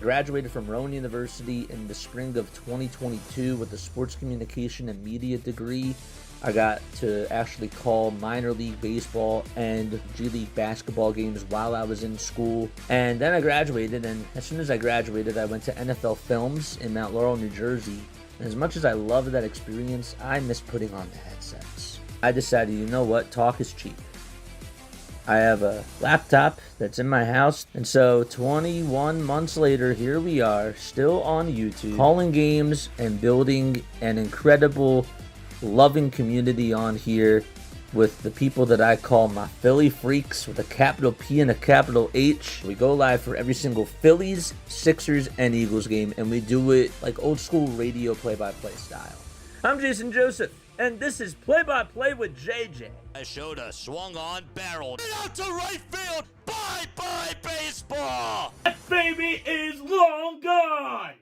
Graduated from Rowan University in the spring of 2022 with a sports communication and media degree. I got to actually call minor league baseball and G League basketball games while I was in school. And then I graduated, and as soon as I graduated, I went to NFL Films in Mount Laurel, New Jersey. And as much as I loved that experience, I missed putting on the headsets. I decided, you know what, talk is cheap. I have a laptop that's in my house, and so 21 months later, here we are, still on YouTube, calling games and building an incredible, loving community on here with the people that I call my Philly freaks with a capital P and a capital H. We go live for every single Phillies, Sixers, and Eagles game, and we do it like old school radio play-by-play style. I'm Jason Joseph, and this is Play-by-Play with JJ. I showed a swung on barrel. And out to right field. Bye-bye baseball. That baby is long gone.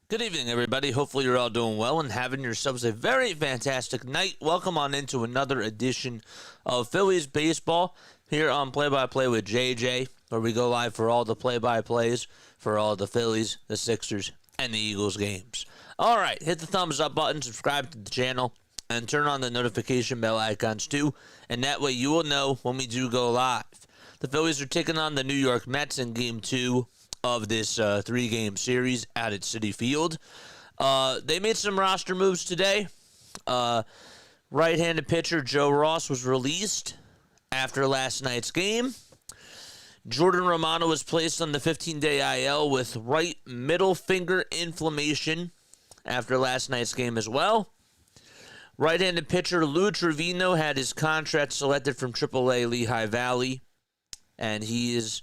Good evening, everybody. Hopefully you're all doing well and having yourselves a very fantastic night. Welcome on into another edition of Phillies Baseball here on Play-by-Play with JJ, where we go live for all the play-by-plays for all the Phillies, the Sixers, and the Eagles games. All right, hit the thumbs up button, subscribe to the channel, and turn on the notification bell icons too, and that way you will know when we do go live. The Phillies are taking on the New York Mets in Game 2 of this three-game series out at Citi Field. They made some roster moves today. Right-handed pitcher Joe Ross was released after last night's game. Jordan Romano was placed on the 15-day IL with right middle finger inflammation after last night's game as well. Right-handed pitcher Lou Trevino had his contract selected from AAA Lehigh Valley, and he is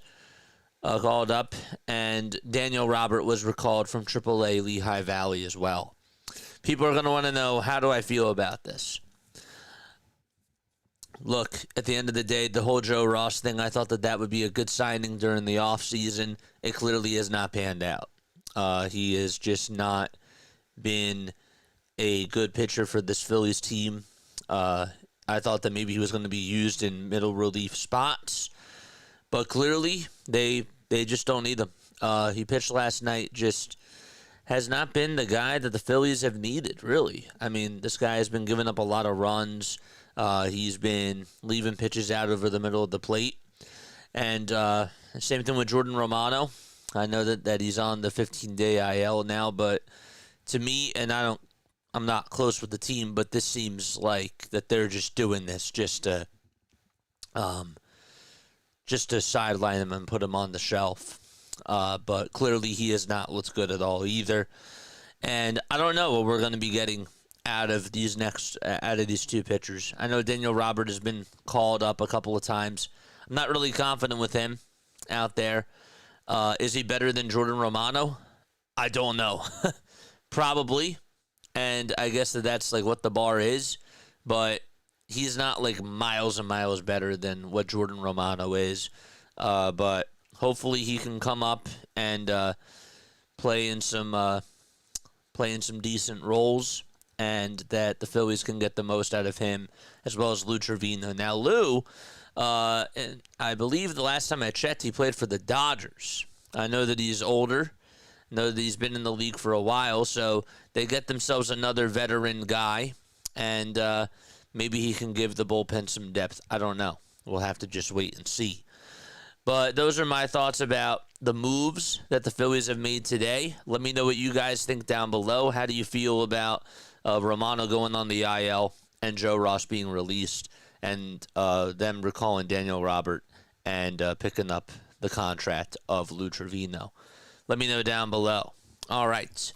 called up, and Daniel Robert was recalled from AAA Lehigh Valley as well. People are going to want to know, how do I feel about this? Look, at the end of the day, the whole Joe Ross thing, I thought that would be a good signing during the offseason. It clearly has not panned out. He has just not been a good pitcher for this Phillies team. I thought that maybe he was going to be used in middle relief spots, but clearly they just don't need him. He pitched last night, just has not been the guy that the Phillies have needed, really. I mean, this guy has been giving up a lot of runs. He's been leaving pitches out over the middle of the plate. And same thing with Jordan Romano. I know that he's on the 15-day IL now, but to me, and I'm not close with the team, but this seems like that they're just doing this just to sideline him and put him on the shelf. But clearly he has not looked good at all either. And I don't know what we're going to be getting out of these two pitchers. I know Daniel Robert has been called up a couple of times. I'm not really confident with him out there. Is he better than Jordan Romano? I don't know. Probably. And I guess that's like what the bar is. But he's not like miles and miles better than what Jordan Romano is. But hopefully he can come up and play in some decent roles, and that the Phillies can get the most out of him, as well as Lou Trevino. Now, Lou, and I believe the last time I checked, he played for the Dodgers. I know that he's older. I know that he's been in the league for a while, so they get themselves another veteran guy, and maybe he can give the bullpen some depth. I don't know. We'll have to just wait and see. But those are my thoughts about the moves that the Phillies have made today. Let me know what you guys think down below. How do you feel about Romano going on the IL and Joe Ross being released, and them recalling Daniel Robert and picking up the contract of Lou Trevino? Let me know down below. All right.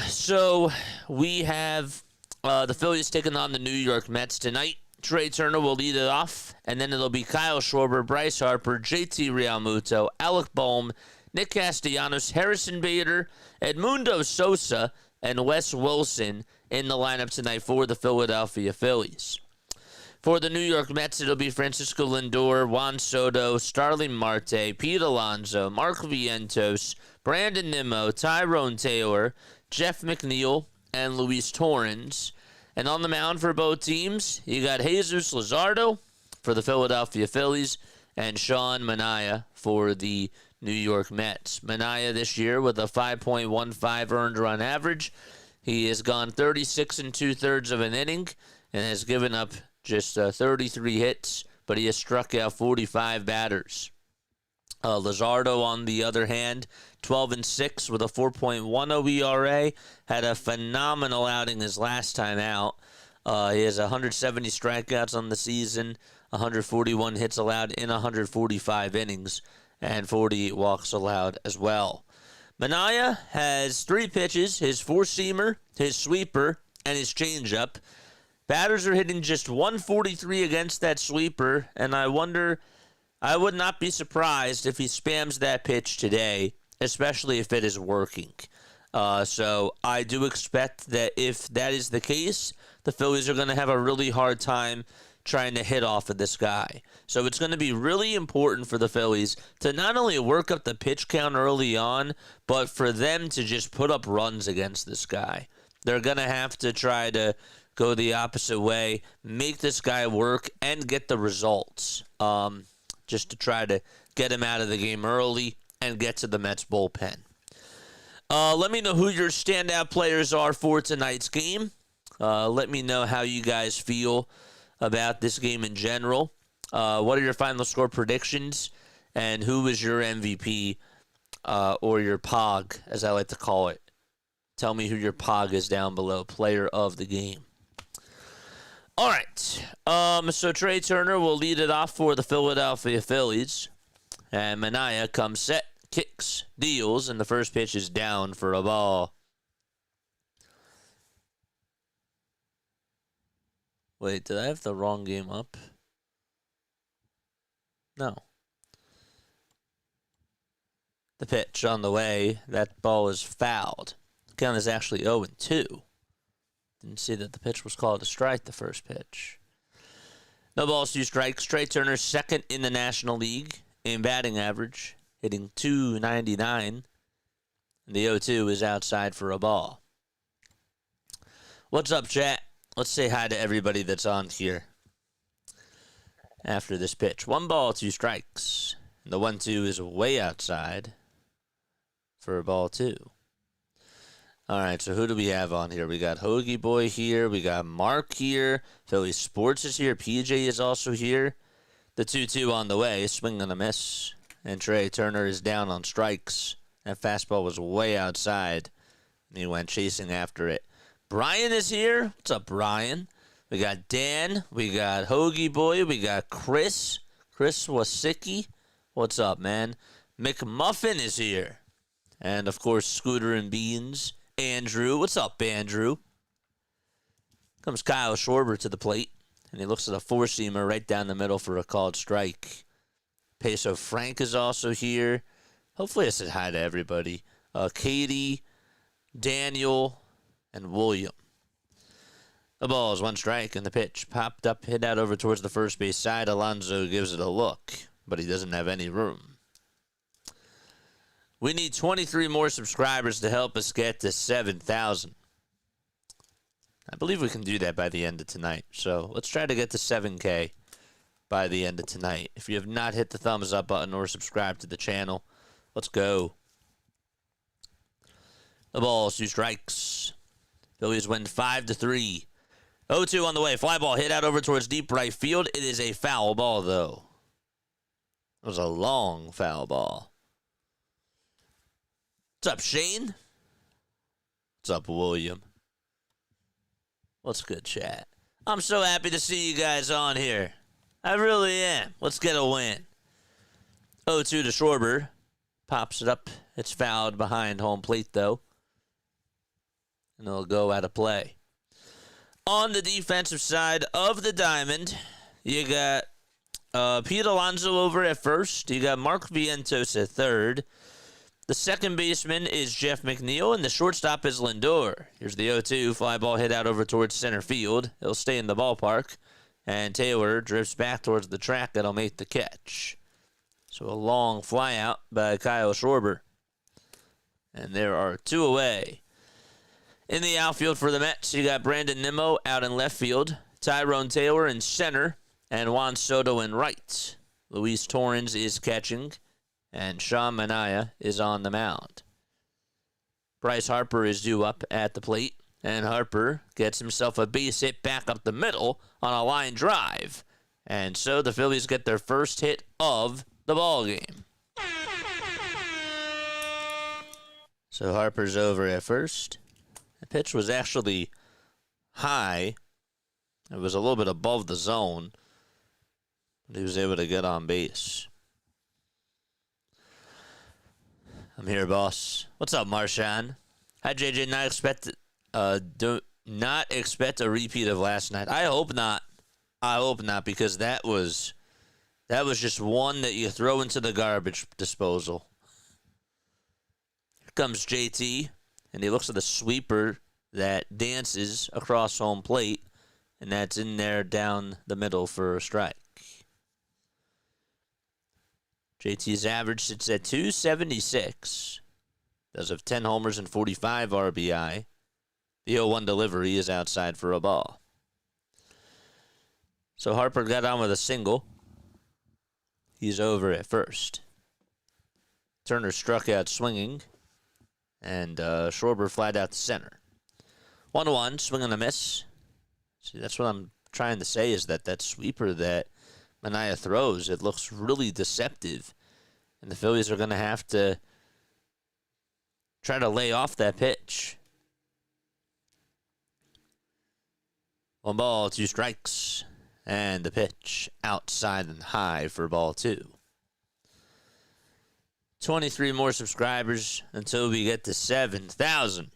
So we have the Phillies taking on the New York Mets tonight. Trey Turner will lead it off, and then it'll be Kyle Schwarber, Bryce Harper, JT Realmuto, Alec Boehm, Nick Castellanos, Harrison Bader, Edmundo Sosa, and Wes Wilson in the lineup tonight for the Philadelphia Phillies. For the New York Mets, it'll be Francisco Lindor, Juan Soto, Starling Marte, Pete Alonso, Mark Vientos, Brandon Nimmo, Tyrone Taylor, Jeff McNeil, and Luis Torrens. And on the mound for both teams, you got Jesus Luzardo for the Philadelphia Phillies and Sean Manaea for the New York Mets. Manaea this year with a 5.15 earned run average. He has gone 36 2/3 of an inning and has given up just 33 hits, but he has struck out 45 batters. Luzardo, on the other hand, 12-6 with a 4.10 ERA, had a phenomenal outing his last time out. He has 170 strikeouts on the season, 141 hits allowed in 145 innings, and 48 walks allowed as well. Manaea has 3 pitches, his four-seamer, his sweeper, and his changeup. Batters are hitting just 143 against that sweeper, and I would not be surprised if he spams that pitch today, especially if it is working. So I do expect that if that is the case, the Phillies are going to have a really hard time trying to hit off of this guy. So it's going to be really important for the Phillies to not only work up the pitch count early on, but for them to just put up runs against this guy. They're going to have to try to go the opposite way, make this guy work, and get the results. Just to try to get him out of the game early and get to the Mets bullpen. Let me know who your standout players are for tonight's game. Let me know how you guys feel about this game in general. What are your final score predictions? And who is your MVP or your POG, as I like to call it? Tell me who your POG is down below, player of the game. All right, so Trey Turner will lead it off for the Philadelphia Phillies. And Manaea comes set, kicks, deals, and the first pitch is down for a ball. Wait, did I have the wrong game up? No. The pitch on the way, that ball is fouled. The count is actually 0-2. Didn't see that the pitch was called a strike, the first pitch. No balls, 2 strikes. Trey Turner second in the National League in batting average, hitting .299. And the 0-2 is outside for a ball. What's up, chat? Let's say hi to everybody that's on here after this pitch. 1 ball, 2 strikes. And the 1-2 is way outside for a ball 2. All right, so who do we have on here? We got Hoagie Boy here. We got Mark here. Philly Sports is here. PJ is also here. The 2-2 on the way. Swing and a miss. And Trey Turner is down on strikes. That fastball was way outside. And he went chasing after it. Brian is here. What's up, Brian? We got Dan. We got Hoagie Boy. We got Chris. Chris Wasicki. What's up, man? McMuffin is here. And, of course, Scooter and Beans. Andrew. What's up, Andrew? Comes Kyle Schwarber to the plate, and he looks at a four-seamer right down the middle for a called strike. Peso Frank is also here. Hopefully I said hi to everybody. Katie, Daniel, and William. The ball is 1 strike, and the pitch popped up, hit out over towards the first base side. Alonso gives it a look, but he doesn't have any room. We need 23 more subscribers to help us get to 7,000. I believe we can do that by the end of tonight. So let's try to get to 7K by the end of tonight. If you have not hit the thumbs up button or subscribed to the channel, let's go. The ball, 2 strikes. Phillies win 5-3. 0-2 on the way. Fly ball hit out over towards deep right field. It is a foul ball, though. It was a long foul ball. What's up, Shane? What's up, William? What's good, chat? I'm so happy to see you guys on here. I really am. Let's get a win. 0-2 to Schwarber. Pops it up. It's fouled behind home plate, though. And it'll go out of play. On the defensive side of the diamond, you got Pete Alonso over at first. You got Mark Vientos at third. The second baseman is Jeff McNeil, and the shortstop is Lindor. Here's the 0-2. Fly ball hit out over towards center field. It'll stay in the ballpark. And Taylor drifts back towards the track. That'll make the catch. So a long fly out by Kyle Schwarber. And there are 2 away. In the outfield for the Mets, you got Brandon Nimmo out in left field, Tyrone Taylor in center, and Juan Soto in right. Luis Torrens is catching, and Sean Manaea is on the mound. Bryce Harper is due up at the plate, and Harper gets himself a base hit back up the middle on a line drive. And so the Phillies get their first hit of the ball game. So Harper's over at first. The pitch was actually high. It was a little bit above the zone, but he was able to get on base. I'm here, boss. What's up, Marshawn? Hi, JJ. Do not expect a repeat of last night. I hope not. I hope not, because that was just one that you throw into the garbage disposal. Here comes JT, and he looks at the sweeper that dances across home plate, and that's in there down the middle for a strike. JT's average sits at 276. Does have 10 homers and 45 RBI. The 0-1 delivery is outside for a ball. So Harper got on with a single. He's over at first. Turner struck out swinging, and Schwarber flied out to center. 1-1, swing and a miss. See, that's what I'm trying to say, is that sweeper that Manaea throws, it looks really deceptive. And the Phillies are going to have to try to lay off that pitch. 1 ball, 2 strikes. And the pitch outside and high for ball 2. 23 more subscribers until we get to 7,000.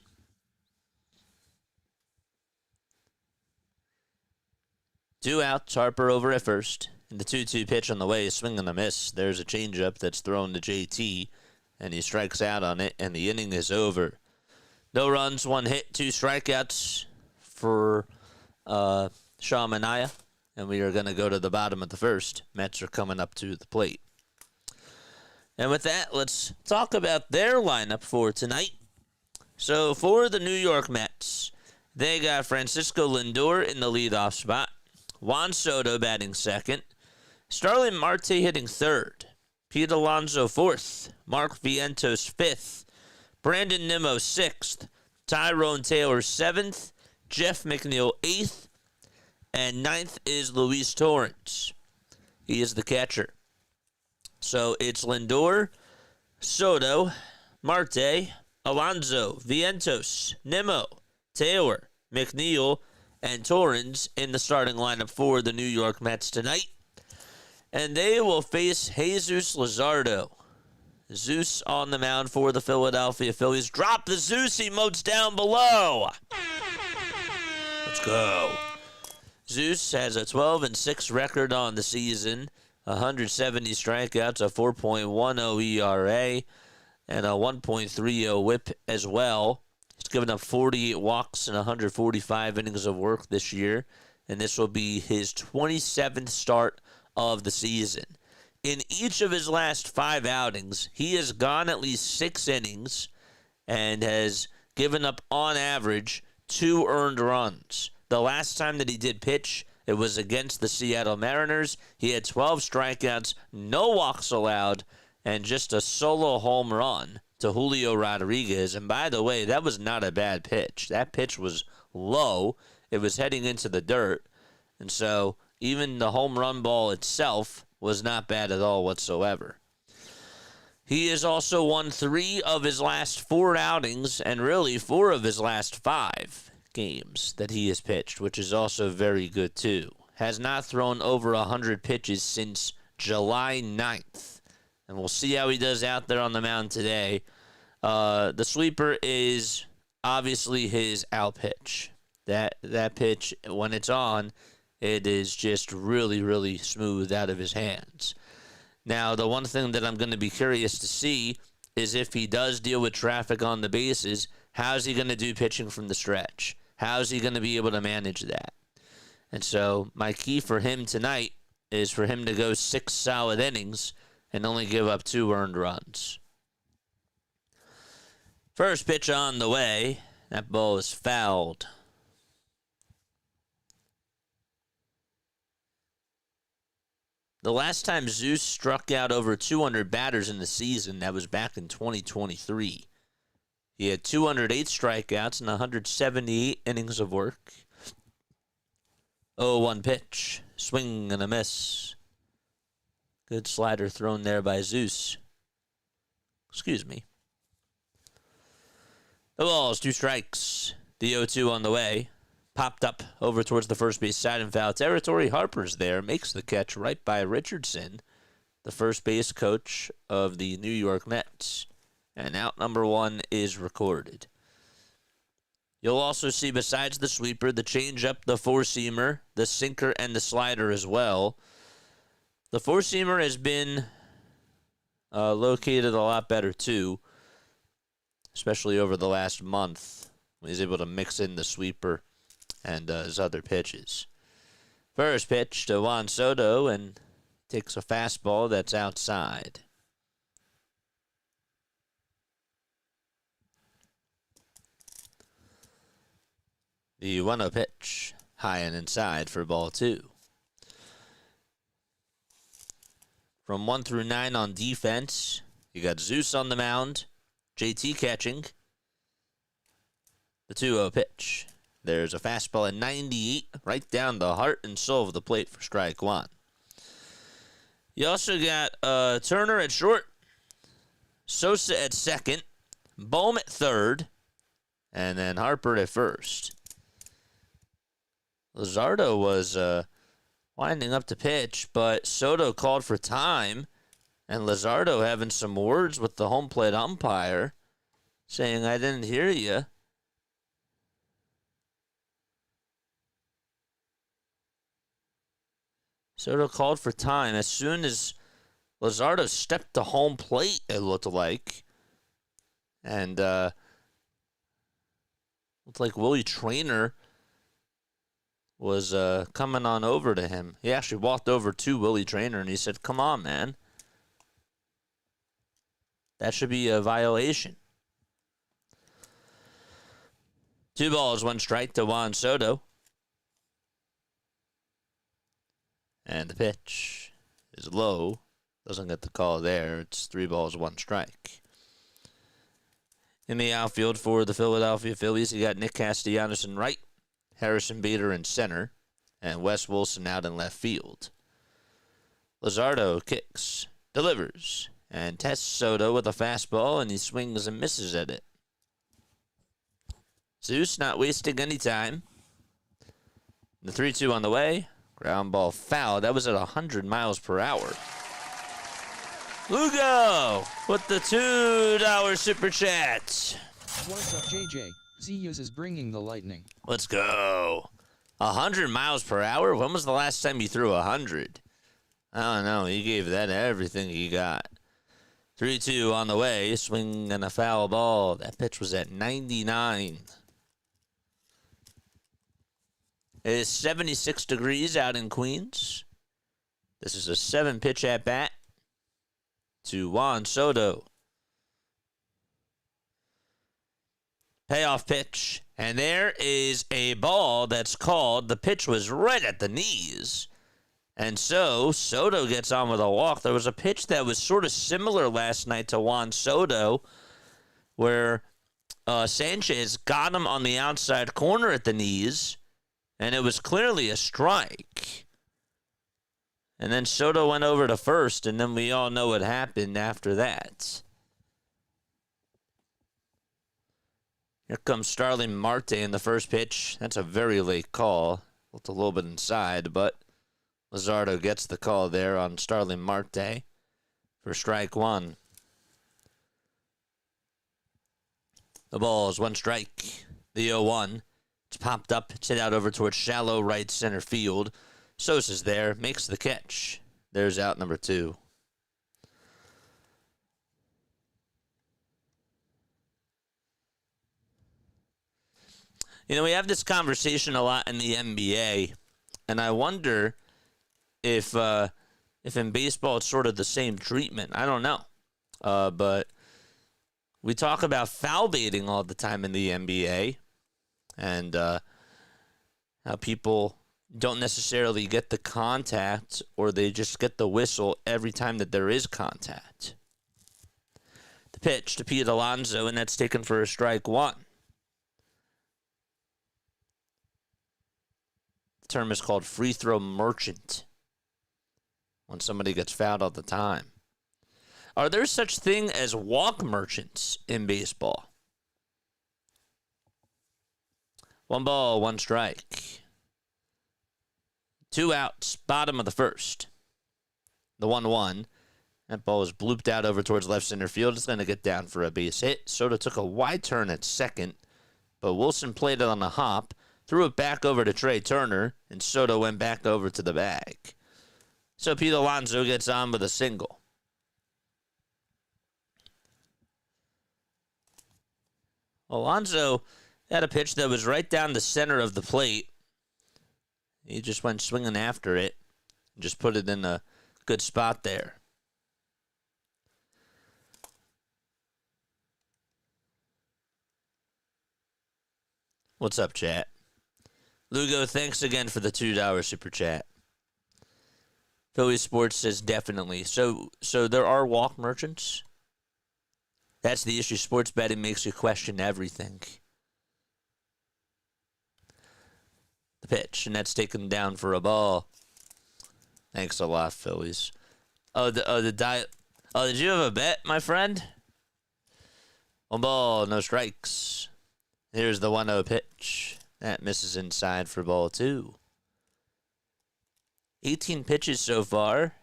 Two outs, Harper over at first. And the 2-2 pitch on the way, swing and a miss. There's a changeup that's thrown to JT, and he strikes out on it, and the inning is over. No runs, 1 hit, 2 strikeouts for Sean Manaea, and we are going to go to the bottom of the first. Mets are coming up to the plate. And with that, let's talk about their lineup for tonight. So for the New York Mets, they got Francisco Lindor in the leadoff spot, Juan Soto batting second, Starlin Marte hitting third, Pete Alonso fourth, Mark Vientos fifth, Brandon Nimmo sixth, Tyrone Taylor seventh, Jeff McNeil eighth, and ninth is Luis Torrens. He is the catcher. So it's Lindor, Soto, Marte, Alonso, Vientos, Nimmo, Taylor, McNeil, and Torrens in the starting lineup for the New York Mets tonight. And they will face Jesus Luzardo. Zeus on the mound for the Philadelphia Phillies. Drop the Zeus emotes down below. Let's go. Zeus has a 12-6 record on the season, 170 strikeouts, a 4.10 ERA, and a 1.30 WHIP as well. He's given up 48 walks and 145 innings of work this year, and this will be his 27th start of the season. In each of his last 5 outings, he has gone at least 6 innings and has given up, on average, 2 earned runs. The last time that he did pitch, it was against the Seattle Mariners. He had 12 strikeouts, no walks allowed, and just a solo home run to Julio Rodriguez. And by the way, that was not a bad pitch. That pitch was low. It was heading into the dirt. And so even the home run ball itself was not bad at all whatsoever. He has also won 3 of his last 4 outings, and really 4 of his last 5 games that he has pitched, which is also very good too. Has not thrown over 100 pitches since July 9th. And we'll see how he does out there on the mound today. The sweeper is obviously his out pitch. That pitch, when it's on, it is just really, really smooth out of his hands. Now, the one thing that I'm going to be curious to see is if he does deal with traffic on the bases, how's he going to do pitching from the stretch? How's he going to be able to manage that? And so my key for him tonight is for him to go 6 solid innings and only give up 2 earned runs. First pitch on the way. That ball is fouled. The last time Zeus struck out over 200 batters in the season, that was back in 2023. He had 208 strikeouts and 178 innings of work. 0-1 pitch. Swing and a miss. Good slider thrown there by Zeus. Excuse me. The ball's 2 strikes. The 0-2 on the way. Popped up over towards the first base side in foul territory. Harper's there. Makes the catch right by Richardson, the first base coach of the New York Mets. And out number 1 is recorded. You'll also see, besides the sweeper, the changeup, the four-seamer, the sinker, and the slider as well. The four-seamer has been located a lot better, too, especially over the last month. He's able to mix in the sweeper and his other pitches. First pitch to Juan Soto, and takes a fastball that's outside. The 1-0 pitch, high and inside for ball 2. From 1 through 9 on defense, you got Zeus on the mound, JT catching. The 2-0 pitch. There's a fastball at 98, right down the heart and soul of the plate for strike 1. You also got Turner at short, Sosa at second, Bohm at third, and then Harper at first. Luzardo was winding up to pitch, but Soto called for time, and Luzardo having some words with the home plate umpire, saying, "I didn't hear you." Soto called for time. As soon as Luzardo stepped to home plate, it looked like. And looked like Willie Traynor was coming on over to him. He actually walked over to Willie Traynor and he said, "Come on, man. That should be a violation." 2 balls, 1 strike to Juan Soto. And the pitch is low. Doesn't get the call there. It's 3 balls, 1 strike. In the outfield for the Philadelphia Phillies, you got Nick Castellanos in right, Harrison Bader in center, and Wes Wilson out in left field. Luzardo kicks, delivers, and tests Soto with a fastball, and he swings and misses at it. Zeus not wasting any time. The 3-2 on the way. Ground ball foul. That was at 100 miles per hour. Lugo with the $2 super chat. What's up, JJ? Zeus is bringing the lightning. Let's go. 100 miles per hour? When was the last time you threw 100? I don't know. He gave that everything he got. 3-2 on the way. Swing and a foul ball. That pitch was at 99. It is 76 degrees out in Queens. This is a 7-pitch at-bat to Juan Soto. Payoff pitch. And there is a ball that's called. The pitch was right at the knees. And so Soto gets on with a walk. There was a pitch that was sort of similar last night to Juan Soto where Sanchez got him on the outside corner at the knees. And it was clearly a strike. And then Soto went over to first, and then we all know what happened after that. Here comes Starling Marte in the first pitch. That's a very late call. Looked a little bit inside, but Luzardo gets the call there on Starling Marte for strike 1. The ball is 1 strike. The 0-1. It's popped up. It's hit out over towards shallow right center field. Sosa's there. Makes the catch. There's out number 2. You know, we have this conversation a lot in the NBA, and I wonder if in baseball it's sort of the same treatment. I don't know. But we talk about foul baiting all the time in the NBA. And how people, don't necessarily get the contact, or they just get the whistle every time that there is contact. The pitch to Pete Alonso, and that's taken for a strike one. The term is called free throw merchant, when somebody gets fouled all the time. Are there such thing as walk merchants in baseball? 1 ball, 1 strike. 2 outs, bottom of the first. The 1-1. That ball was blooped out over towards left center field. It's going to get down for a base hit. Soto took a wide turn at second, but Wilson played it on a hop, threw it back over to Trey Turner, and Soto went back over to the bag. So Pete Alonso gets on with a single. Alonso had a pitch that was right down the center of the plate. He just went swinging after it and just put it in a good spot there. What's up, chat? Lugo, thanks again for the $2 super chat. Phillies Sports says definitely. So there are walk merchants? That's the issue. Sports betting makes you question everything. The pitch, and that's taken down for a ball. Thanks a lot, Phillies. Did you have a bet, my friend? 1 ball, no strikes. Here's the 1-0 pitch. That misses inside for ball 2. 18 pitches so far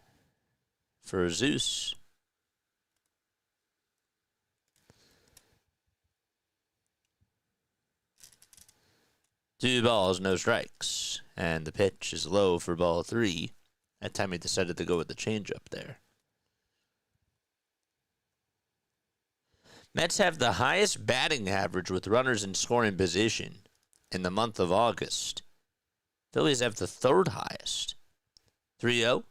for Zeus. Two balls, no strikes. And the pitch is low for ball 3. That time he decided to go with the changeup there. Mets have the highest batting average with runners in scoring position in the month of August. Phillies have the 3rd highest. 3-0.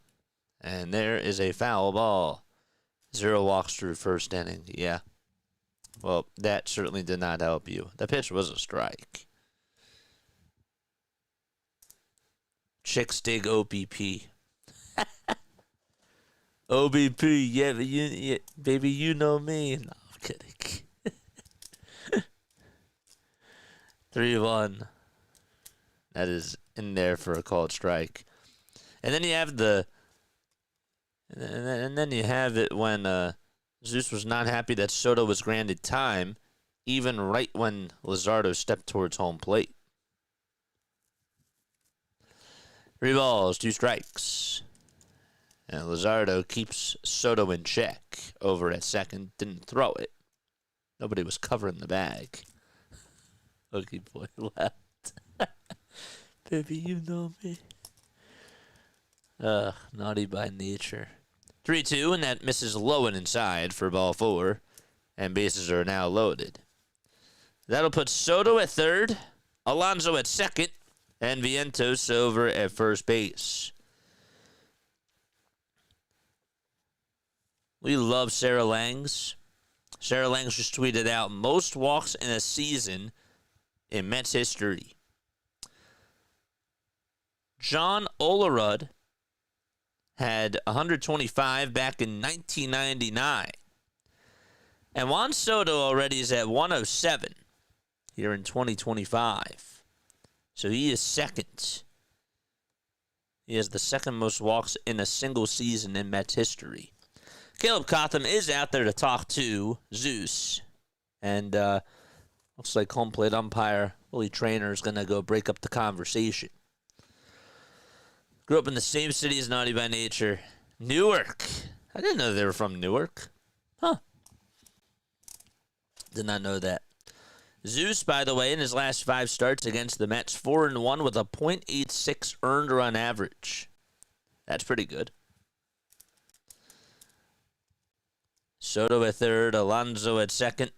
And there is a foul ball. 0 walks through first inning. Yeah. Well, that certainly did not help you. The pitch was a strike. Chicks dig OBP. OBP, yeah, baby, you know me. No, I'm kidding. 3-1. That is in there for a called strike. And then you have and then you have it when Zeus was not happy that Soto was granted time, even right when Luzardo stepped towards home plate. 3 balls, 2 strikes. And Luzardo keeps Soto in check over at second. Didn't throw it. Nobody was covering the bag. Hooky boy left. Baby, you know me. Naughty by nature. 3-2, and that misses low and inside for ball 4. And bases are now loaded. That'll put Soto at third, Alonso at second, and Vientos over at first base. We love Sarah Langs. Sarah Langs just tweeted out most walks in a season in Mets history. John Olerud had 125 back in 1999. And Juan Soto already is at 107 here in 2025. So he is second. He has the second most walks in a single season in Mets history. Caleb Cotham is out there to talk to Zeus. And looks like home plate umpire Willie Traynor is going to go break up the conversation. Grew up in the same city as Naughty by Nature. Newark. I didn't know they were from Newark. Huh. Did not know that. Zeus, by the way, in his last 5 starts against the Mets, 4-1 with a .86 earned run average. That's pretty good. Soto at third, Alonso at second,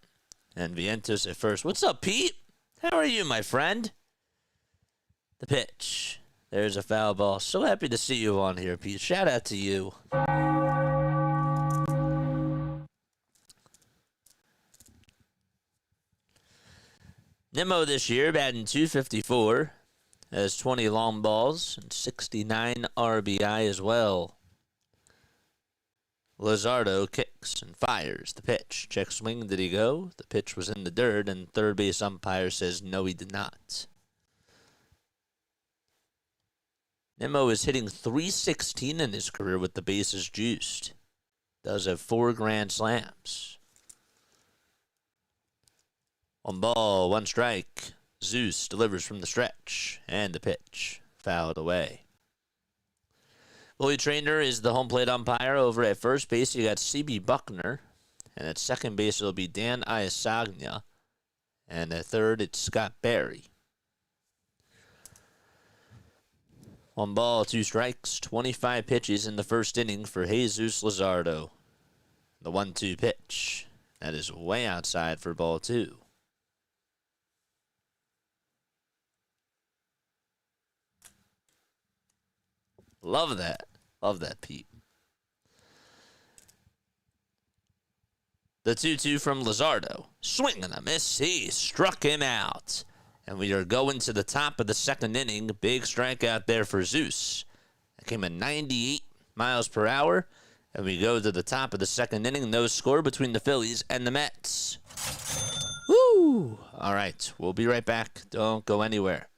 and Vientos at first. What's up, Pete? How are you, my friend? The pitch. There's a foul ball. So happy to see you on here, Pete. Shout out to you. Nimmo this year batting .254. has 20 long balls and 69 RBI as well. Luzardo kicks and fires the pitch. Check swing, did he go? The pitch was in the dirt, and third base umpire says no, he did not. Nimmo is hitting .316 in his career with the bases juiced. Does have 4 grand slams. 1 ball, 1 strike. Zeus delivers from the stretch, and the pitch fouled away. Willie Trainer is the home plate umpire. Over at first base, you got C.B. Buckner, and at second base, it'll be Dan Iasagna, and at third, it's Scott Barry. 1 ball, 2 strikes, 25 pitches in the first inning for Jesus Luzardo. The 1-2 pitch. That is way outside for ball 2. Love that. Love that, Pete. The 2-2 from Luzardo. Swing and a miss. He struck him out. And we are going to the top of the second inning. Big strikeout there for Zeus. That came at 98 miles per hour. And we go to the top of the second inning. No score between the Phillies and the Mets. Woo! All right. We'll be right back. Don't go anywhere.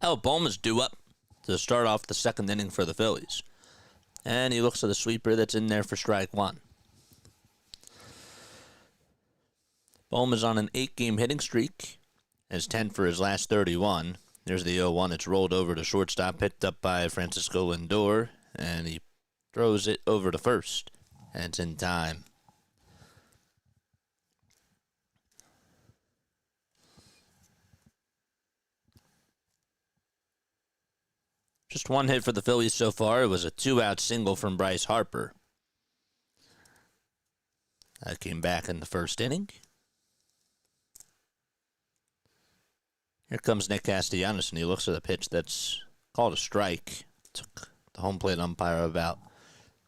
Oh, Bowman's due up to start off the second inning for the Phillies. And he looks at the sweeper that's in there for strike 1. Bowman's on an 8-game hitting streak. Has 10 for his last 31. There's the 0-1. It's rolled over to shortstop, picked up by Francisco Lindor. And he throws it over to first. And it's in time. Just 1 hit for the Phillies so far. It was a 2-out single from Bryce Harper. That came back in the first inning. Here comes Nick Castellanos, and he looks at a pitch that's called a strike. Took the home plate umpire about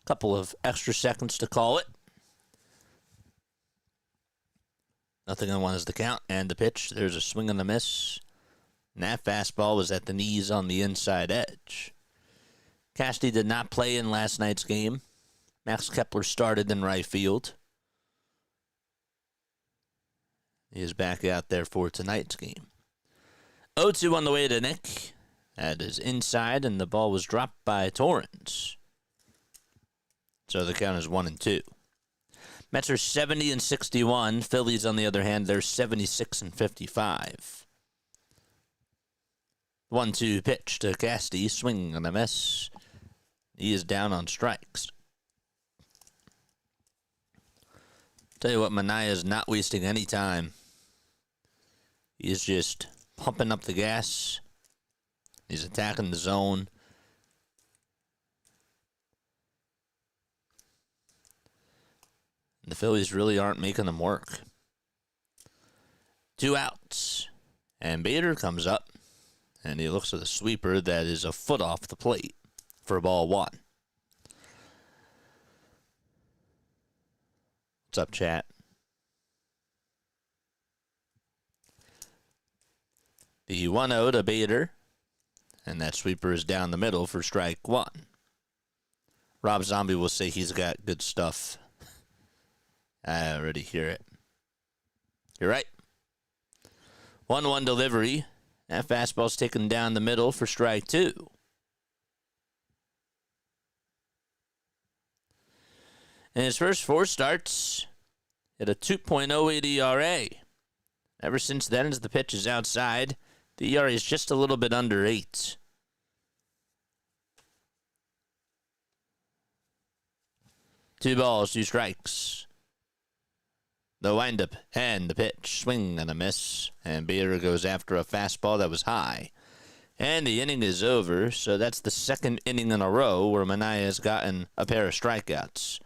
a couple of extra seconds to call it. 0-1 is the count, and the pitch. There's a swing and a miss. And that fastball was at the knees on the inside edge. Casty did not play in last night's game. Max Kepler started in right field. He is back out there for tonight's game. 0-2 on the way to Nick. That is inside, and the ball was dropped by Torrens. So the count is 1-2. Mets are 70-61. Phillies, on the other hand, they're 76-55. 1-2 pitch to Casty. Swing and a miss. He is down on strikes. Tell you what, Manaea is not wasting any time. He is just pumping up the gas. He's attacking the zone. The Phillies really aren't making them work. 2 outs. And Bader comes up. And he looks at a sweeper that is a foot off the plate for ball 1. What's up, chat? The 1-0 to Bader. And that sweeper is down the middle for strike 1. Rob Zombie will say he's got good stuff. I already hear it. You're right. 1-1 delivery. That fastball's taken down the middle for strike 2. In his first 4 starts, hit a 2.08 ERA. Ever since then, as the pitch is outside, the ERA is just a little bit under 8. Two balls, 2 strikes. The windup and the pitch. Swing and a miss. And Bader goes after a fastball that was high. And the inning is over, so that's the second inning in a row where Manaea has gotten a pair of strikeouts.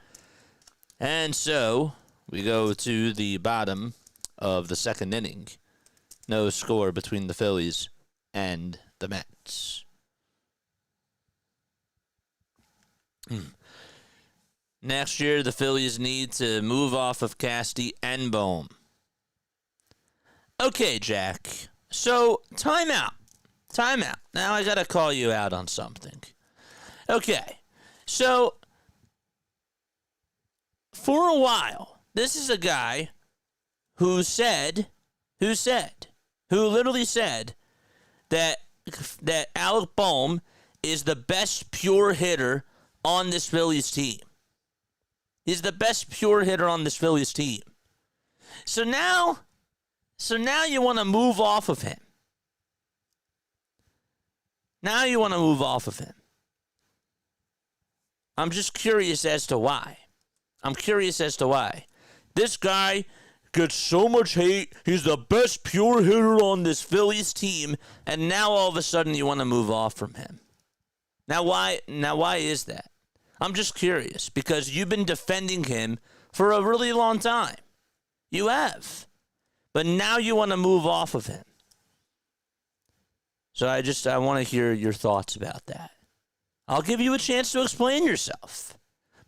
And so we go to the bottom of the second inning. No score between the Phillies and the Mets. Next year, the Phillies need to move off of Casty and Bohm. Okay, Jack. So, timeout. Timeout. Now I got to call you out on something. Okay. So, for a while, this is a guy who literally said that Alec Bohm is the best pure hitter on this Phillies team. He's the best pure hitter on this Phillies team. So now you want to move off of him. Now you want to move off of him. I'm just curious as to why. This guy gets so much hate. He's the best pure hitter on this Phillies team, and now all of a sudden you want to move off from him. Now why is that? I'm just curious, because you've been defending him for a really long time. You have. But now you want to move off of him. So I want to hear your thoughts about that. I'll give you a chance to explain yourself.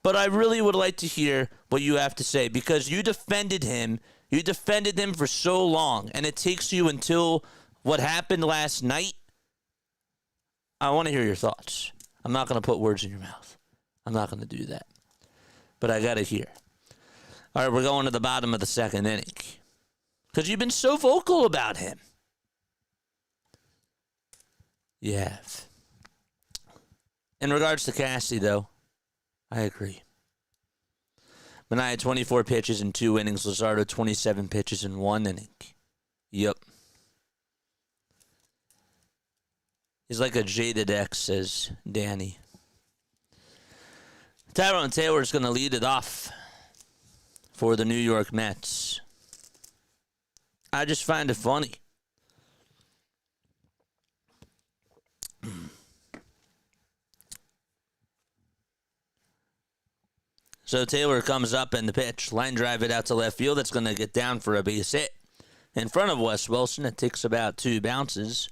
But I really would like to hear what you have to say, because you defended him. You defended him for so long, and it takes you until what happened last night. I want to hear your thoughts. I'm not going to put words in your mouth. I'm not going to do that. But I got to hear. All right, we're going to the bottom of the second inning. Because you've been so vocal about him. You have. In regards to Cassie, though, I agree. Manaea, 24 pitches in 2 innings. Luzardo, 27 pitches in 1 inning. Yep. He's like a jaded ex, says Danny. Tyrone Taylor is going to lead it off for the New York Mets. I just find it funny. So Taylor comes up in the pitch. Line drive it out to left field. That's going to get down for a base hit. In front of Wes Wilson, it takes about 2 bounces.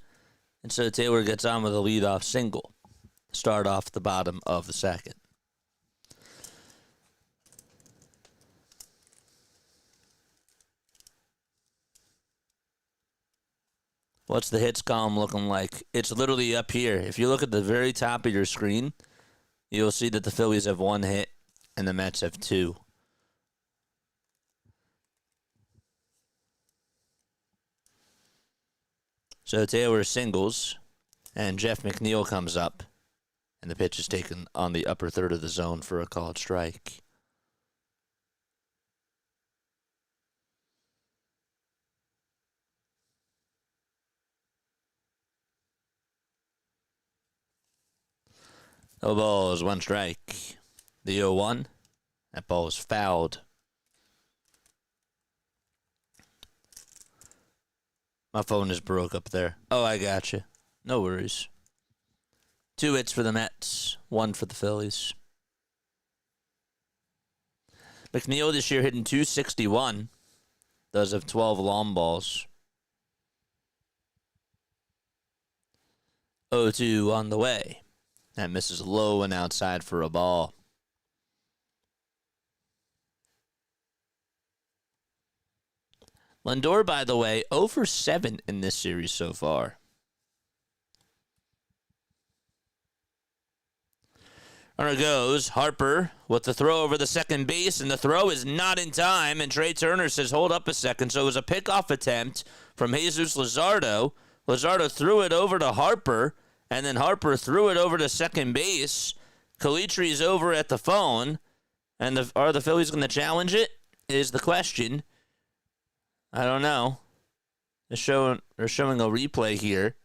And so Taylor gets on with a leadoff single. Start off the bottom of the second. What's the hits column looking like? It's literally up here. If you look at the very top of your screen, you'll see that the Phillies have 1 hit and the Mets have 2. So Taylor singles, and Jeff McNeil comes up, and the pitch is taken on the upper third of the zone for a called strike. No balls, one strike. The 0-1. That ball is fouled. My phone is broke up there. Oh, I got you. No worries. 2 hits for the Mets, 1 for the Phillies. McNeil this year hitting .261. Does have 12 long balls. 0-2 on the way. That misses low and outside for a ball. Lindor, by the way, 0 for 7 in this series so far. Runner goes. Harper with the throw over the second base, and the throw is not in time, and Trey Turner says, hold up a second. So it was a pickoff attempt from Jesus Luzardo. Luzardo threw it over to Harper, and then Harper threw it over to second base. Calitre's over at the phone, and are the Phillies going to challenge it is the question. I don't know. They're showing a replay here.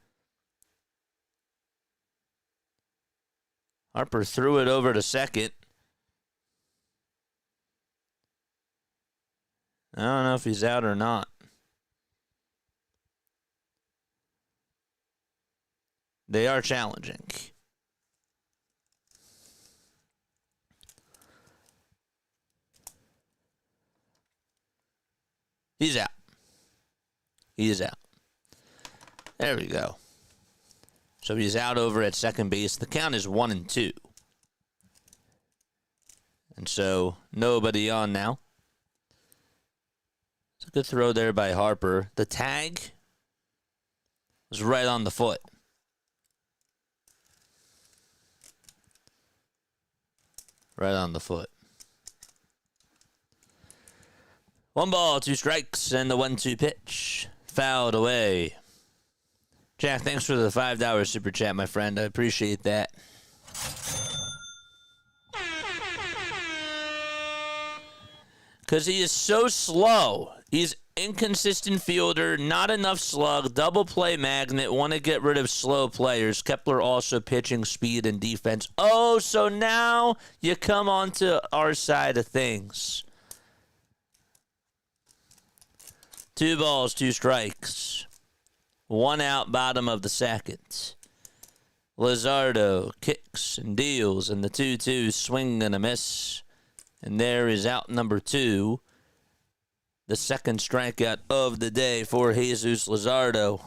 Harper threw it over to second. I don't know if he's out or not. They are challenging. He's out. He is out. There we go. So he's out over at second base. The count is 1-2. And so nobody on now. It's a good throw there by Harper. The tag was right on the foot. Right on the foot. 1 ball, 2 strikes, and the 1-2 pitch. Fouled away. Jack, thanks for the $5 super chat, my friend. I appreciate that. Because he is so slow. He's inconsistent fielder, not enough slug, double play magnet, want to get rid of slow players. Kepler also pitching speed and defense. Oh, so now you come on to our side of things. 2 balls, 2 strikes. 1 out, bottom of the second. Luzardo kicks and deals, and the 2-2 swing and a miss. And there is out number 2. The second strikeout of the day for Jesus Luzardo.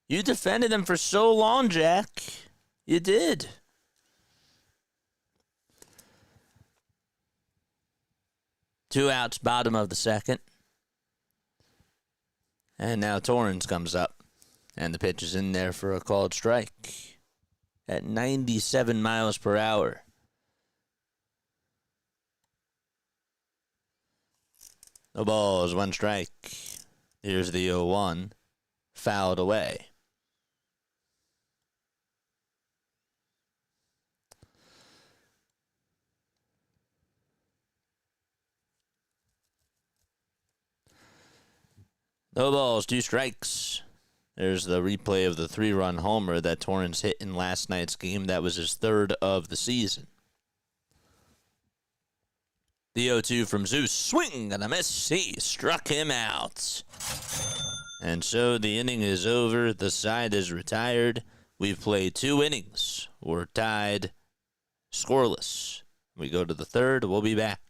You defended him for so long, Jack. You did. Two outs, bottom of the second. And now Torrens comes up. And the pitch is in there for a called strike at 97 miles per hour. No balls, 1 strike. Here's the 0-1. Fouled away. No balls, 2 strikes. There's the replay of the 3-run homer that Torrens hit in last night's game. That was his 3rd of the season. The 0-2 from Zeus. Swing and a miss. He struck him out. And so the inning is over. The side is retired. We've played 2 innings. We're tied scoreless. We go to the 3rd. We'll be back.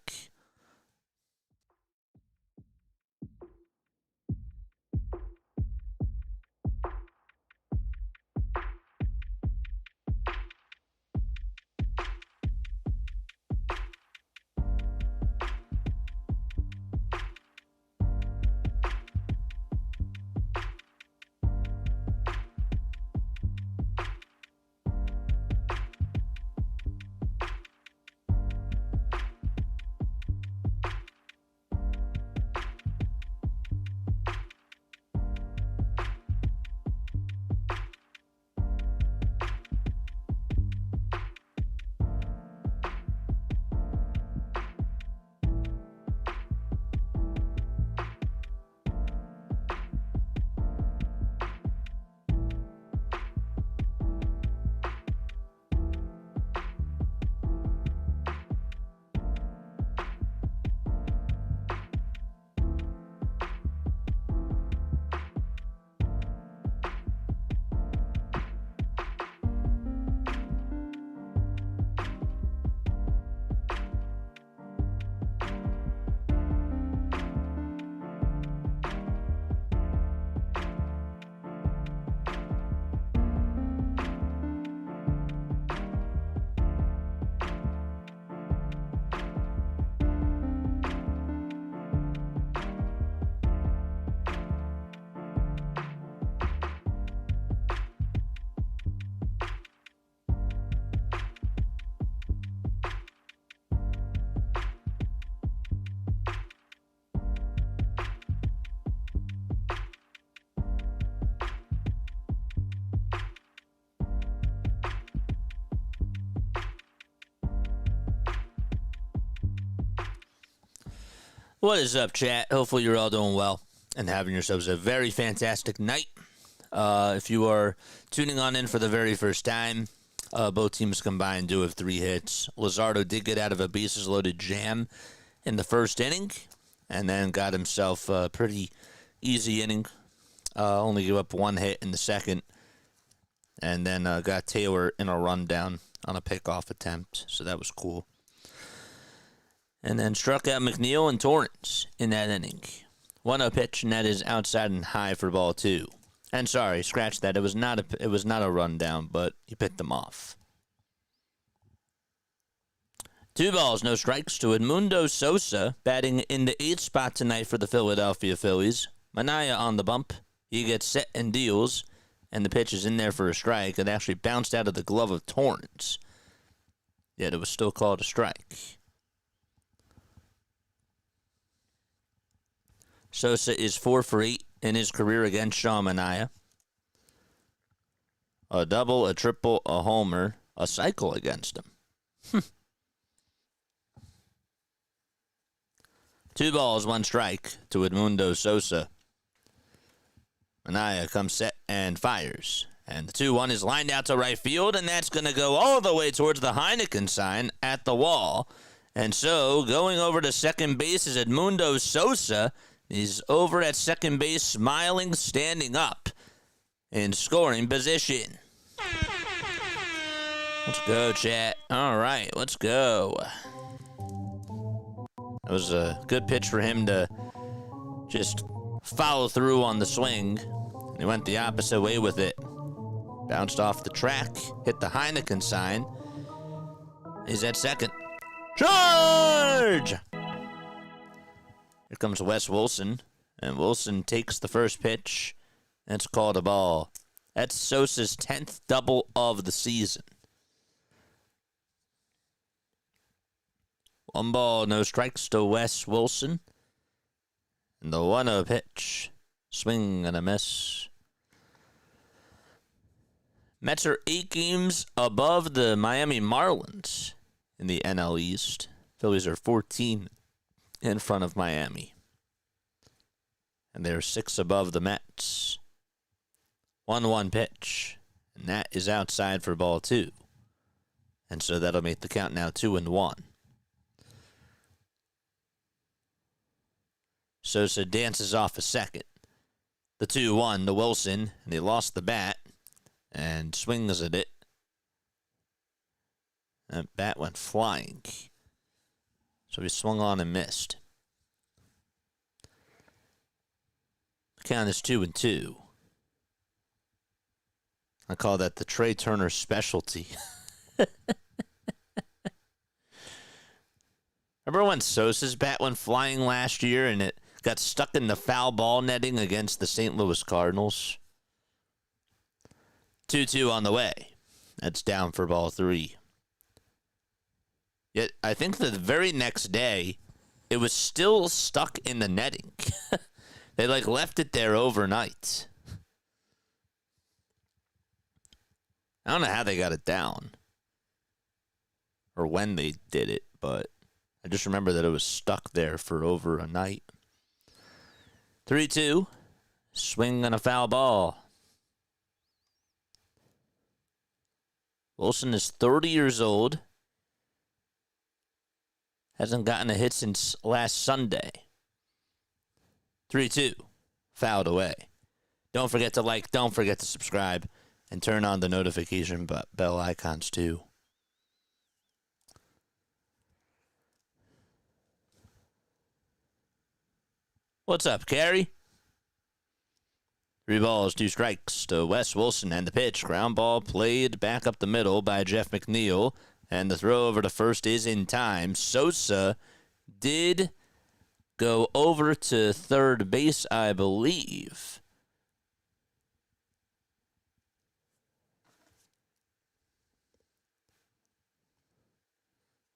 What is up, chat? Hopefully you're all doing well and having yourselves a very fantastic night. If you are tuning on in for the very first time, both teams combined do have 3 hits. Luzardo did get out of a bases-loaded jam in the first inning and then got himself a pretty easy inning. Only gave up 1 hit in the second and then got Taylor in a rundown on a pickoff attempt, so that was cool. And then struck out McNeil and Torrance in that inning. 1-0 pitch, and that is outside and high for ball 2. And sorry, scratch that. It was not a rundown, but he picked them off. 2 balls, no strikes to Edmundo Sosa, batting in the 8th spot tonight for the Philadelphia Phillies. Minaya on the bump. He gets set and deals, and the pitch is in there for a strike. It actually bounced out of the glove of Torrance, yet it was still called a strike. Sosa is 4 for 8 in his career against Sean Manaea. A double, a triple, a homer, a cycle against him. 2 balls, 1 strike to Edmundo Sosa. Manaea comes set and fires. And the 2-1 is lined out to right field, and that's going to go all the way towards the Heineken sign at the wall. And so, going over to second base is Edmundo Sosa. He's over at second base, smiling, standing up in scoring position. Let's go, chat. All right, let's go. That was a good pitch for him to just follow through on the swing. And he went the opposite way with it. Bounced off the track, hit the Heineken sign. He's at second. Charge! Here comes Wes Wilson, and Wilson takes the first pitch. It's called a ball. That's Sosa's 10th double of the season. 1 ball, no strikes to Wes Wilson. And the 1-0 pitch. Swing and a miss. Mets are 8 games above the Miami Marlins in the NL East. Phillies are 14 in front of Miami. And they're 6 above the Mets. 1-1 pitch. And that is outside for ball 2. And so that'll make the count now 2-1. Sosa dances off a second. The 2-1 to Wilson, and he lost the bat and swings at it. That bat went flying. So he swung on and missed. The count is 2-2. I call that the Trey Turner specialty. Remember when Sosa's bat went flying last year and it got stuck in the foul ball netting against the St. Louis Cardinals? 2-2 on the way. That's down for ball 3. Yet, I think the very next day, it was still stuck in the netting. They, left it there overnight. I don't know how they got it down. Or when they did it, but I just remember that it was stuck there for over a night. 3-2. Swing and a foul ball. Wilson is 30 years old. Hasn't gotten a hit since last Sunday. 3-2. Fouled away. Don't forget to like, don't forget to subscribe, and turn on the notification bell icons too. What's up, Carrie? 3 balls, 2 strikes to Wes Wilson, and the pitch. Ground ball played back up the middle by Jeff McNeil, and the throw over to first is in time. Sosa did go over to third base, I believe.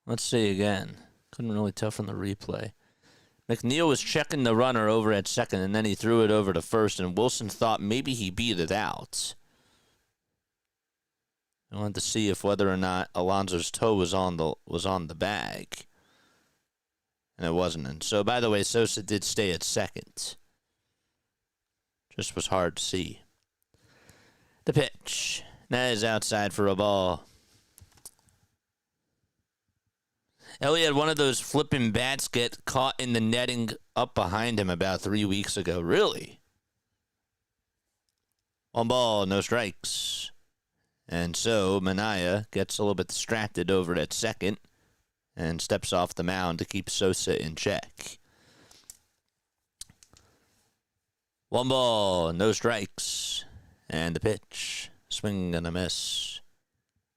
Let's see again. Couldn't really tell from the replay. McNeil was checking the runner over at second, and then he threw it over to first, and Wilson thought maybe he beat it out. I wanted to see if whether or not Alonso's toe was on the bag. and it wasn't. And so, by the way, Sosa did stay at second. Just was hard to see. The pitch. That is outside for a ball. Ellie had one of those flipping bats get caught in the netting up behind him about 3 weeks ago. Really? 1 ball, no strikes. And so Manaea gets a little bit distracted over at second and steps off the mound to keep Sosa in check. 1 ball, no strikes. And the pitch. Swing and a miss.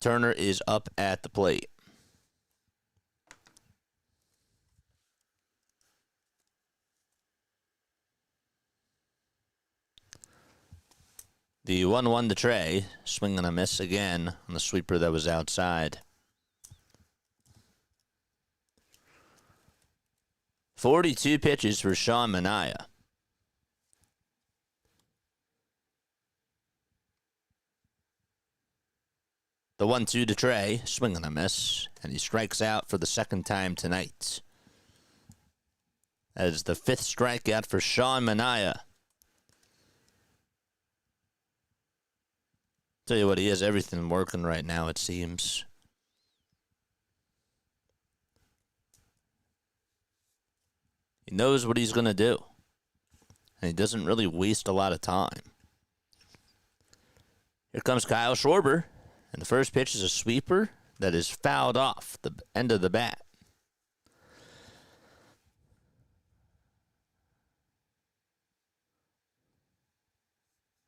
Turner is up at the plate. The 1-1 to Trey. Swing and a miss again on the sweeper that was outside. 42 pitches for Sean Manaea. The 1-2 to Trey. Swing and a miss. And he strikes out for the second time tonight. That is the 5th strikeout for Sean Manaea. Tell you what, he has everything working right now, it seems. He knows what he's going to do. And he doesn't really waste a lot of time. Here comes Kyle Schwarber. And the first pitch is a sweeper that is fouled off the end of the bat.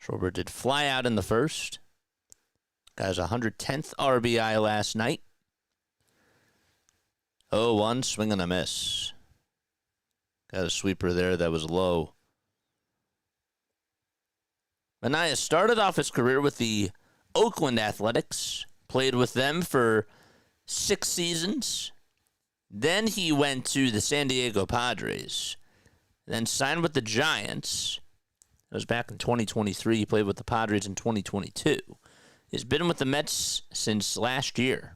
Schwarber did fly out in the first. Got his 110th RBI last night. 0-1, swing and a miss. Got a sweeper there that was low. Manaea started off his career with the Oakland Athletics. Played with them for 6 seasons. Then he went to the San Diego Padres. Then signed with the Giants. It was back in 2023. He played with the Padres in 2022. He's been with the Mets since last year.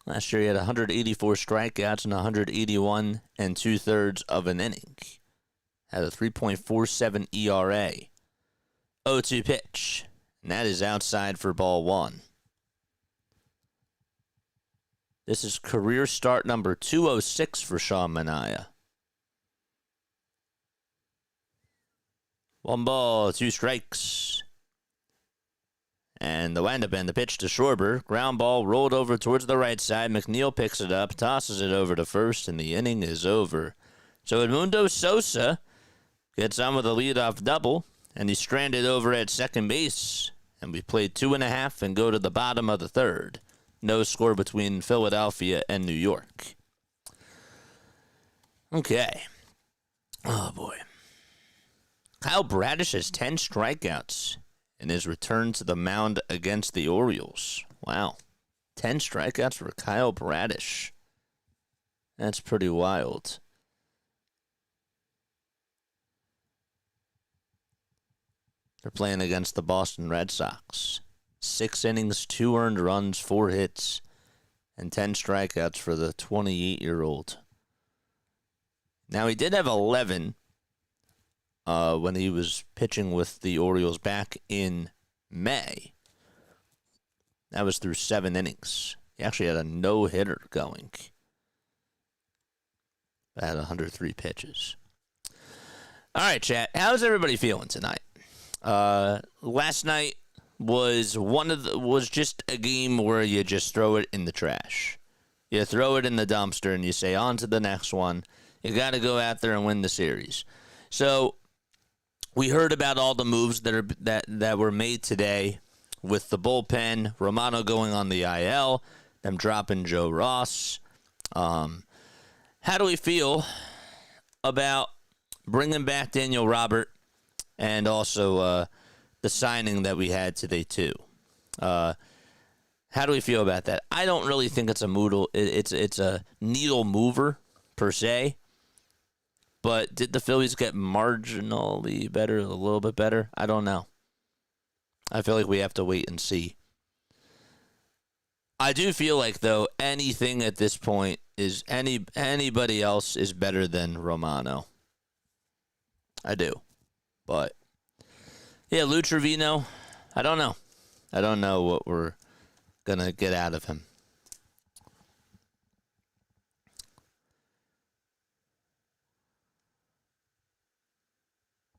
Last year he had 184 strikeouts and 181 2/3 of an inning. Had a 3.47 ERA. 0-2 pitch. And that is outside for ball 1. This is career start number 206 for Sean Manaea. 1 ball, 2 strikes. And the windup and the pitch to Schwarber. Ground ball rolled over towards the right side. McNeil picks it up, tosses it over to first, and the inning is over. So Edmundo Sosa gets on with a leadoff double, and he's stranded over at second base. And we played 2.5 and go to the bottom of the third. No score between Philadelphia and New York. Okay. Oh, boy. Kyle Bradish has 10 strikeouts in his return to the mound against the Orioles. Wow. 10 strikeouts for Kyle Bradish. That's pretty wild. They're playing against the Boston Red Sox. 6 innings, 2 earned runs, 4 hits, and 10 strikeouts for the 28-year-old. Now, he did have 11 when he was pitching with the Orioles back in May. That was through 7 innings. He actually had a no-hitter going. But had 103 pitches. All right, chat. How's everybody feeling tonight? Last night was just a game where you just throw it in the trash. You throw it in the dumpster and you say, on to the next one. You got to go out there and win the series. So we heard about all the moves that were made today with the bullpen, Romano going on the IL, them dropping Joe Ross. How do we feel about bringing back Daniel Robert and also the signing that we had today too? How do we feel about that? I don't really think it's it's a needle mover per se. But did the Phillies get marginally better, a little bit better? I don't know. I feel like we have to wait and see. I do feel like, though, anything at this point is anybody else is better than Romano. I do. But, yeah, Lou Trevino, I don't know. I don't know what we're going to get out of him.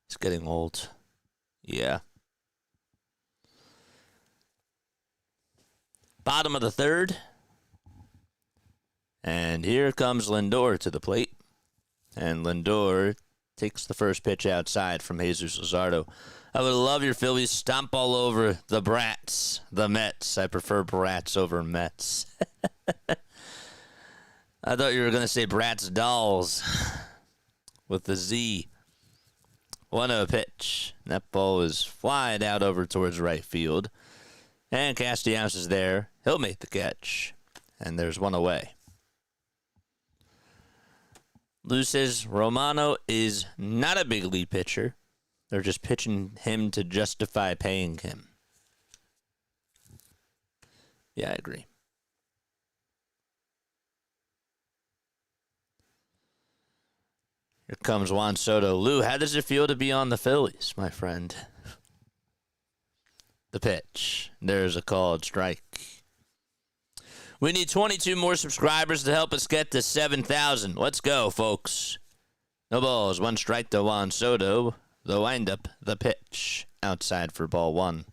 He's getting old. Yeah. Bottom of the third. And here comes Lindor to the plate. And Lindor takes the first pitch outside from Jesus Luzardo. I would love your Phillies stomp all over the Brats, the Mets. I prefer Brats over Mets. I thought you were going to say Bratz Dolls with the Z. 1-0 pitch. That ball is flying out over towards right field. And Castellanos is there. He'll make the catch. And there's one away. Lou says Romano is not a big league pitcher. They're just pitching him to justify paying him. Yeah, I agree. Here comes Juan Soto. Lou, how does it feel to be on the Phillies, my friend? The pitch. There's a called strike. We need 22 more subscribers to help us get to 7,000. Let's go, folks. No balls. 1 strike to Juan Soto. The windup, the pitch. Outside for ball 1.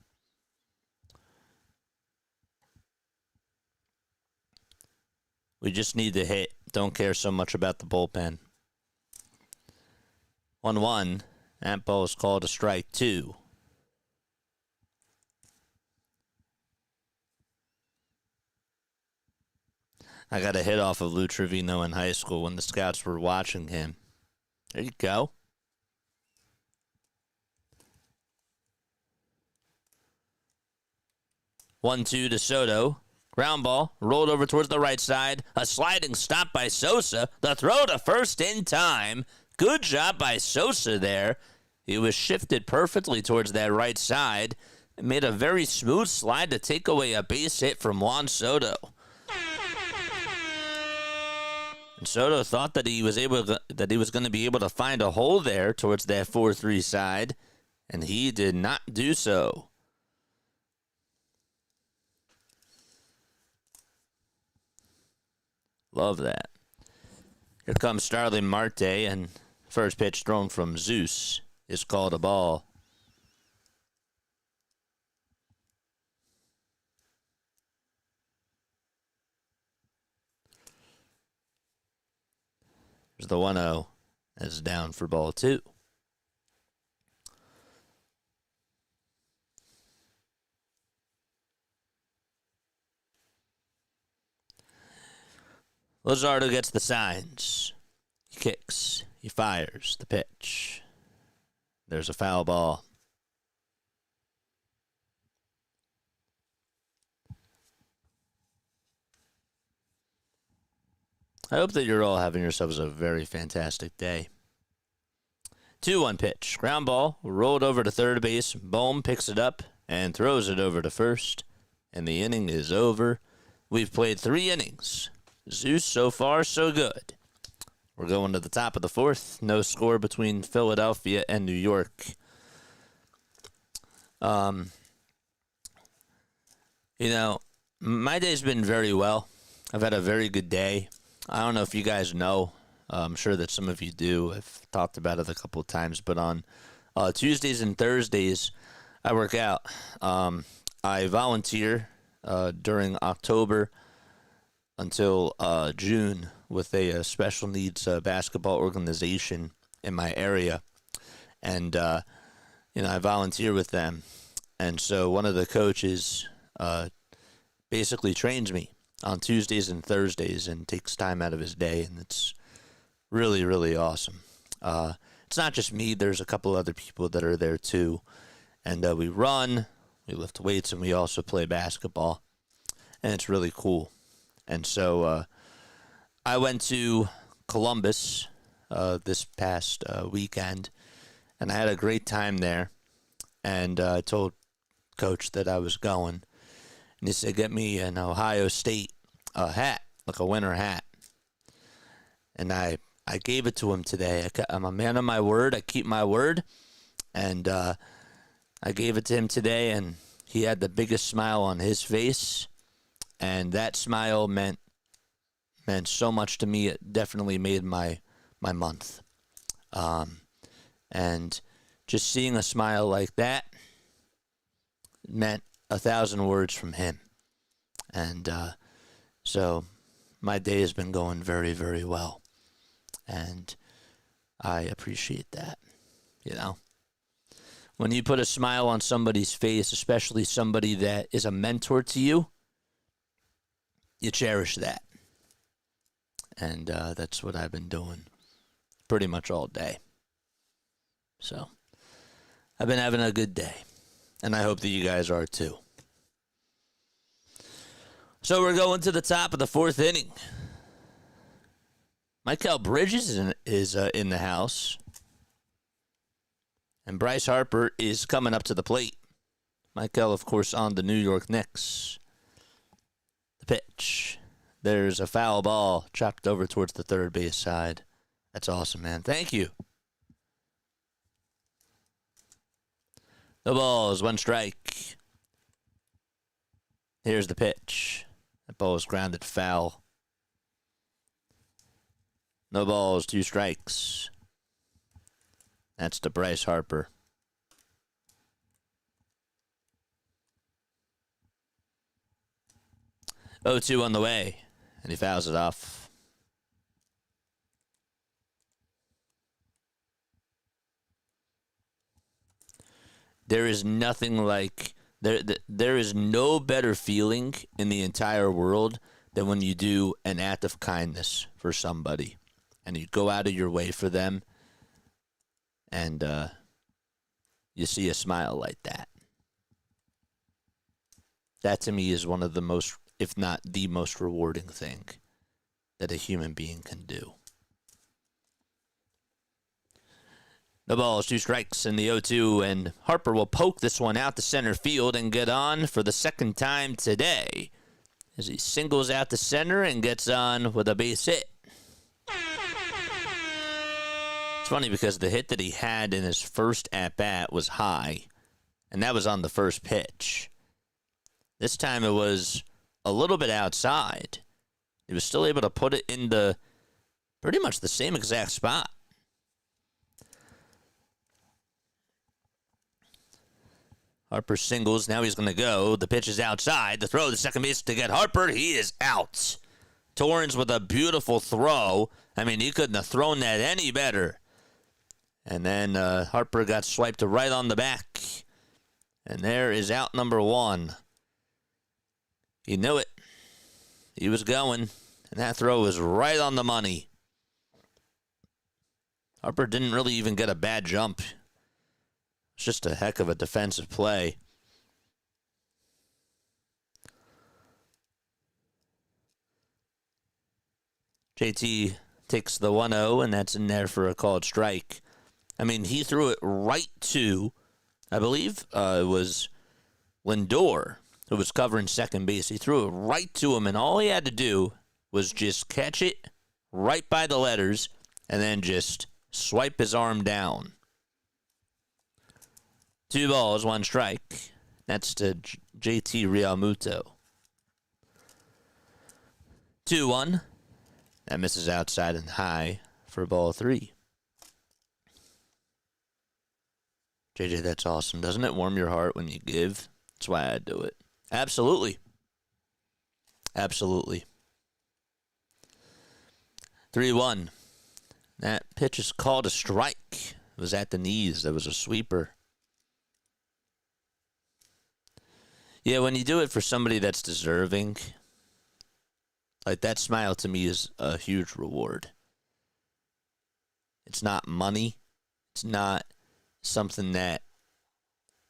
We just need to hit. Don't care so much about the bullpen. 1-1. That ball is called a strike 2. I got a hit off of Lou Trevino in high school when the scouts were watching him. There you go. One-two to Soto. Ground ball. Rolled over towards the right side. A sliding stop by Sosa. The throw to first in time. Good job by Sosa there. He was shifted perfectly towards that right side. It made a very smooth slide to take away a base hit from Juan Soto. And Soto thought that he was going to be able to find a hole there towards that 4-3 side, and he did not do so. Love that. Here comes Starling Marte, and first pitch thrown from Zeus is called a ball. There's the 1-0. That's down for ball 2. Luzardo gets the signs. He kicks. He fires the pitch. There's a foul ball. I hope that you're all having yourselves a very fantastic day. 2-1 pitch. Ground ball. Rolled over to third base. Bohm picks it up and throws it over to first. And the inning is over. We've played 3 innings. Zeus, so far, so good. We're going to the top of the 4th. No score between Philadelphia and New York. My day's been very well. I've had a very good day. I don't know if you guys know. I'm sure that some of you do. I've talked about it a couple of times. But on Tuesdays and Thursdays, I work out. I volunteer during October until June with a special needs basketball organization in my area. And, I volunteer with them. And so one of the coaches basically trains me on Tuesdays and Thursdays and takes time out of his day. And it's really, really awesome. It's not just me. There's a couple other people that are there too. And we run, we lift weights, and we also play basketball. And it's really cool. And so I went to Columbus this past weekend, and I had a great time there. And I told Coach that I was going. And he said, get me an Ohio State hat, like a winter hat. And I gave it to him today. I'm a man of my word. I keep my word. And I gave it to him today, and he had the biggest smile on his face. And that smile meant so much to me. It definitely made my month. And just seeing a smile like that meant 1,000 words from him. And so my day has been going very, very well. And I appreciate that, you know. When you put a smile on somebody's face, especially somebody that is a mentor to you, you cherish that. And that's what I've been doing pretty much all day. So I've been having a good day. And I hope that you guys are too. So we're going to the top of the fourth inning. Michael Bridges is in the house. And Bryce Harper is coming up to the plate. Michael, of course, on the New York Knicks. The pitch. There's a foul ball chopped over towards the third base side. That's awesome, man. Thank you. The ball is one strike. Here's the pitch. That ball is grounded foul. No balls, 2 strikes. That's to Bryce Harper. Oh, 2 on the way, and he fouls it off. There is nothing like there is no better feeling in the entire world than when you do an act of kindness for somebody and you go out of your way for them and you see a smile like that. That to me is one of the most, if not the most rewarding thing that a human being can do. The ball is 2 strikes in the 0-2, and Harper will poke this one out to center field and get on for the second time today as he singles out to center and gets on with a base hit. It's funny because the hit that he had in his first at-bat was high, and that was on the first pitch. This time it was a little bit outside. He was still able to put it in the pretty much the same exact spot. Harper singles. Now he's going to go. The pitch is outside. The throw to second base to get Harper. He is out. Torrens with a beautiful throw. I mean, he couldn't have thrown that any better. And then Harper got swiped right on the back. And there is out number 1. He knew it. He was going. And that throw was right on the money. Harper didn't really even get a bad jump. It's just a heck of a defensive play. JT takes the 1-0, and that's in there for a called strike. I mean, he threw it right to, I believe it was Lindor, who was covering second base. He threw it right to him, and all he had to do was just catch it right by the letters and then just swipe his arm down. 2 balls, 1 strike. That's to JT Realmuto. 2-1. That misses outside and high for ball 3. JJ, that's awesome. Doesn't it warm your heart when you give? That's why I do it. Absolutely. Absolutely. 3-1. That pitch is called a strike. It was at the knees. That was a sweeper. Yeah, when you do it for somebody that's deserving, like that smile to me is a huge reward. It's not money. It's not something that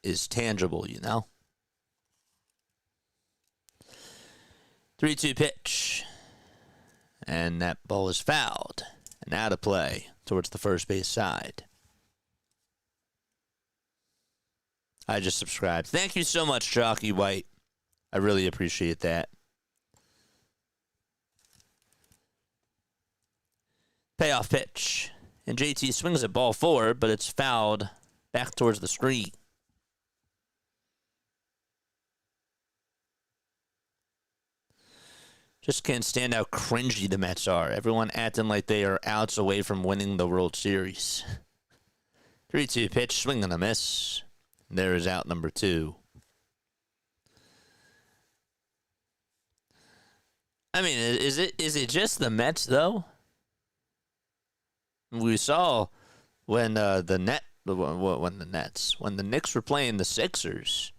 is tangible, you know? 3-2 pitch. And that ball is fouled and out of play towards the first base side. I just subscribed. Thank you so much, Chalky White. I really appreciate that. Payoff pitch. And JT swings at ball 4, but it's fouled back towards the screen. Just can't stand how cringy the Mets are. Everyone acting like they are outs away from winning the World Series. 3-2 pitch, swing and a miss. There is out number 2. I mean, is it just the Mets though? We saw when the Knicks were playing the Sixers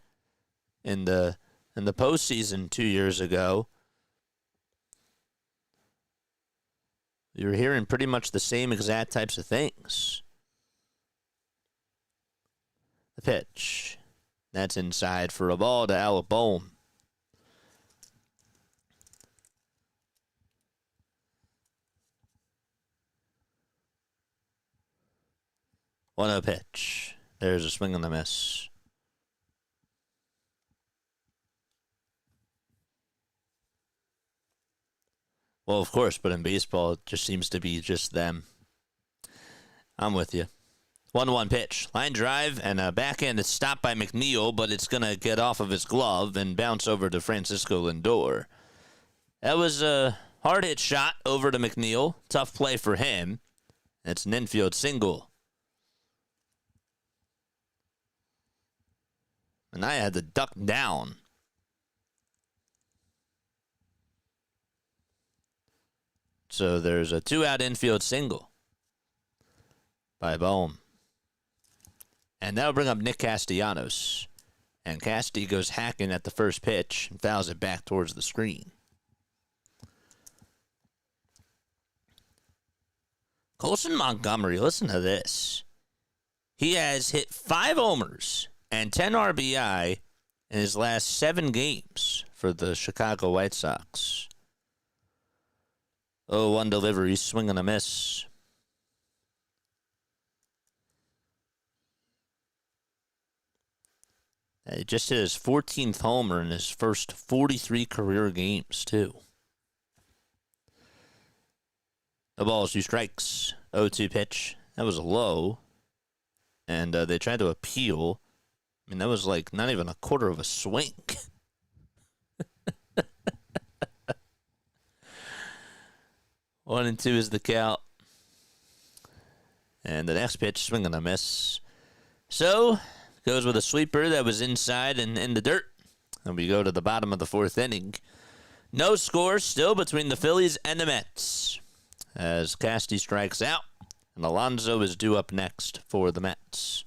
in the postseason 2 years ago. You're hearing pretty much the same exact types of things. The pitch. That's inside for a ball to Alec Bohm. 1-0 pitch. There's a swing and a miss. Well, of course, but in baseball, it just seems to be just them. I'm with you. 1-1 pitch. Line drive and a backhand is stopped by McNeil, but it's going to get off of his glove and bounce over to Francisco Lindor. That was a hard hit shot over to McNeil. Tough play for him. It's an infield single. And I had to duck down. So there's a 2-out infield single by Bohm. And that'll bring up Nick Castellanos. And Casty goes hacking at the first pitch and fouls it back towards the screen. Colson Montgomery, listen to this. He has hit 5 homers and 10 RBI in his last 7 games for the Chicago White Sox. 0-1 delivery, swing and a miss. He just hit his 14th homer in his first 43 career games, too. The ball is 2 strikes. 0-2 pitch. That was low. And they tried to appeal. I mean, that was like not even a quarter of a swing. 1-2 is the count. And the next pitch, swing and a miss. So, goes with a sweeper that was inside and in the dirt. And we go to the bottom of the 4th inning. No score still between the Phillies and the Mets. As Casty strikes out. And Alonso is due up next for the Mets.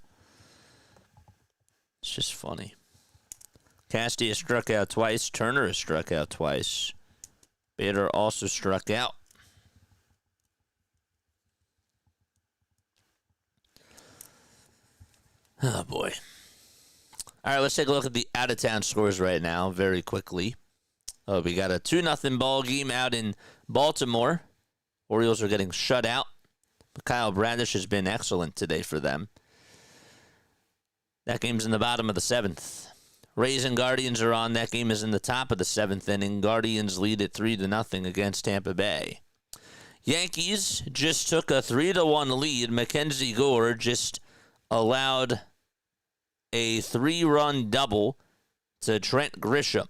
It's just funny. Casty has struck out twice. Turner has struck out twice. Bader also struck out. Oh, boy. All right, let's take a look at the out-of-town scores right now very quickly. Oh, we got a 2-0 ball game out in Baltimore. Orioles are getting shut out. But Kyle Bradish has been excellent today for them. That game's in the bottom of the 7th. Rays and Guardians are on. That game is in the top of the 7th inning. Guardians lead at 3-0 against Tampa Bay. Yankees just took a 3-1 lead. Mackenzie Gore just allowed a 3-run double to Trent Grisham.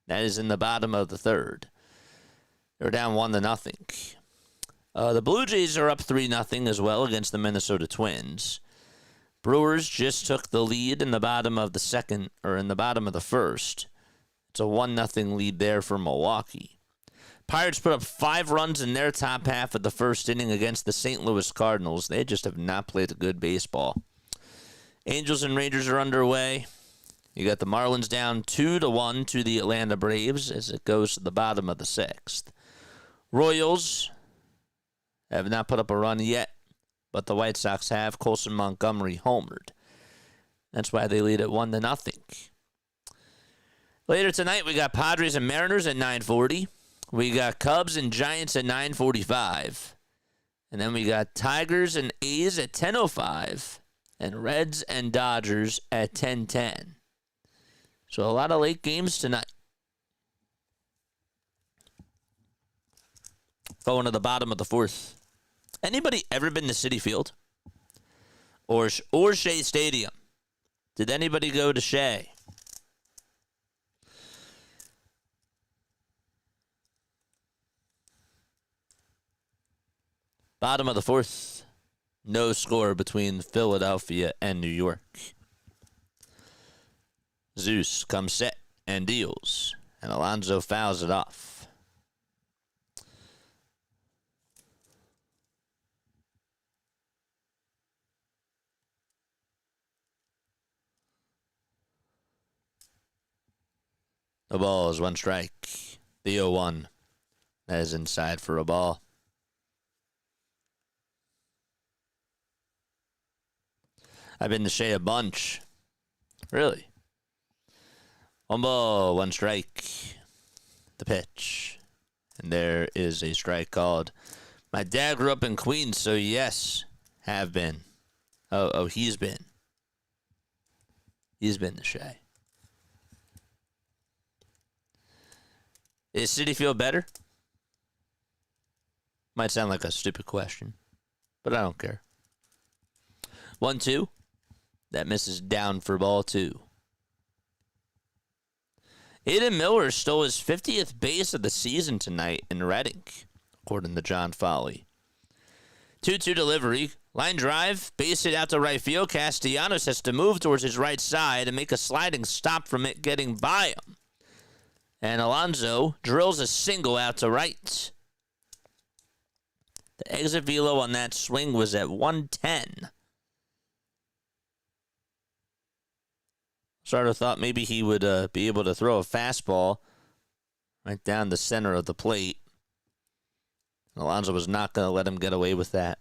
That is in the bottom of the 3rd. They're down 1-0. The Blue Jays are up 3-0 as well against the Minnesota Twins. Brewers just took the lead in the bottom of the 2nd, or in the bottom of the 1st. It's a 1-0 lead there for Milwaukee. Pirates put up 5 runs in their top half of the 1st inning against the St. Louis Cardinals. They just have not played a good baseball. Angels and Rangers are underway. You got the Marlins down 2-1 to the Atlanta Braves as it goes to the bottom of the 6th. Royals have not put up a run yet, but the White Sox have. Colson Montgomery homered. That's why they lead at 1-0. Later tonight, we got Padres and Mariners at 9:40. We got Cubs and Giants at 9:45. And then we got Tigers and A's at 10:05. And Reds and Dodgers at 10:10. So a lot of late games tonight. Going to the bottom of the fourth. Anybody ever been to Citi Field? Or Shea Stadium? Did anybody go to Shea? Bottom of the fourth. No score between Philadelphia and New York. Zeus comes set and deals, and Alonso fouls it off. The ball is one strike. The 0-1. That is inside for a ball. I've been to Shea a bunch. Really? 1 ball, 1 strike. The pitch. And there is a strike called. My dad grew up in Queens, so yes, have been. Oh, he's been. He's been to Shea. Is Citi Field better? Might sound like a stupid question, but I don't care. 1-2. That misses down for ball 2. Aiden Miller stole his 50th base of the season tonight in Reading, according to John Foley. 2-2 delivery. Line drive. Base hit out to right field. Castellanos has to move towards his right side and make a sliding stop from it getting by him. And Alonso drills a single out to right. The exit velo on that swing was at 110. Starter thought maybe he would be able to throw a fastball right down the center of the plate. Alonso was not going to let him get away with that.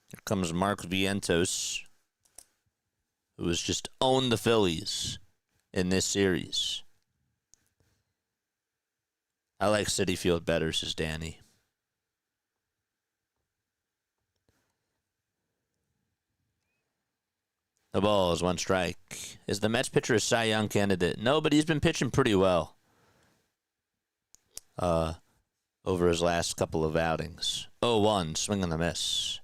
Here comes Mark Vientos, who has just owned the Phillies in this series. I like Citi Field better, says Danny. The ball is 1 strike. Is the Mets pitcher a Cy Young candidate? No, but he's been pitching pretty well over his last couple of outings. 0-1, swing and a miss.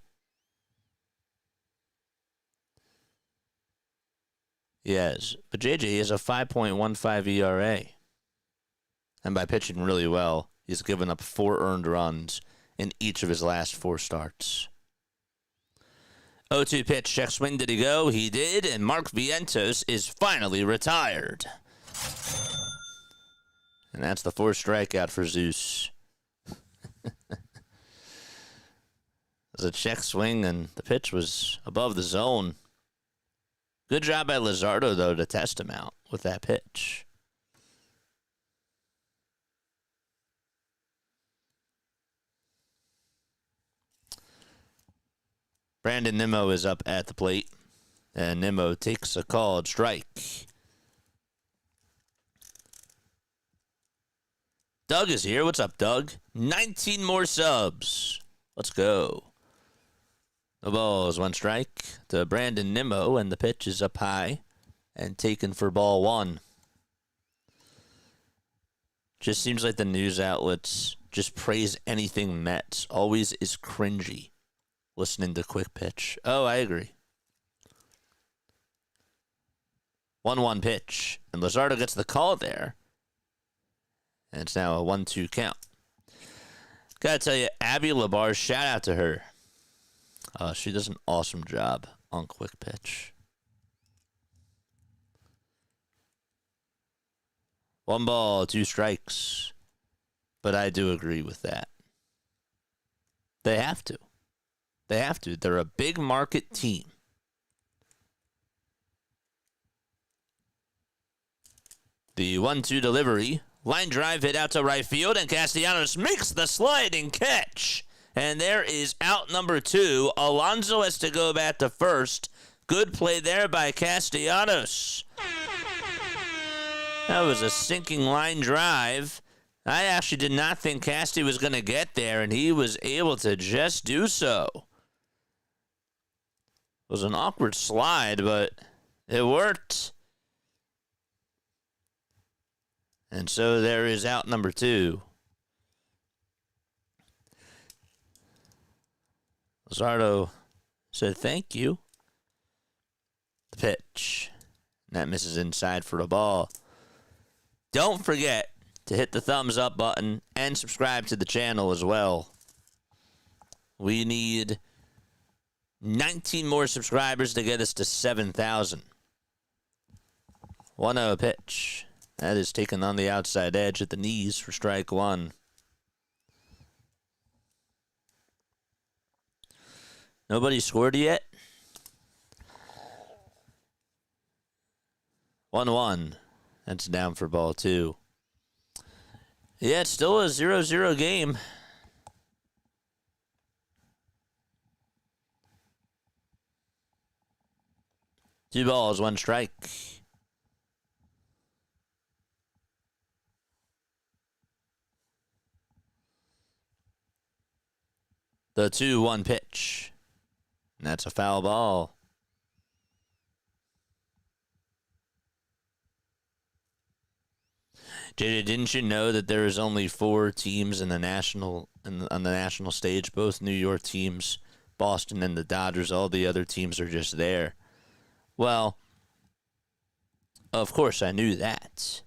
Yes, but JJ has a 5.15 ERA. And by pitching really well, he's given up 4 earned runs in each of his last 4 starts. 0-2 pitch, check swing, did he go? He did, and Mark Vientos is finally retired. And that's the 4th strikeout for Zeus. It was a check swing, and the pitch was above the zone. Good job by Luzardo, though, to test him out with that pitch. Brandon Nimmo is up at the plate, and Nimmo takes a called strike. Doug is here. What's up, Doug? 19 more subs. Let's go. The ball is 1 strike to Brandon Nimmo, and the pitch is up high and taken for ball 1. Just seems like the news outlets just praise anything Mets. Always is cringy. Listening to quick pitch. Oh, I agree. 1-1 pitch. And Luzardo gets the call there. And it's now a 1-2 count. Gotta tell you, Abby Labar, shout out to her. She does an awesome job on quick pitch. 1 ball, 2 strikes. But I do agree with that. They have to. They have to. They're a big market team. The 1-2 delivery. Line drive hit out to right field, and Castellanos makes the sliding catch. And there is out number 2. Alonso has to go back to first. Good play there by Castellanos. That was a sinking line drive. I actually did not think Casty was going to get there, and he was able to just do so. was an awkward slide, but it worked. And so there is out number 2. Luzardo said thank you. The pitch. And that misses inside for a ball. Don't forget to hit the thumbs up button and subscribe to the channel as well. We need 19 more subscribers to get us to 7,000. 1-0 pitch. That is taken on the outside edge at the knees for strike 1. Nobody scored yet. 1-1. That's down for ball 2. Yeah, it's still a 0-0 game. Two balls, 1 strike. The 2-1 pitch. And that's a foul ball. JJ, didn't you know that there is only 4 teams in the national on the national stage? Both New York teams, Boston and the Dodgers. All the other teams are just there. Well, of course I knew that.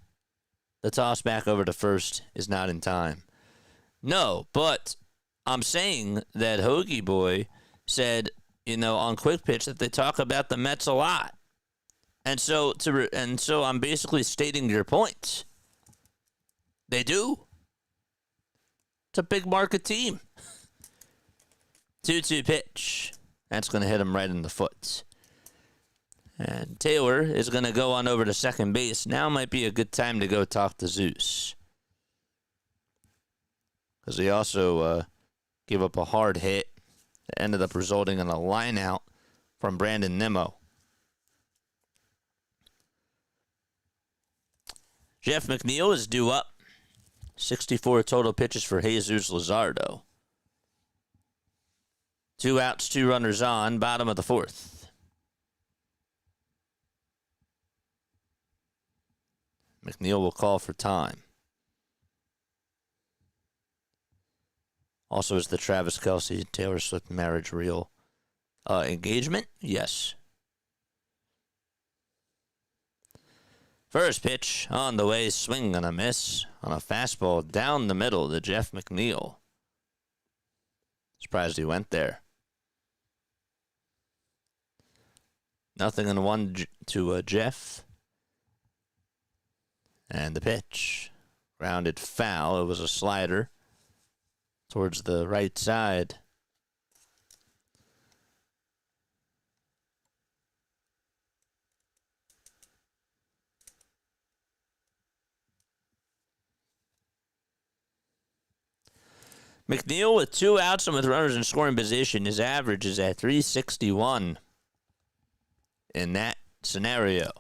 The toss back over to first is not in time. No, but I'm saying that Hoagie Boy said, on Quick Pitch that they talk about the Mets a lot. And so I'm basically stating your point. They do. It's a big market team. 2-2 pitch. That's going to hit him right in the foot. And Taylor is going to go on over to second base. Now might be a good time to go talk to Zeus. Because he also gave up a hard hit that ended up resulting in a line out from Brandon Nimmo. Jeff McNeil is due up. 64 total pitches for Jesus Luzardo. 2 outs, 2 runners on, bottom of the 4th. McNeil will call for time. Also, is the Travis Kelce Taylor Swift marriage real engagement? Yes. First pitch on the way, swing and a miss on a fastball down the middle to Jeff McNeil. Surprised he went there. 0-1 to Jeff. And the pitch. Grounded foul. It was a slider towards the right side. McNeil with 2 outs and with runners in scoring position. His average is at 361 in that scenario.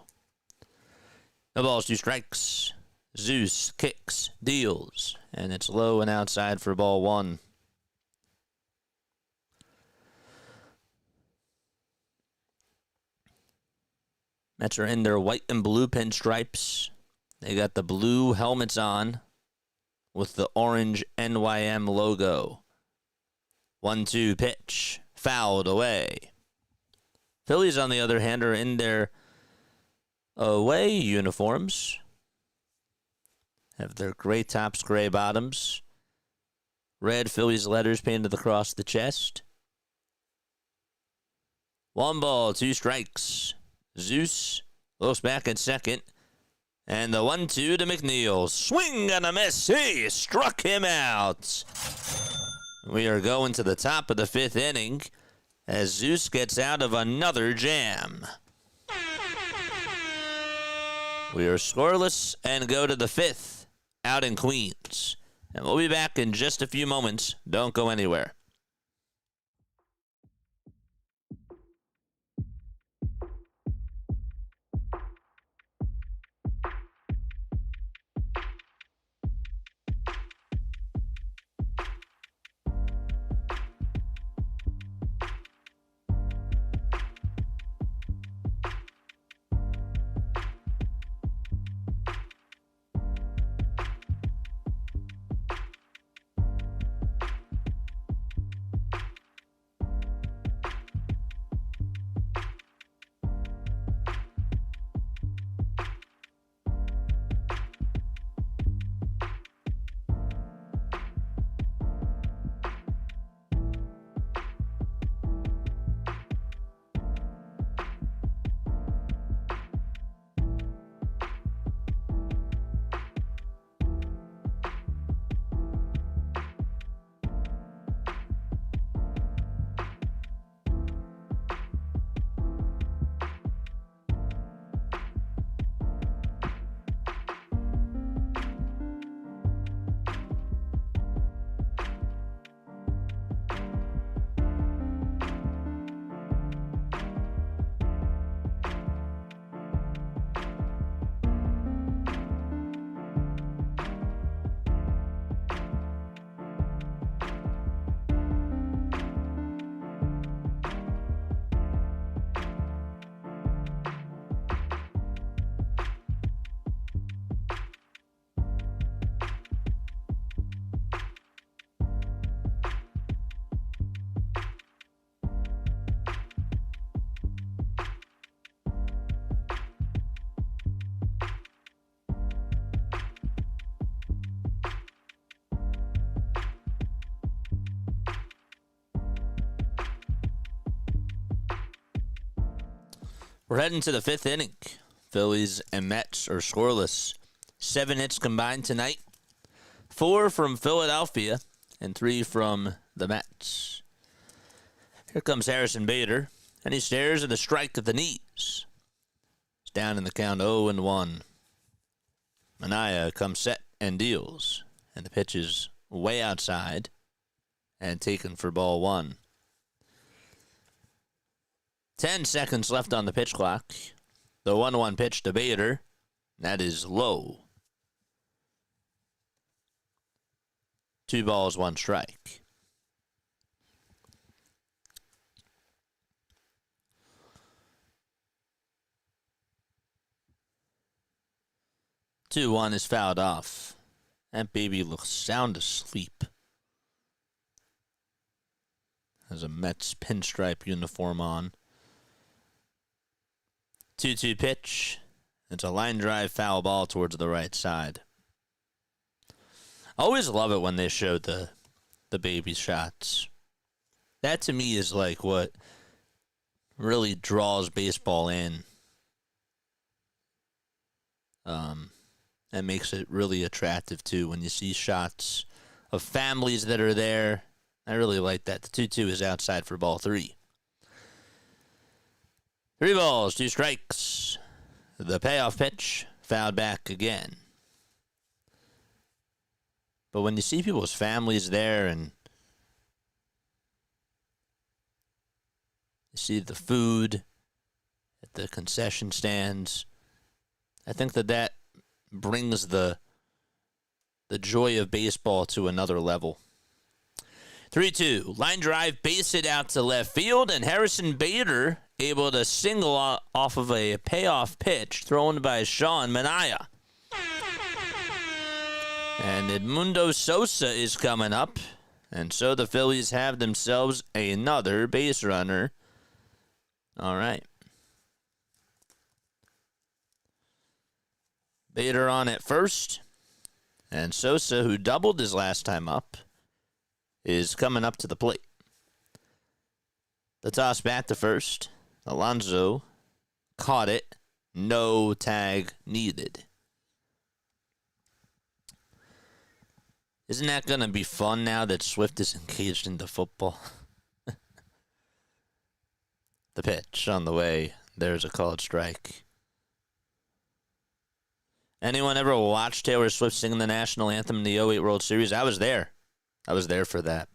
No balls, 2 strikes. Zeus kicks, deals, and it's low and outside for ball 1. Mets are in their white and blue pinstripes. They got the blue helmets on with the orange NYM logo. 1-2 pitch. Fouled away. Phillies, on the other hand, are in their away uniforms. Have their gray tops, gray bottoms. Red Phillies letters painted across the chest. 1 ball, 2 strikes. Zeus looks back at second. And the 1-2 to McNeil. Swing and a miss. He struck him out. We are going to the top of the 5th inning as Zeus gets out of another jam. We are scoreless and go to the 5th out in Queens. And we'll be back in just a few moments. Don't go anywhere. We're heading to the fifth inning. Phillies and Mets are scoreless. 7 hits combined tonight. 4 from Philadelphia and 3 from the Mets. Here comes Harrison Bader, and he stares at a strike at the knees. It's down in the count 0-1. Manaea comes set and deals, and the pitch is way outside and taken for ball 1. 10 seconds left on the pitch clock. The 1-1 pitch to Bader. That is low. 2 balls, 1 strike. Two one is fouled off. That baby looks sound asleep. Has a Mets pinstripe uniform on. 2-2 pitch. It's a line drive foul ball towards the right side. I always love it when they show the baby shots. That to me is like what really draws baseball in. And makes it really attractive too when you see shots of families that are there. I really like that. The 2-2 is outside for ball 3. 3 balls, 2 strikes. The payoff pitch, fouled back again. But when you see people's families there and you see the food at the concession stands, I think that brings the joy of baseball to another level. 3-2, line drive, base hit out to left field, and Harrison Bader able to single off of a payoff pitch thrown by Sean Manaea. And Edmundo Sosa is coming up, and so the Phillies have themselves another base runner. All right. Bader on at first, and Sosa, who doubled his last time up, is coming up to the plate. The toss back to first. Alonso caught it. No tag needed. Isn't that going to be fun now that Swift is engaged into football? The pitch on the way. There's a called strike. Anyone ever watch Taylor Swift sing the national anthem in the 08 World Series? I was there. I was there for that.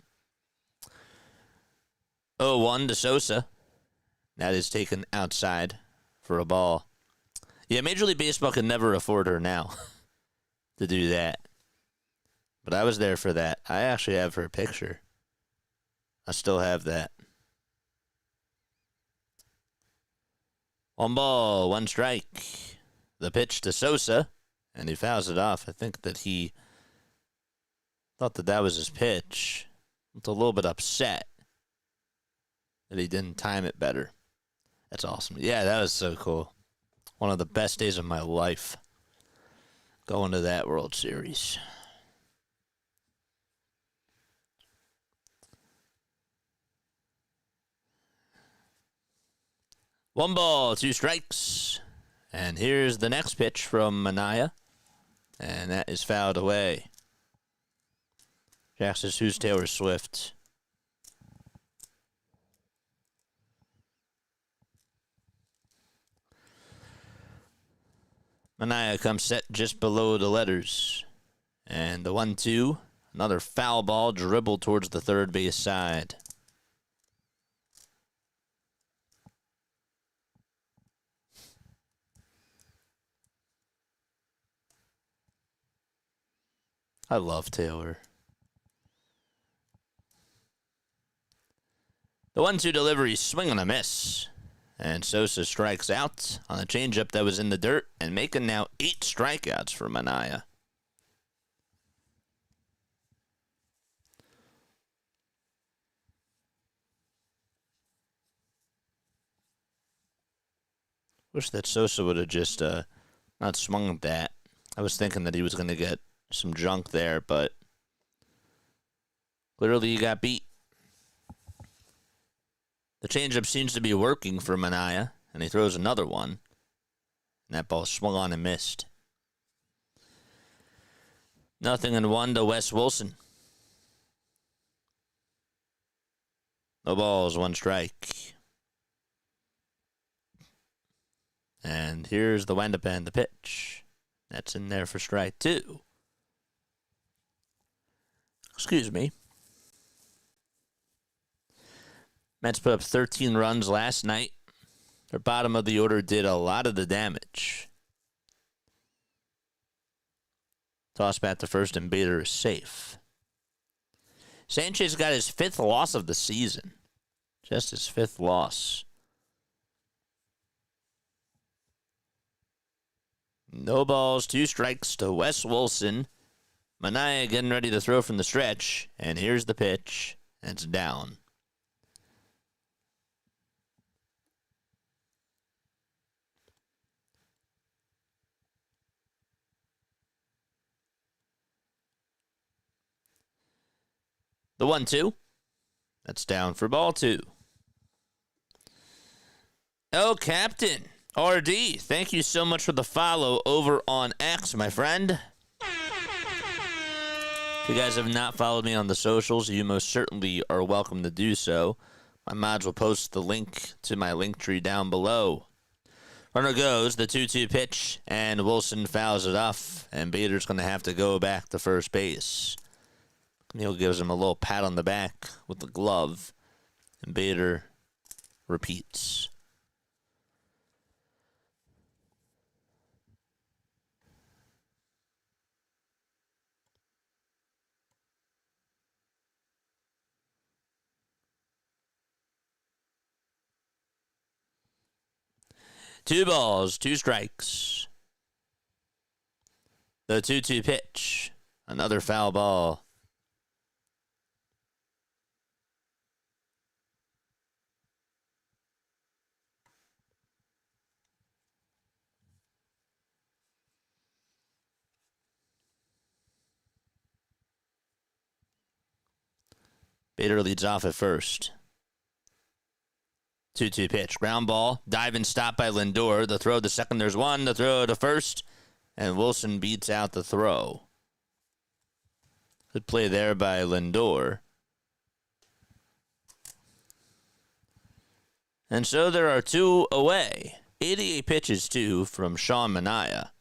0-1 to Sosa. That is taken outside for a ball. Yeah, Major League Baseball can never afford her now to do that. But I was there for that. I actually have her picture. I still have that. 1 ball, 1 strike. The pitch to Sosa, and he fouls it off. I think that he thought that was his pitch. It's a little bit upset that he didn't time it better. That's awesome. Yeah, that was so cool. One of the best days of my life, going to that World Series. One ball, 2 strikes. And here's the next pitch from Manaea. And that is fouled away. Jack says, who's Taylor Swift? Manaea comes set just below the letters. And the 1-2. Another foul ball dribbled towards the third base side. I love Taylor. The 1-2 delivery, swing and a miss. And Sosa strikes out on a changeup that was in the dirt and making now 8 strikeouts for Manaea. Wish that Sosa would have just not swung at that. I was thinking that he was going to get some junk there, but clearly he got beat. The changeup seems to be working for Manaea, And he throws another one. And that ball swung on and missed. 0-1 to Wes Wilson. No balls, 1 strike. And here's the windup and the pitch. That's in there for strike 2. Excuse me. Mets put up 13 runs last night. Their bottom of the order did a lot of the damage. Toss back to first, and Bader is safe. Sanchez got his 5th loss of the season. Just his 5th loss. No balls, 2 strikes to Wes Wilson. Manaea getting ready to throw from the stretch. And here's the pitch. And it's down. The 1-2. That's down for ball 2. Oh, Captain RD, thank you so much for the follow over on X, my friend. If you guys have not followed me on the socials, you most certainly are welcome to do so. My mods will post the link to my Linktree down below. Runner goes, the 2-2 pitch, and Wilson fouls it off, and Bader's going to have to go back to first base. Neal gives him a little pat on the back with the glove, and Bader repeats. Two balls, 2 strikes. The 2-2 pitch. Another foul ball. Bader leads off at first. 2-2 pitch. Ground ball. Dive and stop by Lindor. The throw to second. There's one. The throw to first. And Wilson beats out the throw. Good play there by Lindor. And so there are 2 away. 88 pitches, too, from Sean Manaea.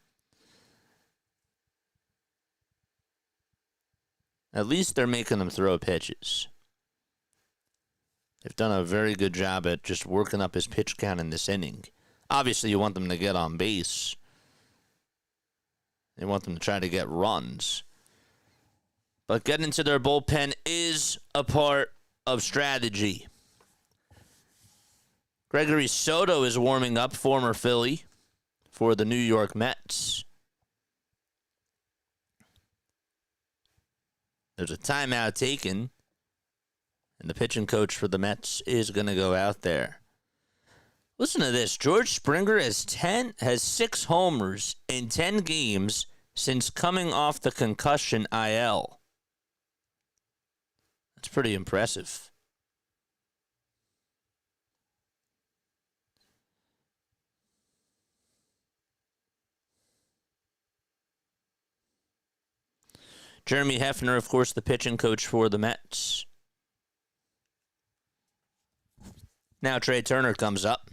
At least they're making him throw pitches. They've done a very good job at just working up his pitch count in this inning. Obviously, you want them to get on base. You want them to try to get runs. But getting into their bullpen is a part of strategy. Gregory Soto is warming up, former Philly, for the New York Mets. There's a timeout taken. And the pitching coach for the Mets is going to go out there. Listen to this. George Springer has 6 homers in 10 games since coming off the concussion IL. That's pretty impressive. Jeremy Hefner, of course, the pitching coach for the Mets. Now Trey Turner comes up.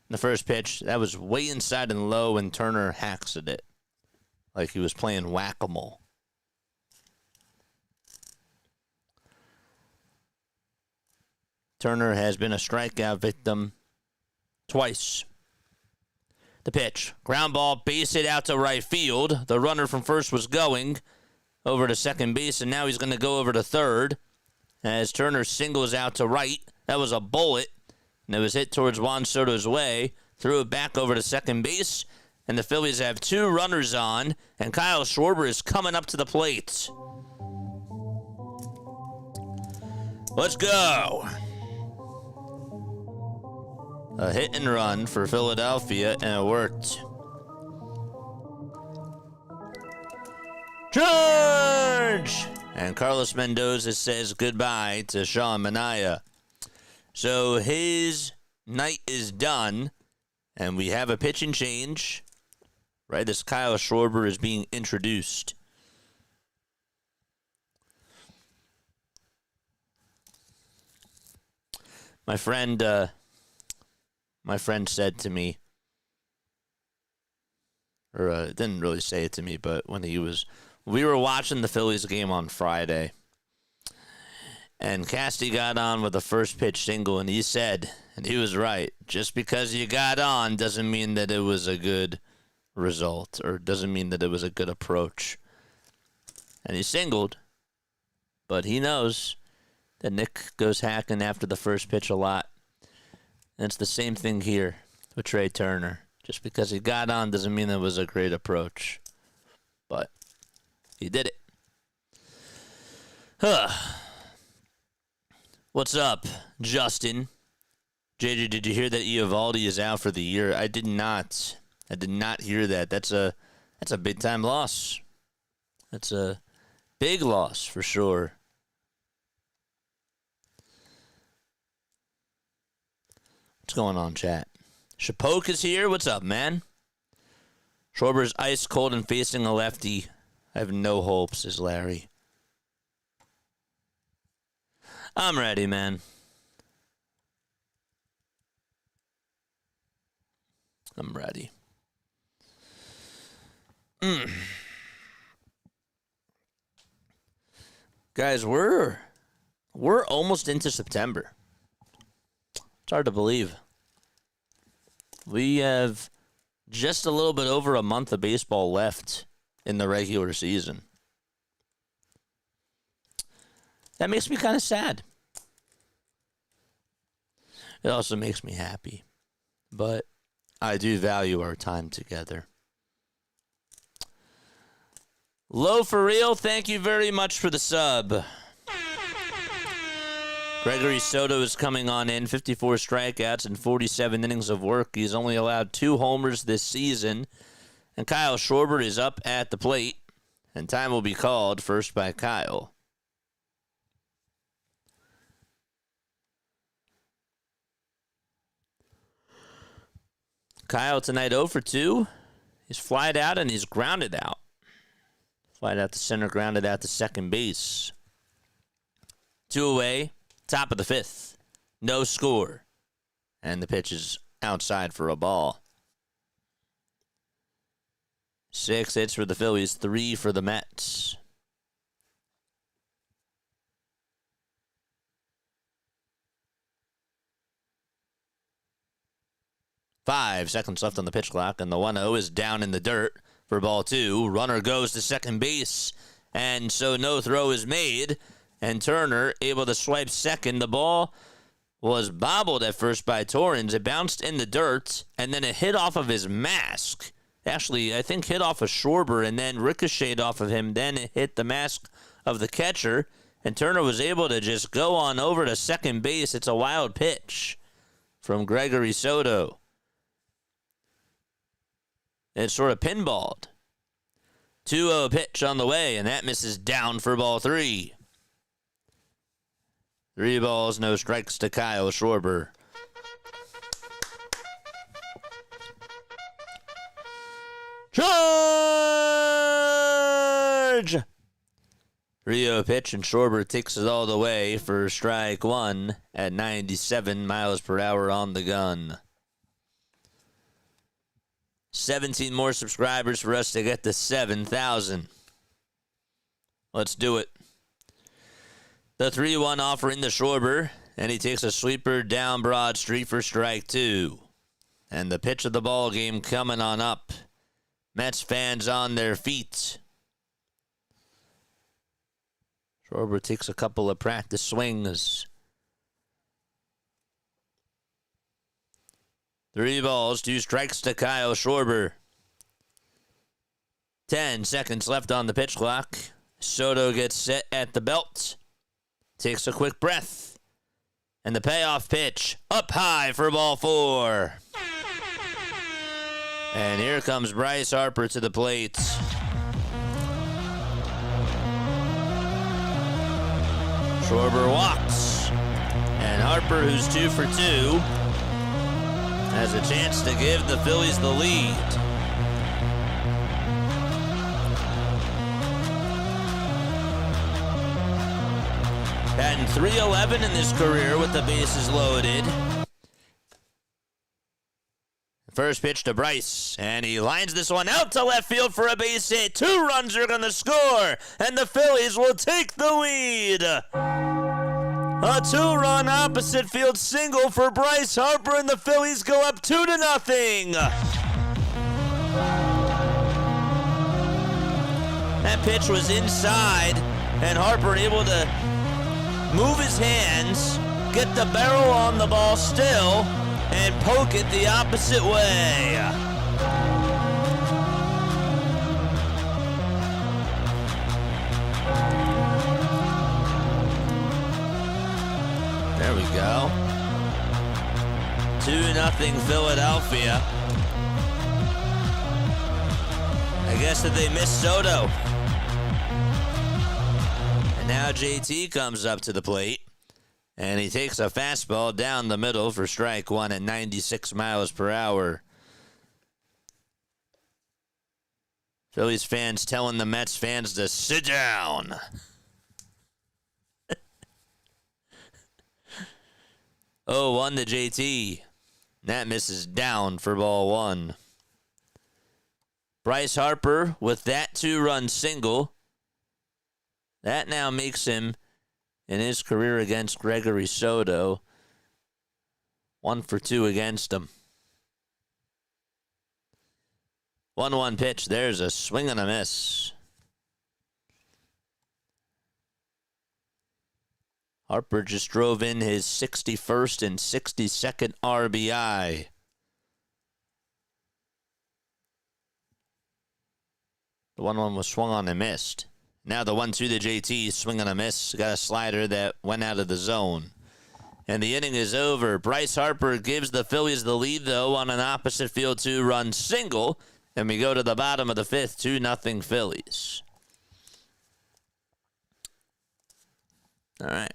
The first pitch, that was way inside and low, and Turner hacks at it like he was playing whack-a-mole. Turner has been a strikeout victim twice. The pitch, ground ball, base hit out to right field. The runner from first was going over to second base, and now he's going to go over to third as Turner singles out to right. That was a bullet. And it was hit towards Juan Soto's way. Threw it back over to second base. And the Phillies have 2 runners on. And Kyle Schwarber is coming up to the plate. Let's go. A hit and run for Philadelphia, and it worked. Charge! And Carlos Mendoza says goodbye to Sean Manaea. So his night is done. And we have a pitching change, right? As Kyle Schwarber is being introduced. My friend said to me, or didn't really say it to me, but when we were watching the Phillies game on Friday, and Casty got on with a first pitch single, and he said, and he was right, just because you got on doesn't mean that it was a good result, or doesn't mean that it was a good approach. And he singled, but he knows that Nick goes hacking after the first pitch a lot. And it's the same thing here with Trey Turner. Just because he got on doesn't mean it was a great approach. But he did it. What's up, Justin? JJ, did you hear that Eovaldi is out for the year? I did not. I did not hear that. That's a big time loss. That's a big loss for sure. What's going on, chat? Shapoke is here. What's up, man? Schwarber's ice cold and facing a lefty. I have no hope, says Larry. I'm ready, man. I'm ready. Guys, we're almost into September. It's hard to believe. We have just a little bit over a month of baseball left in the regular season. That makes me kind of sad. It also makes me happy. But I do value our time together. Low for real, thank you very much for the sub. Gregory Soto is coming on in, 54 strikeouts and 47 innings of work. He's only allowed 2 homers this season. And Kyle Schwarber is up at the plate. And time will be called, first by Kyle. Kyle tonight 0 for 2. He's flied out and he's grounded out. Flied out to center, grounded out to second base. 2 away. Top of the 5th. No score. And the pitch is outside for a ball. 6 hits for the Phillies, 3 for the Mets. Five seconds left on the pitch clock, and the 1-0 is down in the dirt for ball 2. Runner goes to second base, and so no throw is made. And Turner able to swipe second. The ball was bobbled at first by Torrens. It bounced in the dirt, and then it hit off of his mask. Actually, I think hit off of Schwarber and then ricocheted off of him. Then it hit the mask of the catcher, and Turner was able to just go on over to second base. It's a wild pitch from Gregory Soto. It's sort of pinballed. 2-0 pitch on the way, and that misses down for ball 3. 3 balls, no strikes to Kyle Schwarber. Charge! 3-0 pitch, and Schwarber takes it all the way for strike 1 at 97 miles per hour on the gun. 17 more subscribers for us to get to 7,000. Let's do it. The 3-1 offer into Schwarber, and he takes a sweeper down Broad Street for strike 2. And the pitch of the ball game coming on up. Mets fans on their feet. Schwarber takes a couple of practice swings. 3 balls, 2 strikes to Kyle Schwarber. 10 seconds left on the pitch clock. Soto gets set at the belt. Takes a quick breath. And the payoff pitch up high for ball 4. And here comes Bryce Harper to the plate. Schwarber walks. And Harper, who's 2 for 2, has a chance to give the Phillies the lead. Batting .311 in his career with the bases loaded. First pitch to Bryce, and he lines this one out to left field for a base hit. 2 runs are going to score, and the Phillies will take the lead. A 2-run opposite field single for Bryce Harper, and the Phillies go up 2-0. That pitch was inside, and Harper able to move his hands, get the barrel on the ball still, and poke it the opposite way. There we go. 2-0 Philadelphia. I guess that they missed Soto. And now JT comes up to the plate. And he takes a fastball down the middle for strike one at 96 miles per hour. Phillies fans telling the Mets fans to sit down. Oh, 1 to JT. That misses down for ball 1. Bryce Harper with that 2-run single. That now makes him, in his career against Gregory Soto, 1 for 2 against him. 1-1 pitch. There's a swing and a miss. Harper just drove in his 61st and 62nd RBI. The 1-1 was swung on and missed. Now the 1-2 to JT, swing and a miss. Got a slider that went out of the zone. And the inning is over. Bryce Harper gives the Phillies the lead, though, on an opposite field 2-run single. And we go to the bottom of the 5th, 2-0 Phillies. All right.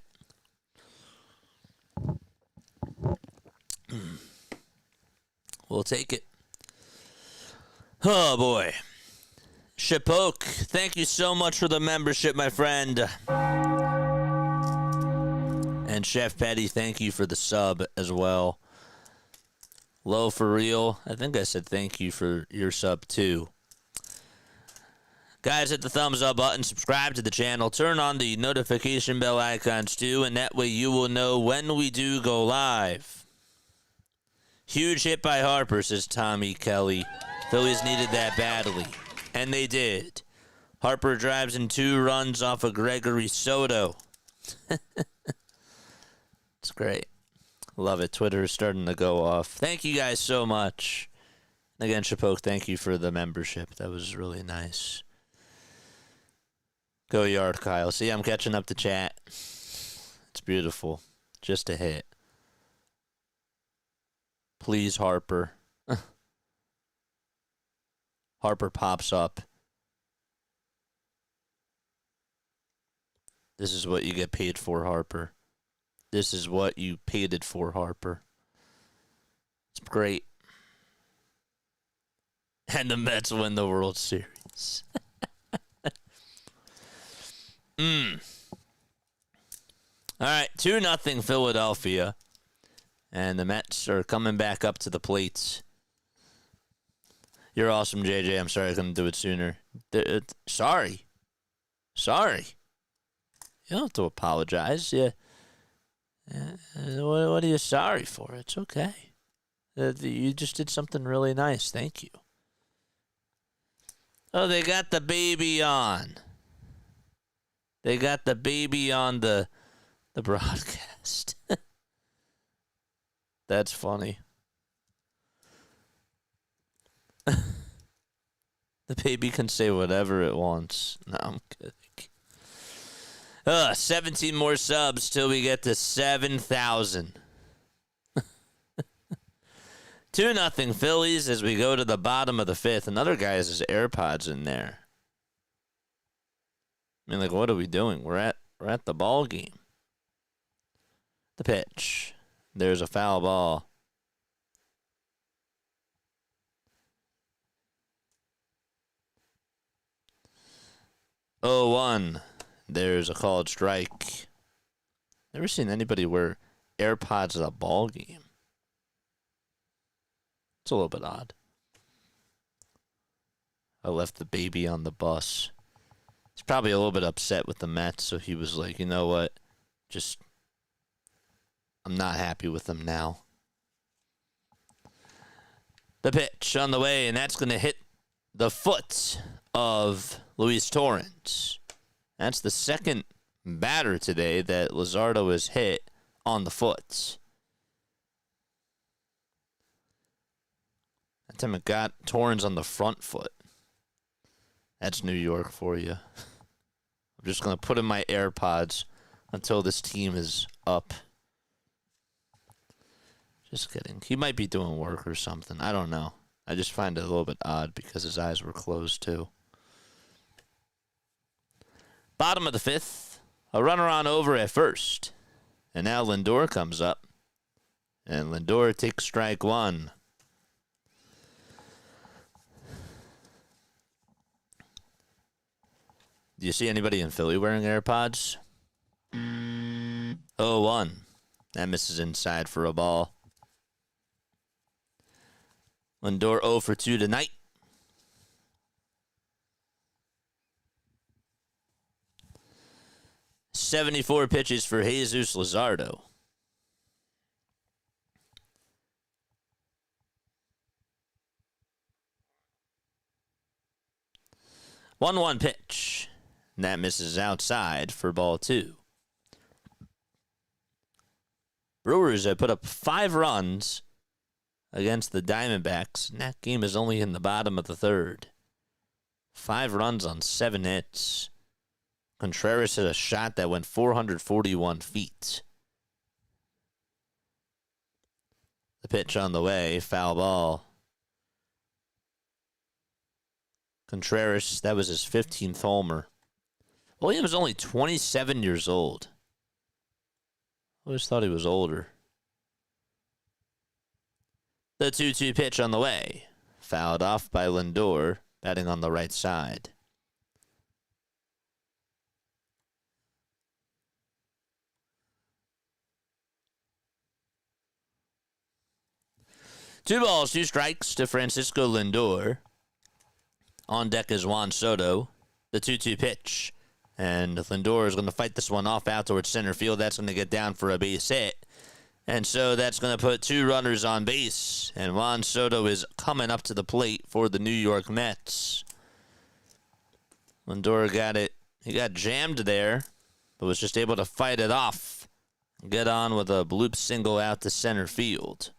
We'll take it. Oh, boy. Shapoke, thank you so much for the membership, my friend. And Chef Petty, thank you for the sub as well. Low for real, I think I said thank you for your sub too. Guys, hit the thumbs up button, subscribe to the channel, turn on the notification bell icons too, and that way you will know when we do go live. Huge hit by Harper, says Tommy Kelly. Phillies needed that badly. And they did. Harper drives in 2 runs off of Gregory Soto. It's great. Love it. Twitter is starting to go off. Thank you guys so much. Again, Shapoke, thank you for the membership. That was really nice. Go yard, Kyle. See, I'm catching up to chat. It's beautiful. Just a hit. Please, Harper. Harper pops up. This is what you get paid for, Harper. This is what you paid it for, Harper. It's great. And the Mets win the World Series. All right, 2-0 Philadelphia. And the Mets are coming back up to the plates. You're awesome, JJ. I'm sorry I couldn't do it sooner. Sorry. You don't have to apologize. What are you sorry for? It's okay. You just did something really nice. Thank you. Oh, they got the baby on. They got the baby on the broadcast. That's funny. The baby can say whatever it wants. No, I'm kidding. 17 more subs till we get to 7,000. 2-0 Phillies as we go to the bottom of the 5th. Another guy has his AirPods in there. I mean, like, what are we doing? We're at the ball game. The pitch. There's a foul ball. 0-1. There's a called strike. Never seen anybody wear AirPods at a ball game. It's a little bit odd. I left the baby on the bus. He's probably a little bit upset with the Mets, so he was like, you know what? I'm not happy with them now. The pitch on the way, and that's going to hit the foot of Luis Torrens. That's the second batter today that Luzardo has hit on the foot. That time it got Torrens on the front foot. That's New York for you. I'm just going to put in my AirPods until this team is up. Just kidding. He might be doing work or something. I don't know. I just find it a little bit odd because his eyes were closed too. Bottom of the fifth. A runner on over at first. And now Lindor comes up. And Lindor takes strike one. Do you see anybody in Philly wearing AirPods? 0-1. That misses inside for a ball. Lindor 0 for 2 tonight. .74 pitches for Jesus Luzardo. One pitch. And that misses outside for ball 2. Brewers have put up 5 runs against the Diamondbacks, and that game is only in the bottom of the third. 5 runs on 7 hits. Contreras hit a shot that went 441 feet. The pitch on the way, foul ball. Contreras, that was his 15th homer. Williams is only 27 years old. I always thought he was older. The 2-2 pitch on the way. Fouled off by Lindor, batting on the right side. Two balls, 2 strikes to Francisco Lindor. On deck is Juan Soto. The 2-2 pitch. And Lindor is going to fight this one off out towards center field. That's going to get down for a base hit. And so that's going to put 2 runners on base. And Juan Soto is coming up to the plate for the New York Mets. Lindor got it. He got jammed there, but was just able to fight it off. Get on with a bloop single out to center field.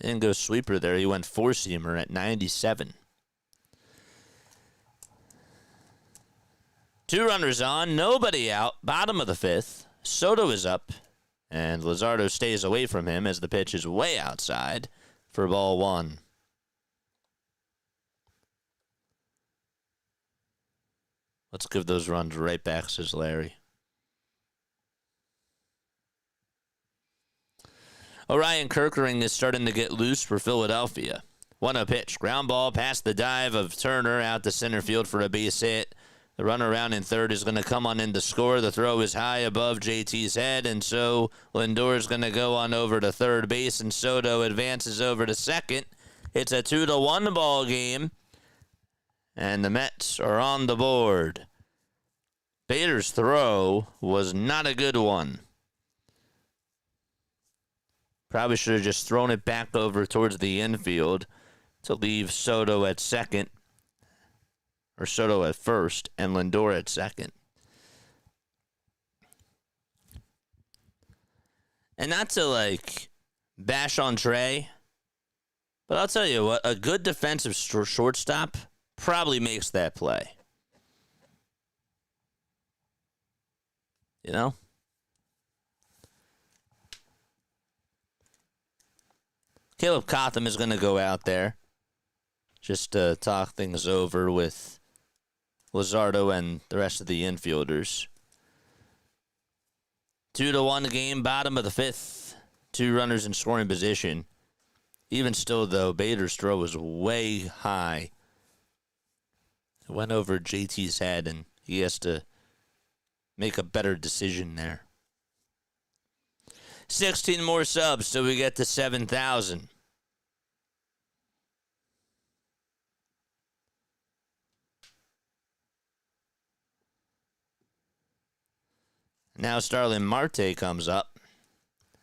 Didn't go sweeper there. He went 4-seamer at 97. 2 runners on, nobody out. Bottom of the 5th. Soto is up, and Luzardo stays away from him as the pitch is way outside for ball 1. Let's give those runs right back, says Larry. Orion Kerkering is starting to get loose for Philadelphia. 1-0 pitch. Ground ball past the dive of Turner out to center field for a base hit. The runner around in third is going to come on in to score. The throw is high above JT's head, and so Lindor is going to go on over to third base, and Soto advances over to second. It's a 2-1 ball game, and the Mets are on the board. Bader's throw was not a good one. Probably should have just thrown it back over towards the infield to leave Soto at second, or Soto at first, and Lindor at second. And not to, bash on Trey, but I'll tell you what, a good defensive shortstop probably makes that play. You know? Caleb Cotham is going to go out there just to talk things over with Luzardo and the rest of the infielders. 2-1 game, bottom of the 5th. 2 runners in scoring position. Even still, though, Bader's throw was way high. It went over JT's head, and he has to make a better decision there. 16 more subs till we get to 7,000. Now Starling Marte comes up,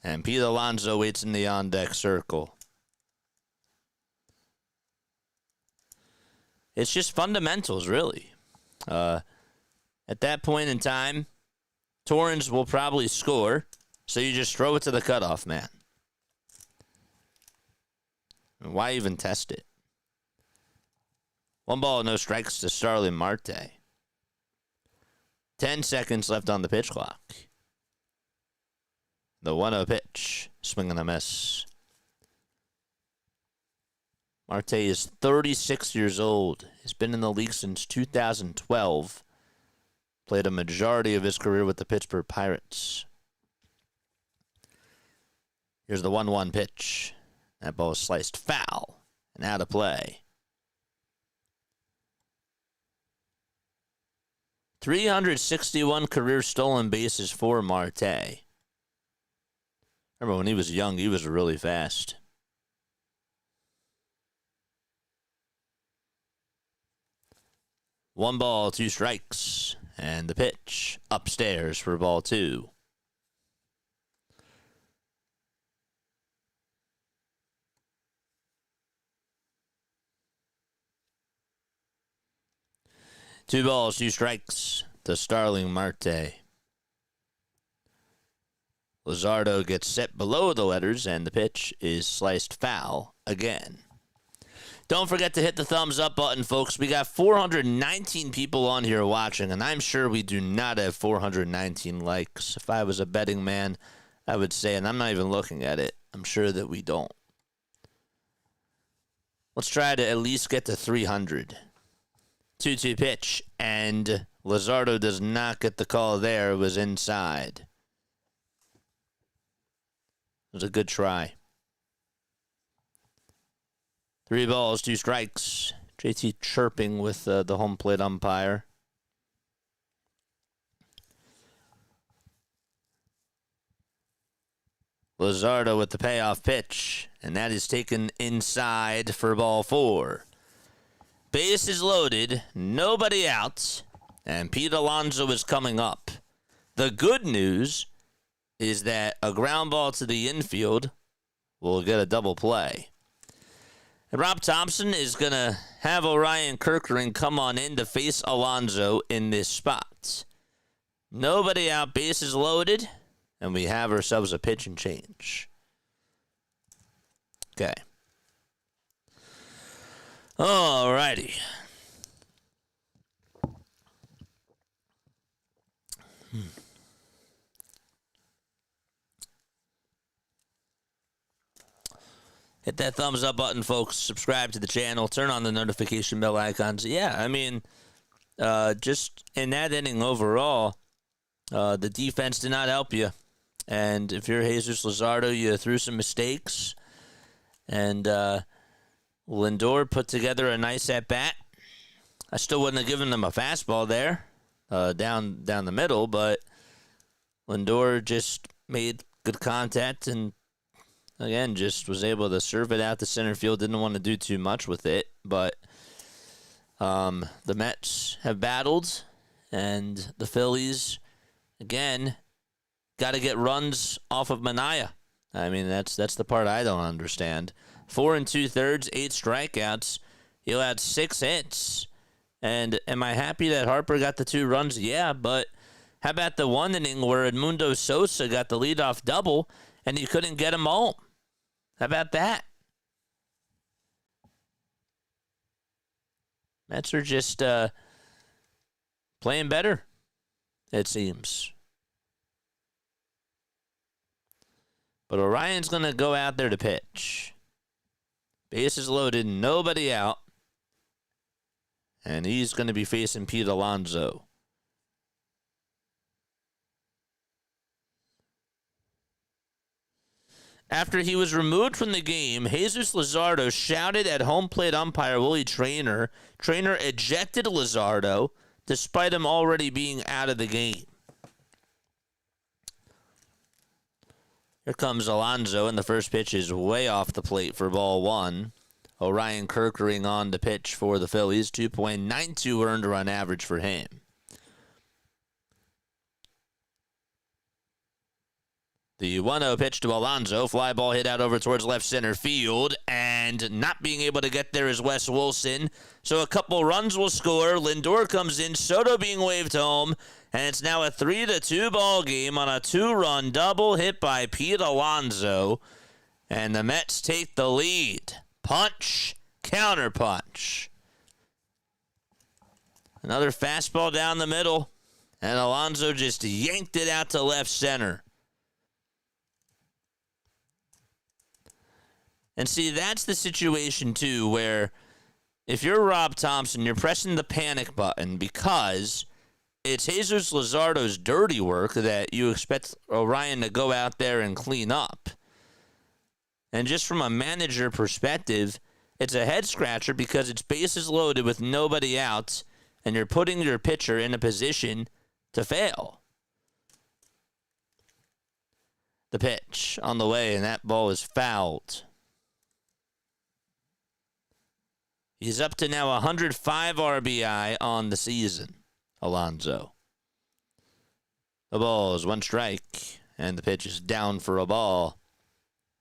and Pete Alonso waits in the on-deck circle. It's just fundamentals, really. At that point in time, Torrens will probably score, so you just throw it to the cutoff man. Why even test it? 1 ball, no strikes to Starling Marte. 10 seconds left on the pitch clock. The 1-0 pitch. Swing and a miss. Marte is 36 years old. He's been in the league since 2012. Played a majority of his career with the Pittsburgh Pirates. Here's the 1-1 pitch. That ball is sliced foul and out of play. 361 career stolen bases for Marte. Remember when he was young, he was really fast. One ball, 2 strikes. And the pitch upstairs for ball 2. Two balls, 2 strikes to Starling Marte. Luzardo gets set below the letters, and the pitch is sliced foul again. Don't forget to hit the thumbs up button, folks. We got 419 people on here watching, and I'm sure we do not have 419 likes. If I was a betting man, I would say, and I'm not even looking at it, I'm sure that we don't. Let's try to at least get to 300. 2-2 pitch, and Luzardo does not get the call there. It was inside. It was a good try. 3 balls, 2 strikes. JT chirping with the home plate umpire. Luzardo with the payoff pitch, and that is taken inside for ball 4. Bases loaded, nobody out, and Pete Alonso is coming up. The good news is that a ground ball to the infield will get a double play. And Rob Thompson is going to have Orion Kirkering come on in to face Alonso in this spot. Nobody out, bases loaded, and we have ourselves a pitch and change. Okay. Alrighty. Hit that thumbs up button, folks. Subscribe to the channel. Turn on the notification bell icons. Yeah, I mean, just in that inning overall, the defense did not help you. And if you're Jesus Luzardo, you threw some mistakes. And Lindor put together a nice at-bat. I still wouldn't have given them a fastball there, down the middle, but Lindor just made good contact and, again, just was able to serve it out to center field. Didn't want to do too much with it, but the Mets have battled, and the Phillies, again, got to get runs off of Manaea. I mean, that's the part I don't understand. 4 2/3, 8 strikeouts. He allowed 6 hits. And am I happy that Harper got the 2 runs? Yeah, but how about the one inning where Edmundo Sosa got the leadoff double and he couldn't get him home? How about that? Mets are just playing better, it seems. But Orion's going to go out there to pitch. Bases loaded, nobody out. And he's going to be facing Pete Alonso. After he was removed from the game, Jesus Luzardo shouted at home plate umpire Willie Traynor. Traynor ejected Luzardo, despite him already being out of the game. Here comes Alonso, and the first pitch is way off the plate for ball one. Orion Kirkering on the pitch for the Phillies, 2.92 earned run average for him. The 1-0 pitch to Alonso. Fly ball hit out over towards left center field. And not being able to get there is Wes Wilson. So a couple runs will score. Lindor comes in. Soto being waved home. And it's now a 3-2 ball game on a 2-run double hit by Pete Alonso. And the Mets take the lead. Punch, counter punch. Another fastball down the middle. And Alonso just yanked it out to left center. And see, that's the situation, too, where if you're Rob Thompson, you're pressing the panic button because it's Jesus Luzardo's dirty work that you expect Orion to go out there and clean up. And just from a manager perspective, it's a head-scratcher because it's bases loaded with nobody out, and you're putting your pitcher in a position to fail. The pitch on the way, and that ball is fouled. He's up to now 105 RBI on the season, Alonso. The ball is one strike, and the pitch is down for a ball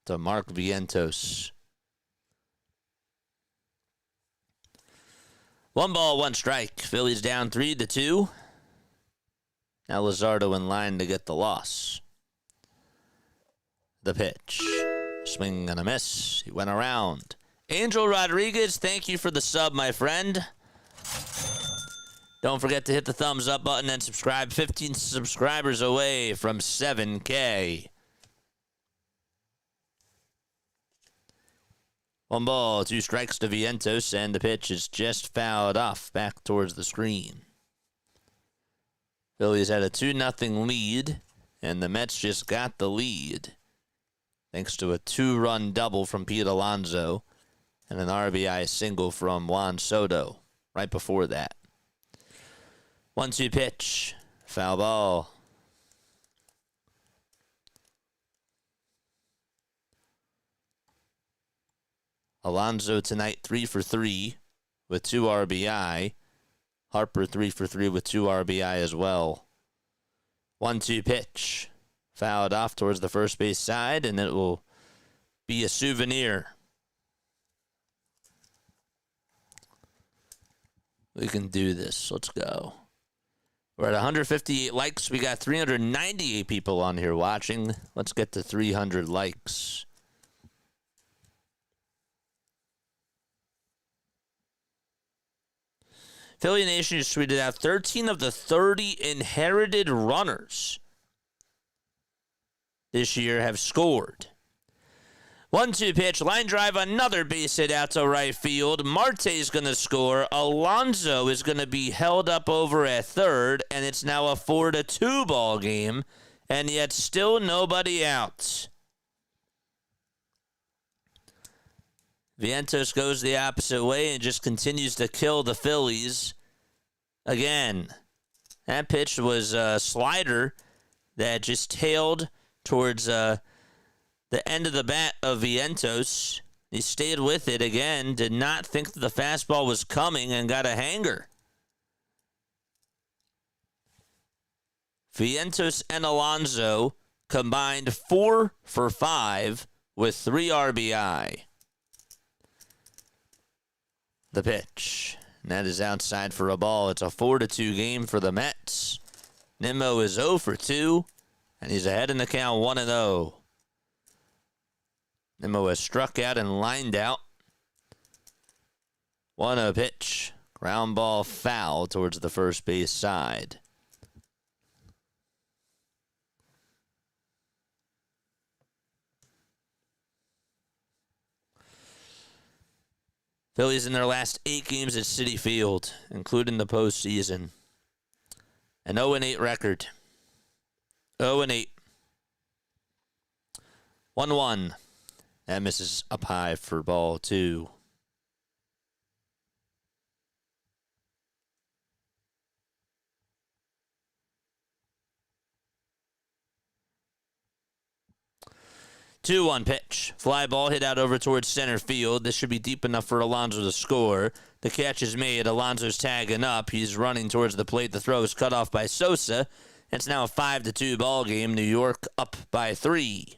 to Mark Vientos. 1 ball, 1 strike. Phillies down 3-2. Now Luzardo in line to get the loss. The pitch. Swing and a miss. He went around. Angel Rodriguez, thank you for the sub, my friend. Don't forget to hit the thumbs up button and subscribe. 15 subscribers away from 7K. 1 ball, 2 strikes to Vientos, and the pitch is just fouled off back towards the screen. Phillies had a 2-0 lead, and the Mets just got the lead thanks to a 2-run double from Pete Alonso and an RBI single from Juan Soto right before that. 1-2 pitch. Foul ball. Alonso tonight 3 for 3 with 2 RBI. Harper 3 for 3 with 2 RBI as well. 1-2 pitch. Fouled off towards the first base side, and it will be a souvenir. We can do this. Let's go. We're at 158 likes. We got 398 people on here watching. Let's get to 300 likes. Philly Nation just tweeted out 13 of the 30 inherited runners this year have scored. 1-2 pitch, line drive, another base hit out to right field. Marte's going to score. Alonso is going to be held up over at third, and it's now a 4-2 ball game, and yet still nobody out. Vientos goes the opposite way and just continues to kill the Phillies. Again, that pitch was a slider that just tailed towards the end of the bat of Vientos. He stayed with it again, did not think that the fastball was coming, and got a hanger. Vientos and Alonso combined 4 for 5 with 3 RBI. The pitch. And that is outside for a ball. It's a 4-2 game for the Mets. Nimmo is 0 for 2, and he's ahead in the count 1-0. Nimmo has struck out and lined out. 1-0 pitch. Ground ball foul towards the first base side. Phillies in their last 8 games at Citi Field, including the postseason. An 0-8 record. 0-8. 1-1. That misses up high for ball 2. Two one pitch. Fly ball hit out over towards center field. This should be deep enough for Alonso to score. The catch is made. Alonso's tagging up. He's running towards the plate. The throw is cut off by Sosa. It's now a 5-2 ball game. New York up by 3.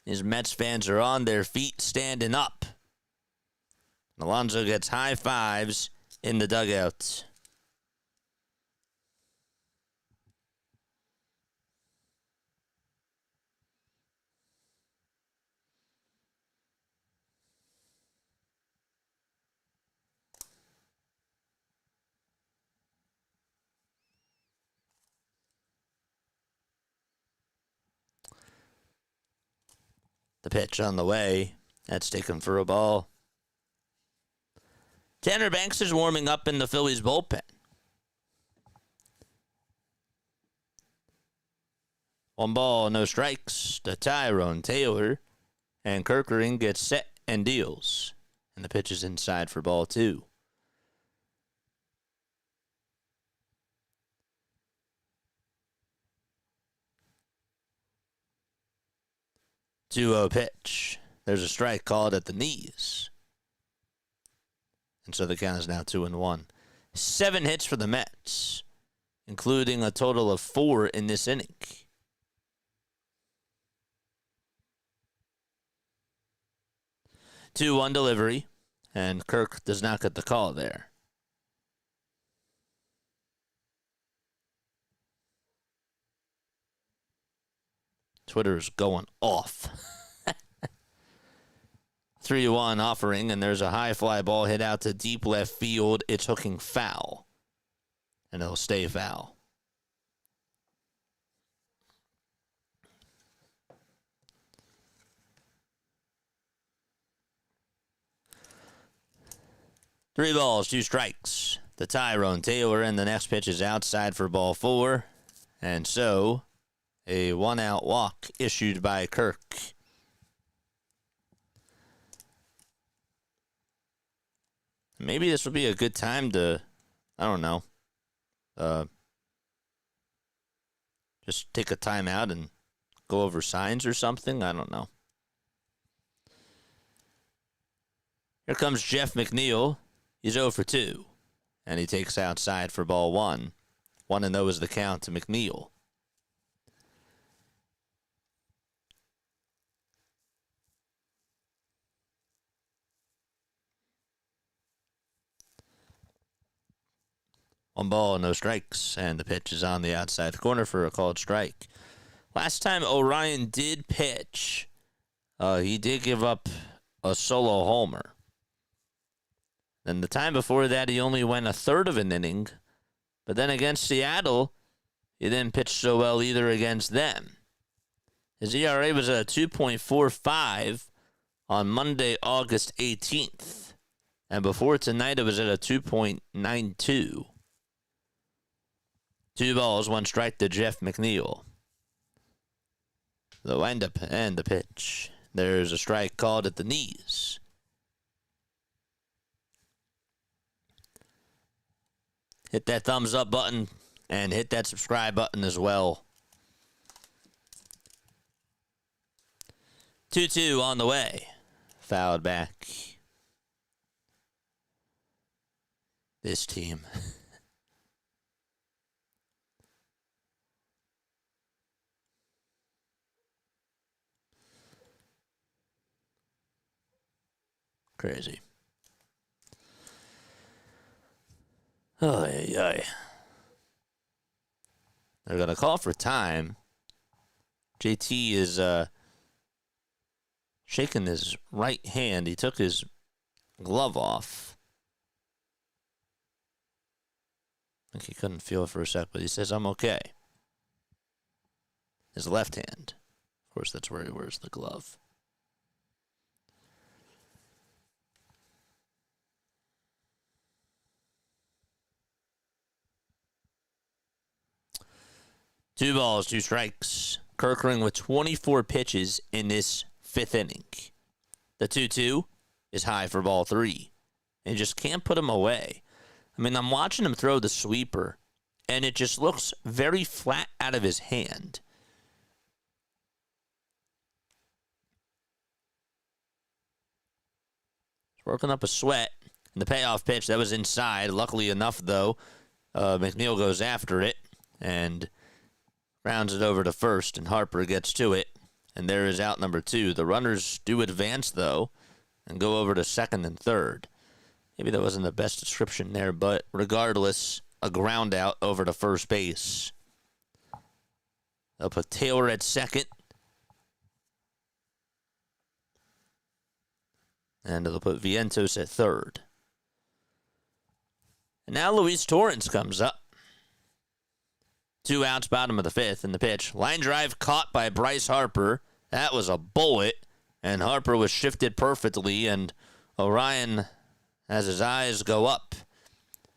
These Mets fans are on their feet, standing up. Alonso gets high fives in the dugout. The pitch on the way. That's taken for a ball. Tanner Banks is warming up in the Phillies bullpen. 1 ball, no strikes to Tyrone Taylor. And Kerkering gets set and deals. And the pitch is inside for ball 2. 2-0 pitch. There's a strike called at the knees. And so the count is now 2-1. 7 hits for the Mets, including a total of 4 in this inning. Two-one delivery, and Kirk does not get the call there. Twitter's going off. 3-1 offering, and there's a high fly ball hit out to deep left field. It's hooking foul, and it'll stay foul. Three balls, 2 strikes. The Tyrone Taylor, and the next pitch is outside for ball 4. And so, a 1-out walk issued by Kirk. Maybe this would be a good time to, I don't know, just take a timeout and go over signs or something. I don't know. Here comes Jeff McNeil. He's 0 for 2, and he takes outside for ball 1. 1-0 is the count to McNeil. One ball, no strikes, and the pitch is on the outside corner for a called strike. Last time Orion did pitch, he did give up a solo homer. And the time before that, he only went a third of an inning. But then against Seattle, he didn't pitch so well either against them. His ERA was at a 2.45 on Monday, August 18th. And before tonight, it was at a 2.92. 2 balls, 1 strike to Jeff McNeil. The windup and the pitch. There's a strike called at the knees. Hit that thumbs up button and hit that subscribe button as well. 2-2 on the way. Fouled back. This team. Crazy. Oh, yeah. They're going to call for time. JT is shaking his right hand. He took his glove off. I think he couldn't feel it for a sec, but he says, I'm okay. His left hand. Of course, that's where he wears the glove. Two balls, 2 strikes. Kerkering with 24 pitches in this fifth inning. The 2-2 is high for ball 3. And you just can't put him away. I mean, I'm watching him throw the sweeper, and it just looks very flat out of his hand. He's working up a sweat. And the payoff pitch, that was inside. Luckily enough, though, McNeil goes after it and rounds it over to first, and Harper gets to it. And there is out number 2. The runners do advance, though, and go over to second and third. Maybe that wasn't the best description there, but regardless, a ground out over to first base. They'll put Taylor at second. And they'll put Vientos at third. And now Luis Torrens comes up. 2 outs, bottom of the fifth, in the pitch. Line drive caught by Bryce Harper. That was a bullet, and Harper was shifted perfectly, and Orion has his eyes go up.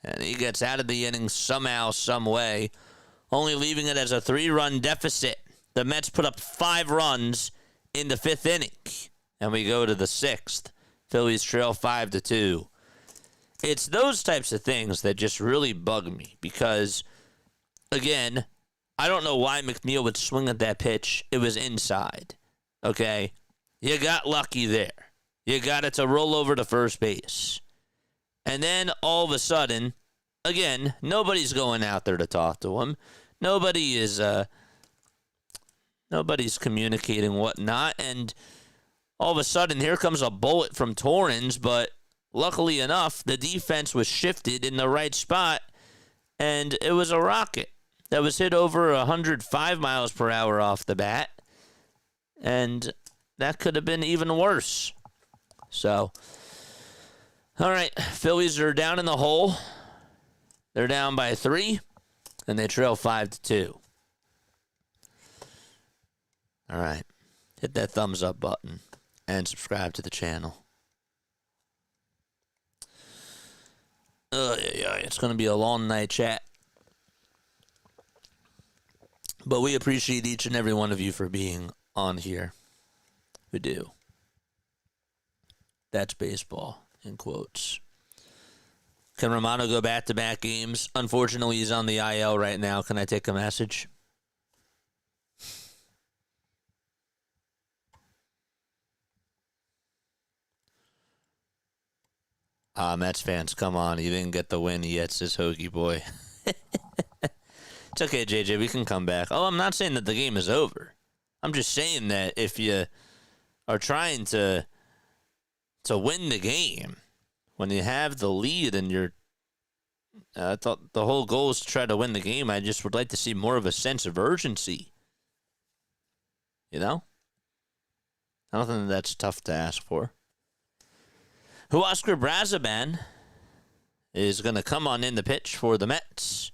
And he gets out of the inning somehow, some way, only leaving it as a 3-run deficit. The Mets put up 5 runs in the fifth inning, and we go to the sixth. Phillies trail 5-2. It's those types of things that just really bug me because, again, I don't know why McNeil would swing at that pitch. It was inside, okay? You got lucky there. You got it to roll over to first base. And then all of a sudden, again, nobody's going out there to talk to him. Nobody's communicating whatnot. And all of a sudden, here comes a bullet from Torrens. But luckily enough, the defense was shifted in the right spot. And it was a rocket that was hit over 105 miles per hour off the bat. And that could have been even worse. So, all right, Phillies are down in the hole. They're down by 3, and they trail 5-2. All right, hit that thumbs up button and subscribe to the channel. It's going to be a long night chat. But we appreciate each and every one of you for being on here. We do. That's baseball, in quotes. Can Romano go back-to-back games? Unfortunately, he's on the IL right now. Can I take a message? Mets fans, come on. He didn't get the win yet, says Hoagie Boy. It's okay, JJ. We can come back. Oh, I'm not saying that the game is over. I'm just saying that if you are trying to win the game, when you have the lead and you're, I thought the whole goal is to try to win the game. I just would like to see more of a sense of urgency. You know? I don't think that's tough to ask for. Huascar Brazaban is going to come on in the pitch for the Mets.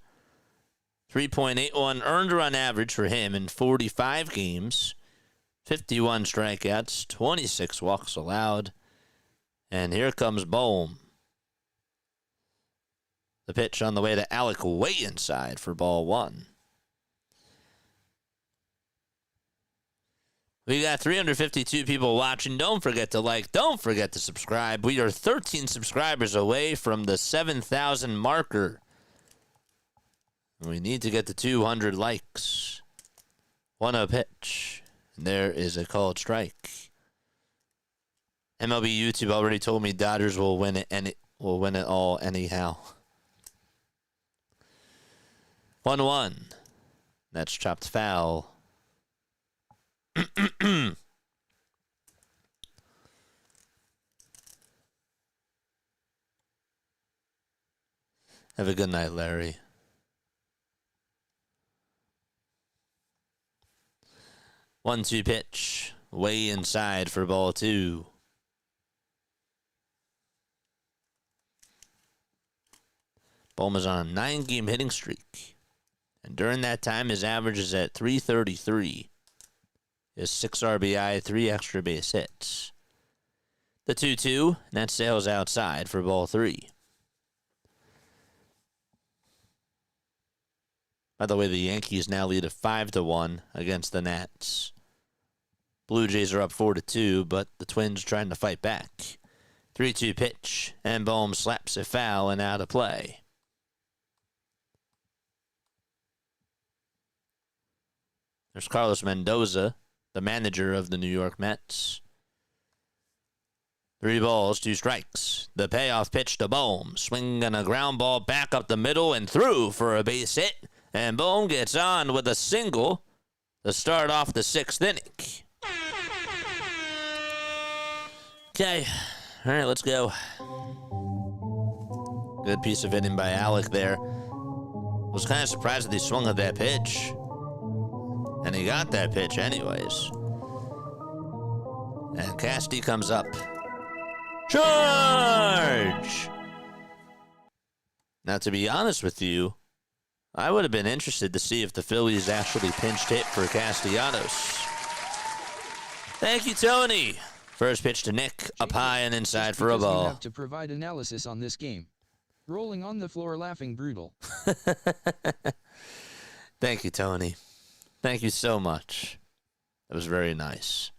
3.81 earned run average for him in 45 games. 51 strikeouts, 26 walks allowed. And here comes Bohm. The pitch on the way to Alec way inside for ball 1. We got 352 people watching. Don't forget to like. Don't forget to subscribe. We are 13 subscribers away from the 7,000 marker. We need to get to 200 likes. 1-0 pitch. And there is a called strike. MLB YouTube already told me Dodgers will win it, and it will win it all anyhow. 1-1. That's chopped foul. Have a good night, Larry. One-two pitch. Way inside for ball 2. Bowman's on a 9-game hitting streak. And during that time, his average is at .333. His 6 RBI, 3 extra base hits. The 2-2, and that sails outside for ball 3. By the way, the Yankees now lead at 5-1 against the Nats. Blue Jays are up 4-2, but the Twins trying to fight back. 3-2 pitch, and Bohm slaps a foul and out of play. There's Carlos Mendoza, the manager of the New York Mets. 3 balls, 2 strikes. The payoff pitch to Bohm. Swinging a ground ball back up the middle and through for a base hit. And Bohm gets on with a single to start off the 6th inning. Okay. All right, let's go. Good piece of hitting by Alec there. Was kind of surprised that he swung at that pitch. And he got that pitch anyways. And Casty comes up. Charge! Now, to be honest with you, I would have been interested to see if the Phillies actually pinched hit for Castellanos. Thank you, Tony. First pitch to Nick, up high and inside for a ball. You have to provide analysis on this game. Rolling on the floor laughing brutal. Thank you, Tony. Thank you so much. That was very nice.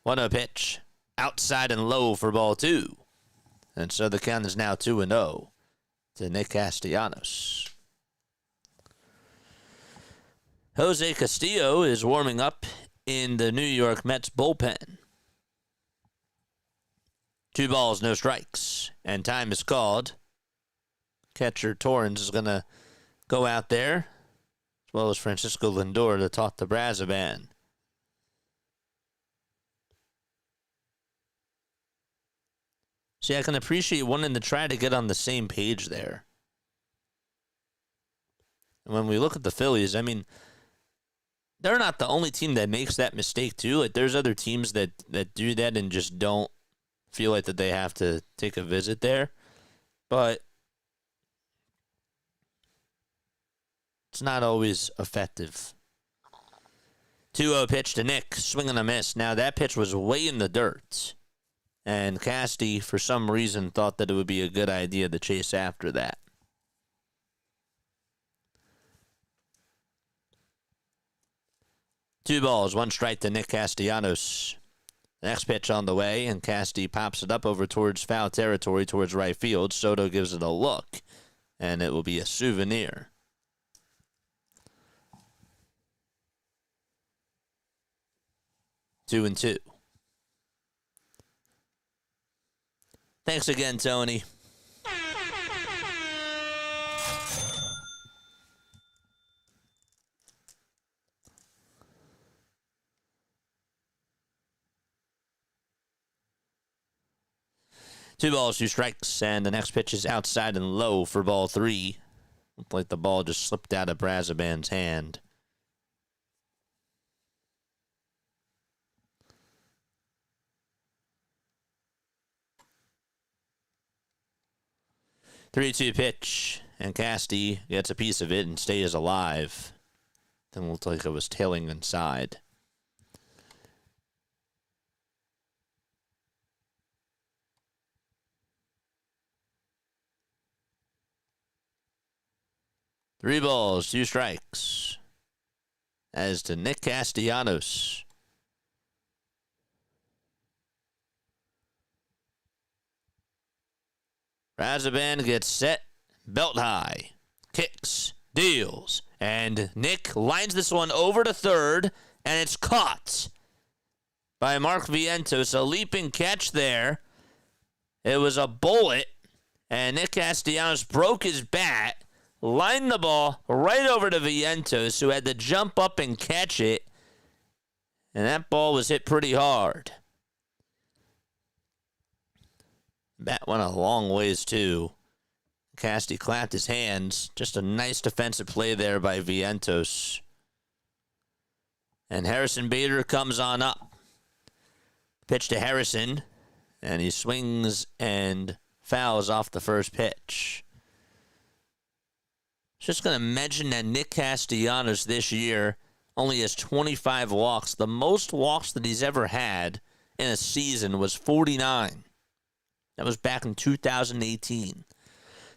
1-0 pitch. Outside and low for ball 2. And so the count is now 2-0 to Nick Castellanos. Jose Castillo is warming up in the New York Mets bullpen. 2 balls, no strikes. And time is called. Catcher Torrens is going to go out there, as well as Francisco Lindor, to talk to Brazoban. See, I can appreciate wanting to try to get on the same page there. And when we look at the Phillies, I mean, they're not the only team that makes that mistake, too. Like, there's other teams that do that and just don't feel like that they have to take a visit there. But it's not always effective. 2-0 pitch to Nick, swing and a miss. Now, that pitch was way in the dirt. And Casty, for some reason, thought that it would be a good idea to chase after that. Two balls, 1 strike to Nick Castellanos. Next pitch on the way, and Casty pops it up over towards foul territory, towards right field. Soto gives it a look, and it will be a souvenir. Two and two. Thanks again, Tony. Two balls, 2 strikes, and the next pitch is outside and low for ball 3. Looked like the ball just slipped out of Brazoban's hand. Three-two pitch, and Casty gets a piece of it and stays alive. Then looked like it was tailing inside. Three balls, 2 strikes. As to Nick Castellanos. Brazoban gets set, belt high, kicks, deals, and Nick lines this one over to third, and it's caught by Mark Vientos. A leaping catch there. It was a bullet, and Nick Castellanos broke his bat, lined the ball right over to Vientos, who had to jump up and catch it, and that ball was hit pretty hard. Bat went a long ways, too. Casty clapped his hands. Just a nice defensive play there by Vientos. And Harrison Bader comes on up. Pitch to Harrison, and he swings and fouls off the first pitch. Just going to mention that Nick Castellanos this year only has 25 walks. The most walks that he's ever had in a season was 49. That was back in 2018.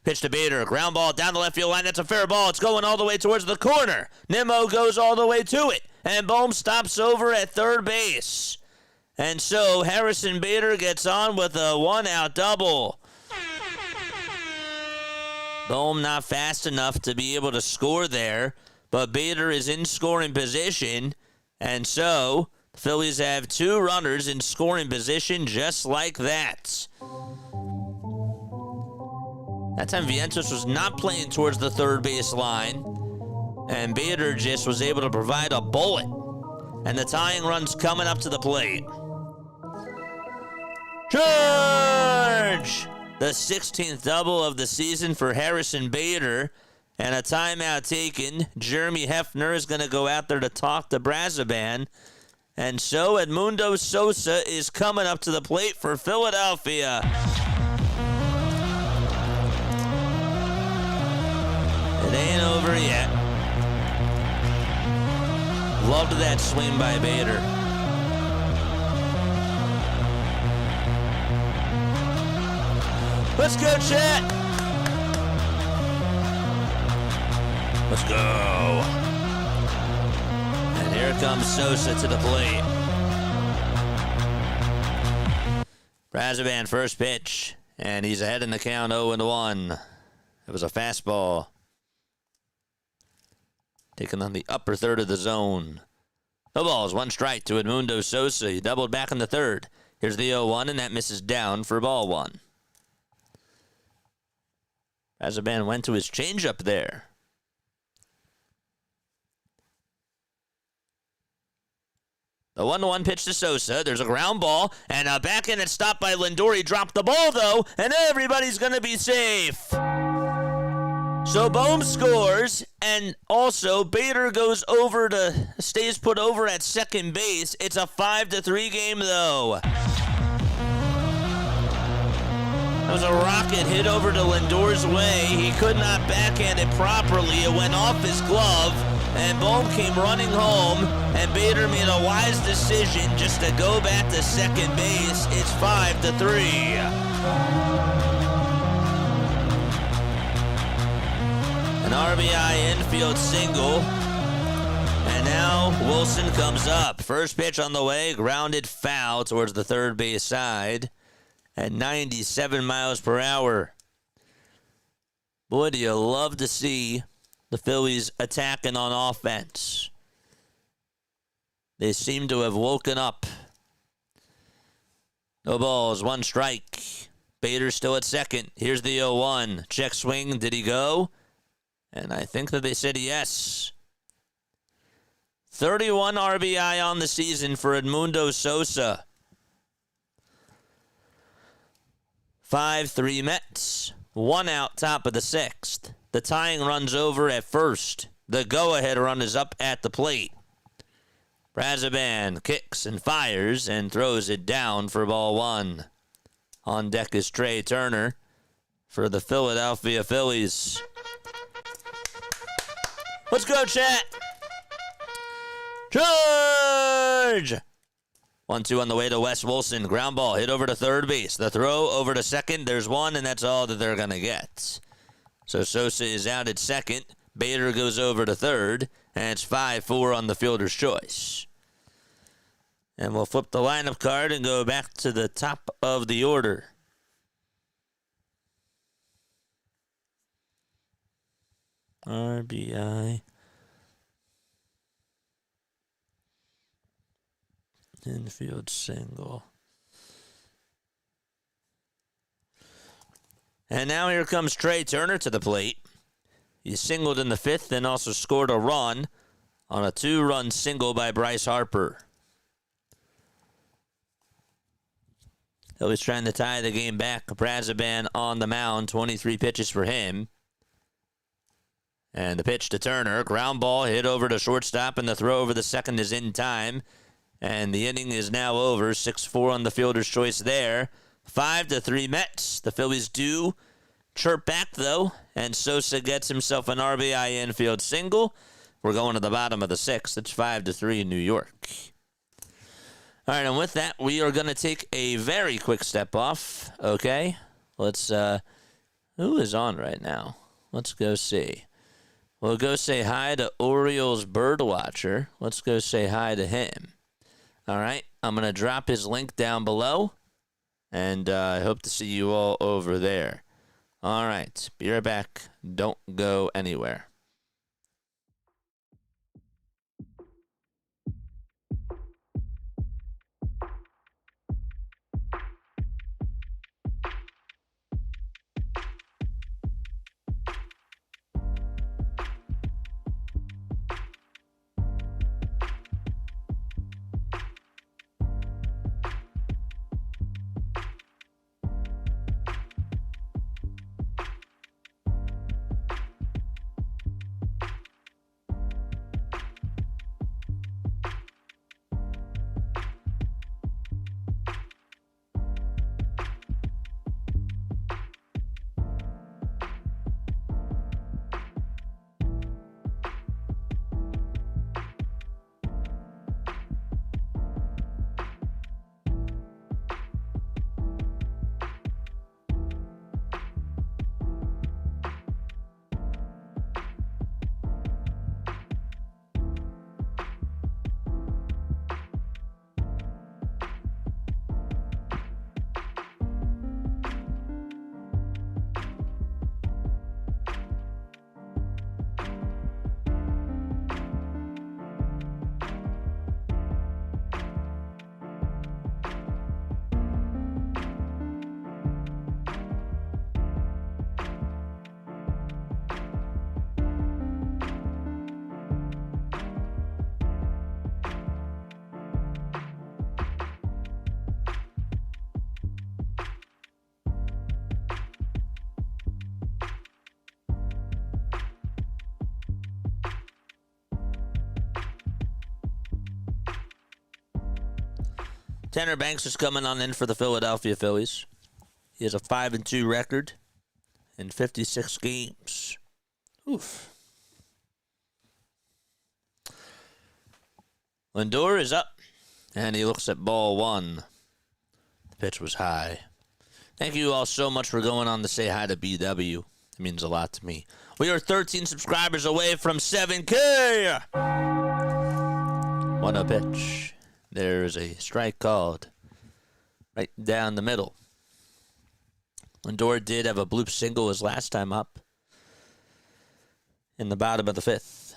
Pitch to Bader. Ground ball down the left field line. That's a fair ball. It's going all the way towards the corner. Nimmo goes all the way to it. And Bohm stops over at third base. And so Harrison Bader gets on with a one-out double. Bohm not fast enough to be able to score there, but Bader is in scoring position. And so the Phillies have 2 runners in scoring position just like that. That time Vientos was not playing towards the third base line, and Bader just was able to provide a bullet. And the tying run's coming up to the plate. Charge! The 16th double of the season for Harrison Bader, and a timeout taken. Jeremy Hefner is going to go out there to talk to Brazoban. And so Edmundo Sosa is coming up to the plate for Philadelphia. It ain't over yet. Loved that swing by Bader. Let's go, Chet. Let's go. And here comes Sosa to the plate. Brazoban first pitch, and he's ahead in the count 0-1. It was a fastball. Taken on the upper third of the zone. No balls, 1 strike to Edmundo Sosa. He doubled back in the third. Here's the 0-1, and that misses down for ball 1. Brazoban went to his changeup there. The 1-1 pitch to Sosa. There's a ground ball, and a backhand that's stopped by Lindor. He dropped the ball, though, and everybody's going to be safe. So Bohm scores, and also Bader stays put over at second base. It's a 5-3 game, though. That was a rocket hit over to Lindor's way. He could not backhand it properly. It went off his glove, and Bohm came running home, and Bader made a wise decision just to go back to second base. It's 5-3. An RBI infield single. And now Wilson comes up. First pitch on the way, grounded foul towards the third base side at 97 miles per hour. Boy, do you love to see the Phillies attacking on offense. They seem to have woken up. No balls, 1 strike. Bader still at second. Here's the 0-1. Check swing. Did he go? And I think that they said yes. 31 RBI on the season for Edmundo Sosa. 5-3 Mets. 1 out, top of the 6th. The tying run's over at first. The go-ahead run is up at the plate. Brazoban kicks and fires and throws it down for ball 1. On deck is Trey Turner for the Philadelphia Phillies. Let's go, chat. Charge! 1-2 on the way to Wes Wilson. Ground ball hit over to third base. The throw over to second. There's 1, and that's all that they're going to get. So Sosa is out at second. Bader goes over to third, and it's 5-4 on the fielder's choice. And we'll flip the lineup card and go back to the top of the order. RBI. Infield single. And now here comes Trey Turner to the plate. He singled in the 5th and also scored a run on a 2-run single by Bryce Harper. He's trying to tie the game back. Brazoban on the mound, 23 pitches for him. And the pitch to Turner. Ground ball hit over to shortstop, and the throw over the second is in time. And the inning is now over. 6-4 on the fielder's choice there. 5-3 Mets. The Phillies do chirp back, though. And Sosa gets himself an RBI infield single. We're going to the bottom of the 6th. It's 5-3 New York. All right, and with that, we are going to take a very quick step off. Okay? Let's Who is on right now? Let's go see. We'll go say hi to Orioles Birdwatcher. Let's go say hi to him. All right. I'm going to drop his link down below. And I hope to see you all over there. All right. Be right back. Don't go anywhere. Tanner Banks is coming on in for the Philadelphia Phillies. He has a 5-2 record in 56 games. Oof. Lindor is up, and he looks at ball one. The pitch was high. Thank you all so much for going on to say hi to BW. It means a lot to me. We are 13 subscribers away from 7K. 1-0 pitch. There's a strike called right down the middle. Lindor did have a bloop single his last time up in the bottom of the fifth.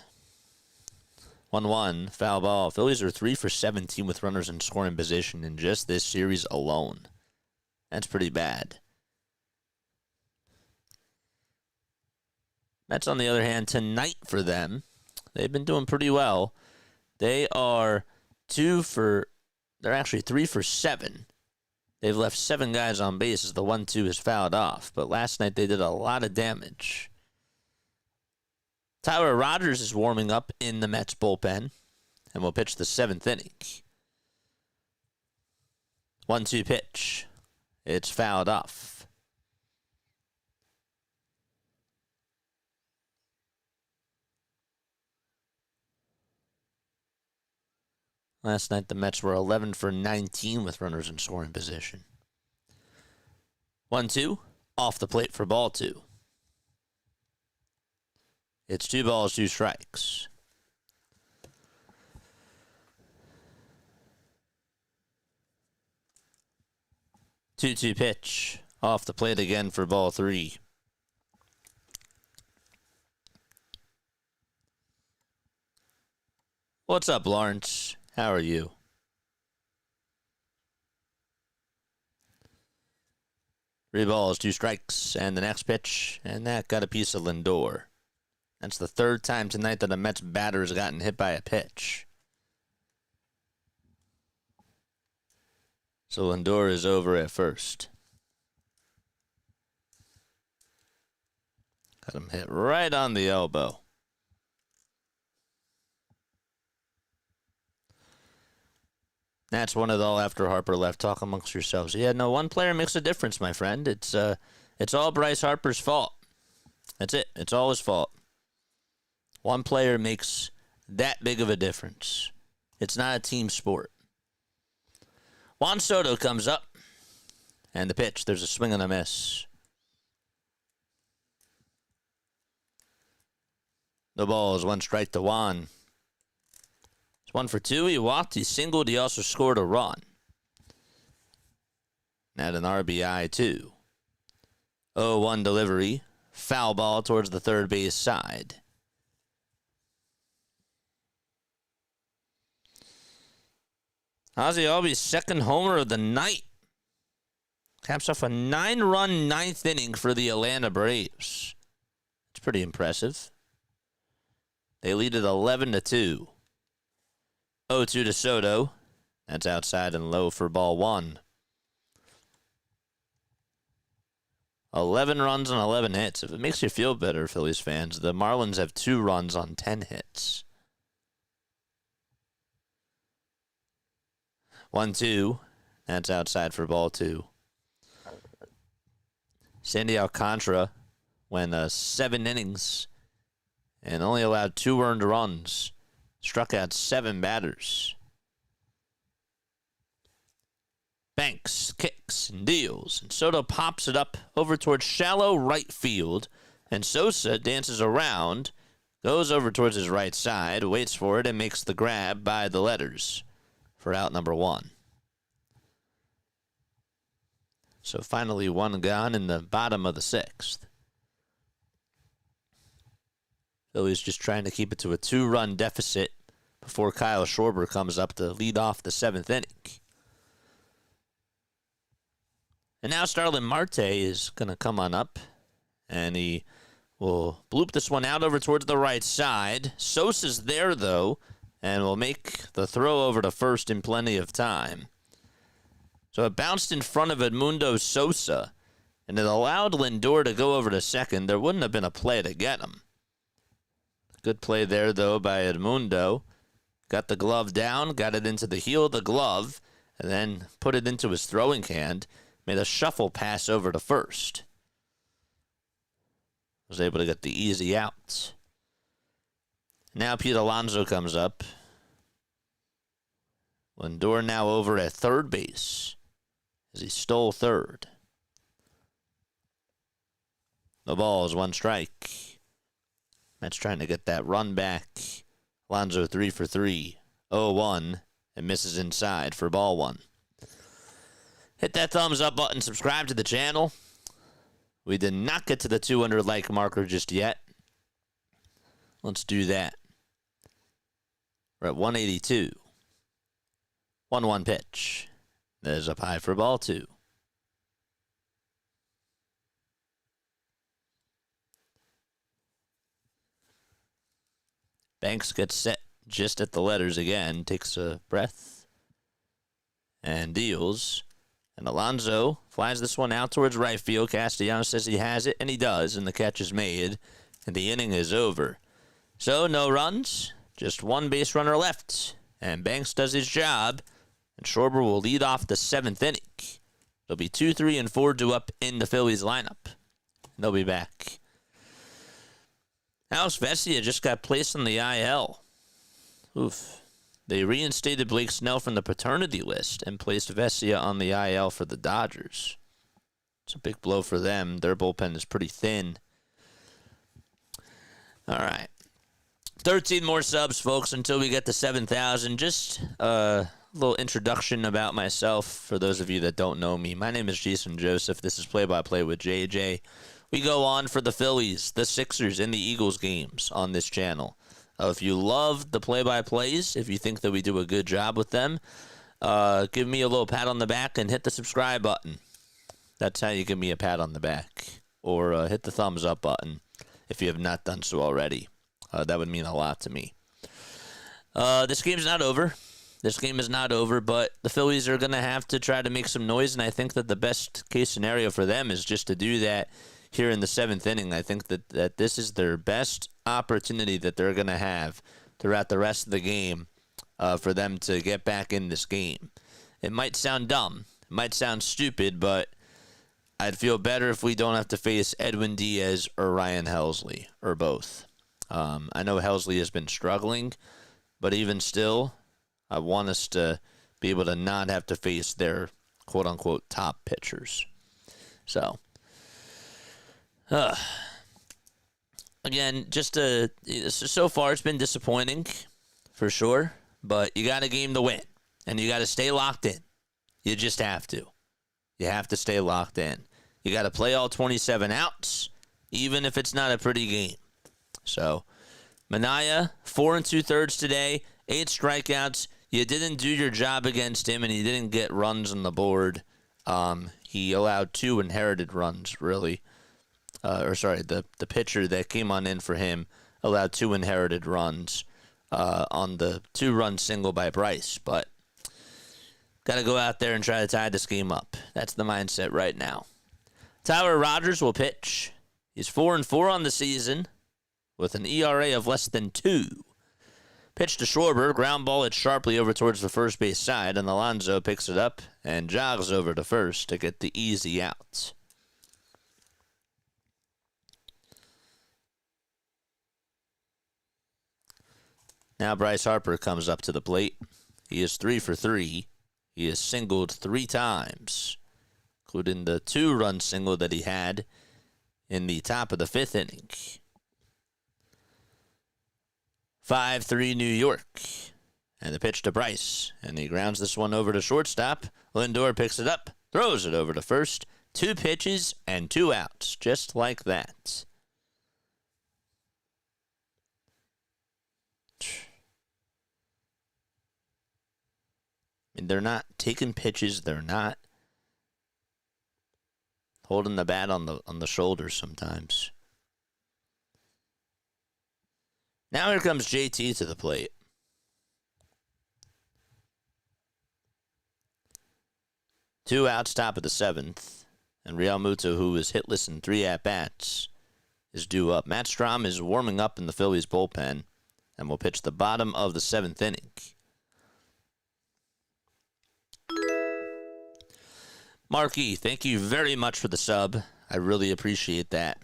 1-1, foul ball. Phillies are 3 for 17 with runners in scoring position in just this series alone. That's pretty bad. Mets, on the other hand, tonight for them, they've been doing pretty well. They are they're actually 3 for 7. They've left 7 guys on base as the 1-2 is fouled off. But last night they did a lot of damage. Tyler Rogers is warming up in the Mets bullpen and will pitch the 7th inning. 1-2 pitch. It's fouled off. Last night, the Mets were 11 for 19 with runners in scoring position. 1-2, off the plate for ball 2. It's 2 balls, 2 strikes. Two pitch, off the plate again for ball 3. What's up, Lawrence? How are you? Three balls, 2 strikes, and the next pitch, and that got a piece of Lindor. That's the 3rd time tonight that a Mets batter has gotten hit by a pitch. So Lindor is over at first. Got him hit right on the elbow. That's 1-all after Harper left. Talk amongst yourselves. Yeah, no, one player makes a difference, my friend. It's all Bryce Harper's fault. That's it. It's all his fault. One player makes that big of a difference. It's not a team sport. Juan Soto comes up, and the pitch. There's a swing and a miss. The ball is 1 strike to Juan. It's 1 for 2. He walked, he singled, he also scored a run. At an RBI, too. 0-1 delivery. Foul ball towards the third base side. Ozzie Albies' second homer of the night. Caps off a 9-run ninth inning for the Atlanta Braves. It's pretty impressive. They lead it 11-2. 0-2 to Soto. That's outside and low for ball 1. 11 runs on 11 hits. If it makes you feel better, Phillies fans, the Marlins have 2 runs on 10 hits. 1-2. That's outside for ball 2. Sandy Alcantara went 7 innings and only allowed 2 earned runs. Struck out 7 batters. Banks kicks and deals, and Soto pops it up over towards shallow right field, and Sosa dances around, goes over towards his right side, waits for it, and makes the grab by the letters for out number 1. So finally 1 gone in the bottom of the 6th. Phillies just trying to keep it to a 2-run deficit before Kyle Schwarber comes up to lead off the 7th inning. And now Starlin Marte is going to come on up, and he will bloop this one out over towards the right side. Sosa's there, though, and will make the throw over to first in plenty of time. So it bounced in front of Edmundo Sosa, and it allowed Lindor to go over to second. There wouldn't have been a play to get him. Good play there, though, by Edmundo. Got the glove down, got it into the heel of the glove, and then put it into his throwing hand. Made a shuffle pass over to first. Was able to get the easy out. Now Pete Alonso comes up. Lindor now over at third base as he stole third. The ball is 1 strike. Mets trying to get that run back. Alonso 3 for 3. 0-1 and misses inside for ball 1. Hit that thumbs up button, subscribe to the channel. We did not get to the 200 like marker just yet. Let's do that. We're at 182. 1-1 pitch. There's up high for ball 2. Banks gets set just at the letters again, takes a breath, and deals. And Alonso flies this one out towards right field. Castellanos says he has it, and he does, and the catch is made, and the inning is over. So no runs, just 1 base runner left, and Banks does his job, and Schwarber will lead off the 7th inning. There'll be 2, 3, and 4 due up in the Phillies lineup. And they'll be back. Alex Vesia just got placed on the IL. Oof. They reinstated Blake Snell from the paternity list and placed Vesia on the IL for the Dodgers. It's a big blow for them. Their bullpen is pretty thin. All right. 13 more subs, folks, until we get to 7,000. Just a little introduction about myself for those of you that don't know me. My name is Jason Joseph. This is Play-by-Play with JJ. We go on for the Phillies, the Sixers, and the Eagles games on this channel. If you love the play-by-plays, if you think that we do a good job with them, give me a little pat on the back and hit the subscribe button. That's how you give me a pat on the back. Or hit the thumbs up button if you have not done so already. That would mean a lot to me. This game's not over. This game is not over, but the Phillies are going to have to try to make some noise, and I think that the best case scenario for them is just to do that here in the 7th inning. I think that this is their best opportunity that they're going to have throughout the rest of the game for them to get back in this game. It might sound dumb. It might sound stupid, but I'd feel better if we don't have to face Edwin Diaz or Ryan Helsley, or both. I know Helsley has been struggling, but even still, I want us to be able to not have to face their quote-unquote top pitchers. So, again, so far it's been disappointing for sure, but you got a game to win, and you got to stay locked in. You just have to. You have to stay locked in. You got to play all 27 outs, even if it's not a pretty game. So, Minaya, 4 2/3 today, 8 strikeouts. You didn't do your job against him, and he didn't get runs on the board. He allowed 2 inherited runs, really. The pitcher that came on in for him allowed 2 inherited runs on the 2-run single by Bryce. But got to go out there and try to tie this game up. That's the mindset right now. Tyler Rogers will pitch. He's 4-4 on the season with an ERA of less than 2. Pitch to Schwarber, ground ball it sharply over towards the first base side, and Alonso picks it up and jogs over to first to get the easy out. Now Bryce Harper comes up to the plate. He is 3 for 3. He is singled 3 times, including the 2-run single that he had in the top of the 5th inning. 5-3 New York. And the pitch to Bryce. And he grounds this one over to shortstop. Lindor picks it up, throws it over to first. 2 pitches and 2 outs, just like that. I mean, they're not taking pitches. They're not holding the bat on the shoulders sometimes. Now here comes JT to the plate. Two outs, top of the 7th. And Real Muto, who is hitless in 3 at-bats, is due up. Matt Strahm is warming up in the Phillies bullpen and will pitch the bottom of the 7th inning. Marky, thank you very much for the sub. I really appreciate that.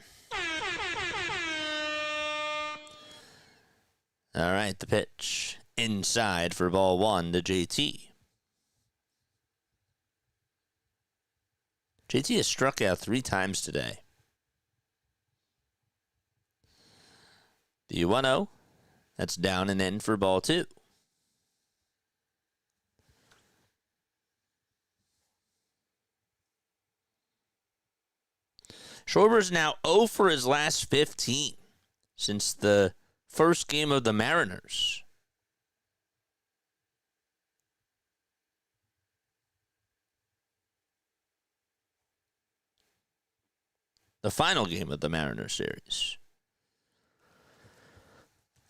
All right, the pitch inside for ball 1 to JT. JT has struck out 3 times today. The 1-0, that's down and in for ball 2. Schwarber's now 0 for his last 15 since the first game of the Mariners. The final game of the Mariners series.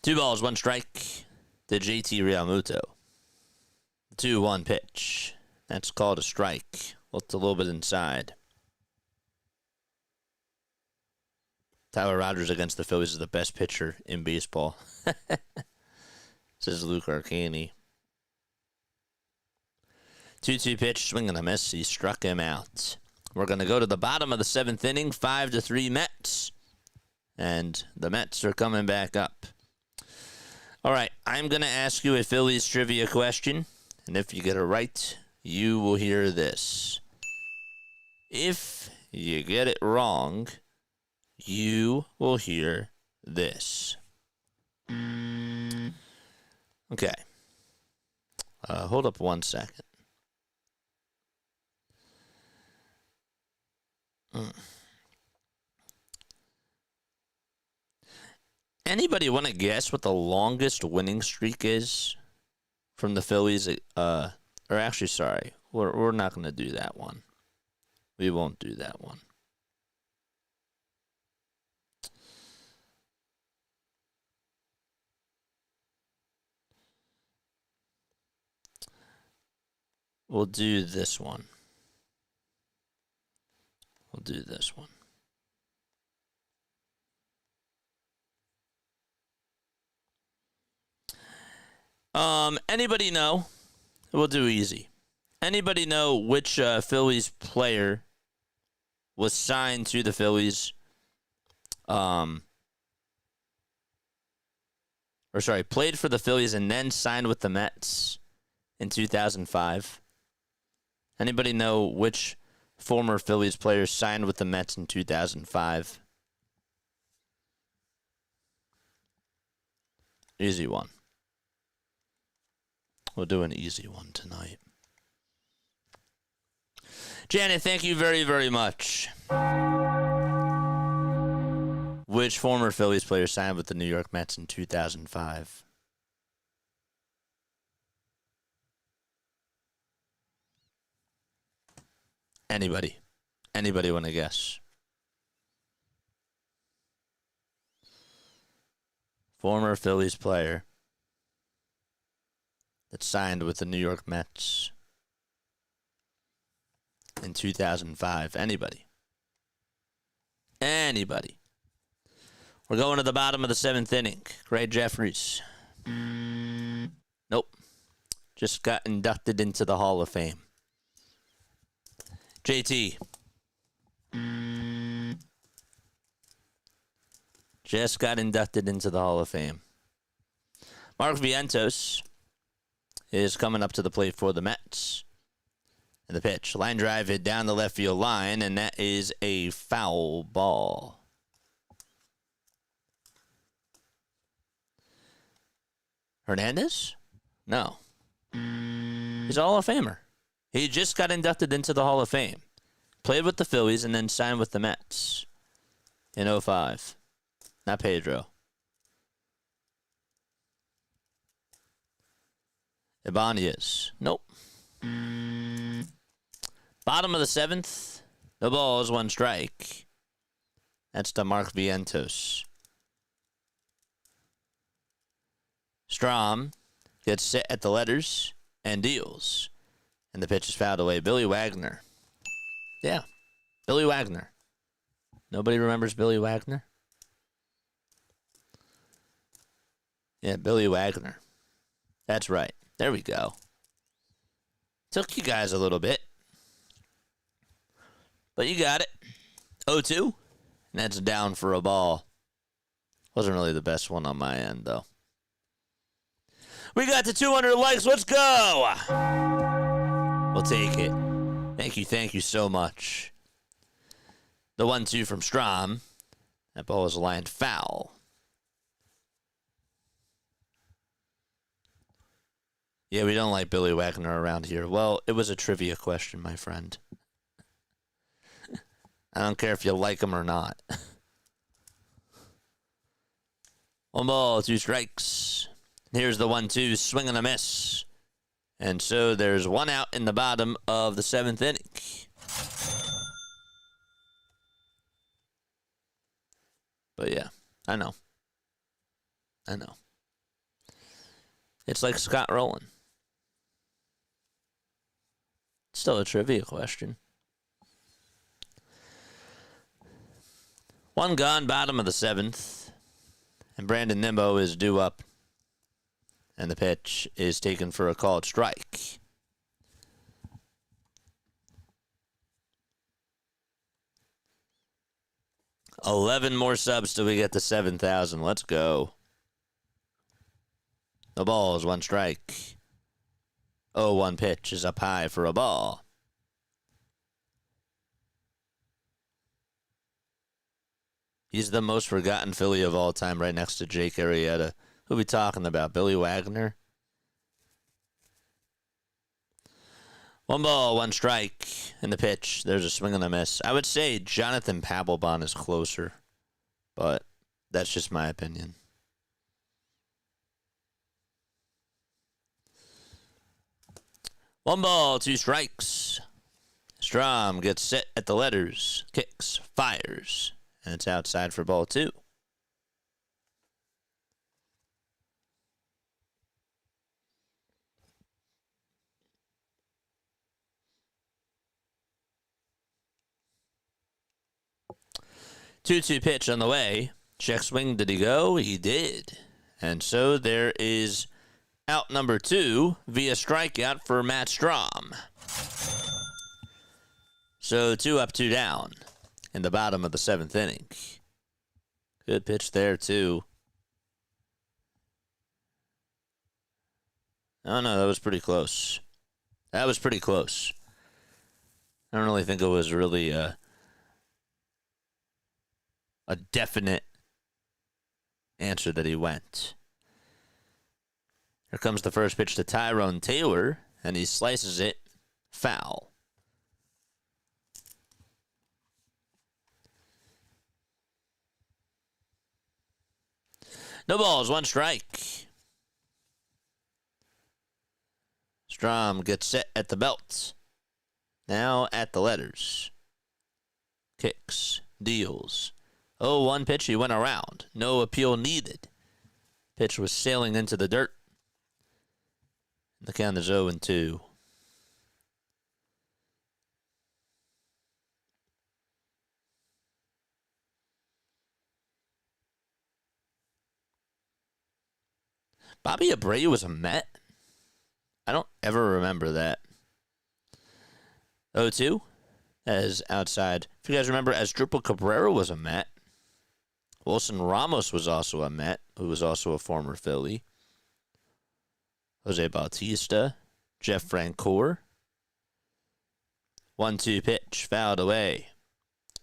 2 balls, 1 strike to JT Realmuto. 2-1 pitch. That's called a strike. Looked a little bit inside. Tyler Rogers against the Phillies is the best pitcher in baseball, says Luke Arcani. 2-2 pitch, swing and a miss. He struck him out. We're going to go to the bottom of the 7th inning, 5-3 Mets. And the Mets are coming back up. All right, I'm going to ask you a Phillies trivia question. And if you get it right, you will hear this. If you get it wrong, you will hear this. Okay. Hold up 1 second. Anybody want to guess what the longest winning streak is from the Phillies? Or actually, sorry, we're not going to do that one. We won't do that one. We'll do this one. We'll do this one. Anybody know? We'll do easy. Anybody know which Phillies player was signed to the Phillies? Played for the Phillies and then signed with the Mets in 2005. Anybody know which former Phillies player signed with the Mets in 2005? Easy one. We'll do an easy one tonight. Janet, thank you very, very much. Which former Phillies player signed with the New York Mets in 2005? Anybody? Anybody want to guess? Former Phillies player that signed with the New York Mets in 2005. Anybody? Anybody? We're going to the bottom of the 7th inning. Gray Jeffries. Nope. Just got inducted into the Hall of Fame. JT. Just got inducted into the Hall of Fame. Mark Vientos is coming up to the plate for the Mets. And the pitch. Line drive hit down the left field line, and that is a foul ball. Hernandez? No. He's a Hall of Famer. He just got inducted into the Hall of Fame. Played with the Phillies and then signed with the Mets in 2005. Not Pedro. Ibanez. Nope. Bottom of the 7th. No balls, 1 strike. That's to Mark Vientos. Strom gets set at the letters and deals. And the pitch is fouled away. Billy Wagner. Yeah, Billy Wagner. Nobody remembers Billy Wagner? Yeah, Billy Wagner. That's right. There we go. Took you guys a little bit. But you got it. 0-2. And that's down for a ball. Wasn't really the best one on my end, though. We got to 200 likes. Let's go. We'll take it. Thank you so much. The 1-2 from Strom. That ball was lined foul. Yeah, we don't like Billy Wagner around here. Well, it was a trivia question, my friend. I don't care if you like him or not. 1 ball, 2 strikes. Here's the 1-2, swing and a miss. And so there's 1 out in the bottom of the 7th inning. But yeah, I know. It's like Scott Rowland. Still a trivia question. 1 gone, bottom of the 7th. And Brandon Nimmo is due up. And the pitch is taken for a called strike. $11 more subs till we get to 7,000. Let's go. The ball is 1 strike. 0-1 pitch is up high for a ball. He's the most forgotten Philly of all time, right next to Jake Arrieta. Who are we talking about? Billy Wagner? 1 ball, 1 strike. In the pitch, there's a swing and a miss. I would say Jonathan Papelbon is closer, but that's just my opinion. One ball, 2 strikes. Strom gets set at the letters, kicks, fires, and it's outside for ball 2. Two-two pitch on the way. Check swing. Did he go? He did. And so there is out number 2 via strikeout for Matt Strom. So 2 up, 2 down in the bottom of the 7th inning. Good pitch there, too. Oh, no, that was pretty close. I don't really think it was really a definite answer that he went. Here comes the first pitch to Tyrone Taylor, and he slices it foul. No balls, 1 strike. Strom gets set at the belt. Now at the letters. Kicks, deals. 0-1 pitch, he went around. No appeal needed. Pitch was sailing into the dirt. The count is 0-2. Bobby Abreu was a Met? I don't ever remember that. 0-2 as outside. If you guys remember, Asdrubal Cabrera was a Met. Wilson Ramos was also a Met, who was also a former Philly. Jose Bautista, Jeff Francoeur. 1-2 pitch, fouled away.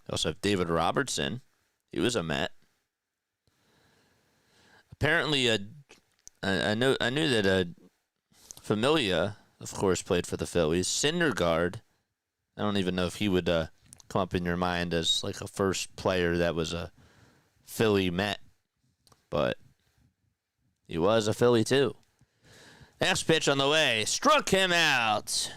Also have David Robertson. He was a Met. Apparently, I knew that Familia, of course, played for the Phillies. Syndergaard, I don't even know if he would come up in your mind as like a first player that was a Philly Met, but he was a Philly too. Next pitch on the way, struck him out.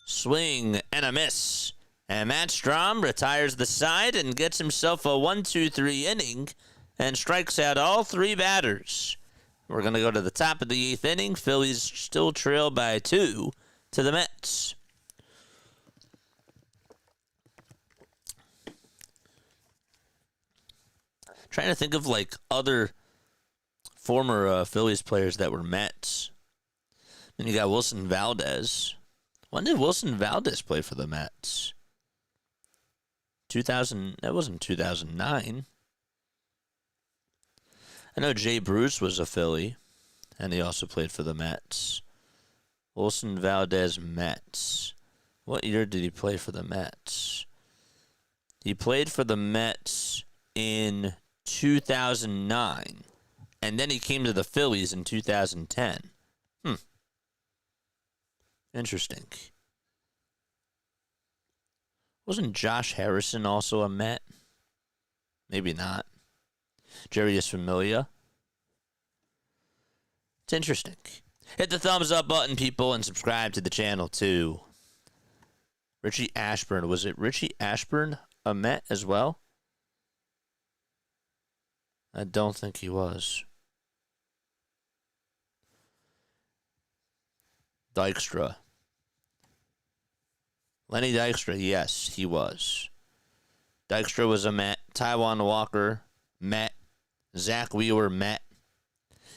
Swing and a miss. And Matt Strom retires the side and gets himself a 1-2-3 inning and strikes out all 3 batters. We're going to go to the top of the 8th inning. Phillies still trail by 2 to the Mets. Trying to think of like other former Phillies players that were Mets. Then you got Wilson Valdez. When did Wilson Valdez play for the Mets? 2000. That wasn't 2009. I know Jay Bruce was a Philly, and he also played for the Mets. Wilson Valdez Mets. What year did he play for the Mets? He played for the Mets in 2009, and then he came to the Phillies in 2010. Interesting. Wasn't Josh Harrison also a Met? Maybe not. Jarius Familia. It's interesting. Hit the thumbs up button, people, and subscribe to the channel, too. Richie Ashburn. Was it Richie Ashburn a Met as well? I don't think he was. Dykstra. Lenny Dykstra, yes, he was. Dykstra was a Met. Taijuan Walker, Met. Zach Wheeler, Met.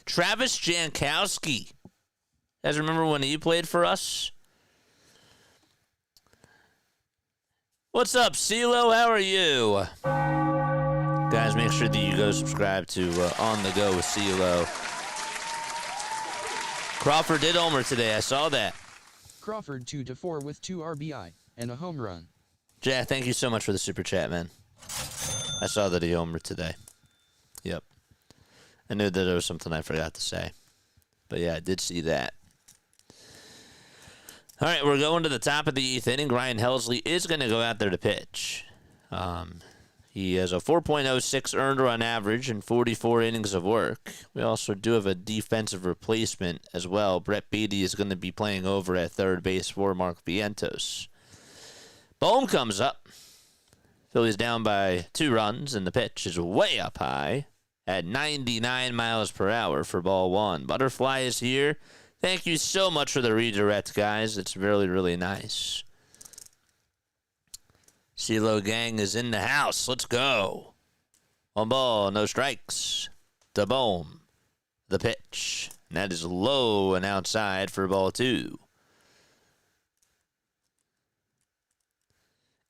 Travis Jankowski. You guys remember when he played for us? What's up, CeeLo? How are you? Guys, make sure that you go subscribe to On the Go with CeeLo. Crawford did homer today. I saw that. Crawford 2-4 with 2 RBI and a home run. Jack, thank you so much for the super chat, man. I saw that he homered today. Yep. I knew that there was something I forgot to say. But yeah, I did see that. All right, we're going to the top of the 8th inning. Ryan Helsley is going to go out there to pitch. He has a 4.06 earned run average and 44 innings of work. We also do have a defensive replacement as well. Brett Beatty is going to be playing over at third base for Mark Vientos. Bohm comes up. Phillies down by 2 runs, and the pitch is way up high at 99 miles per hour for ball 1. Butterfly is here. Thank you so much for the redirect, guys. It's really, really nice. CeeLo gang is in the house. Let's go. 1 ball, no strikes. To Bohm. The pitch. And that is low and outside for ball 2.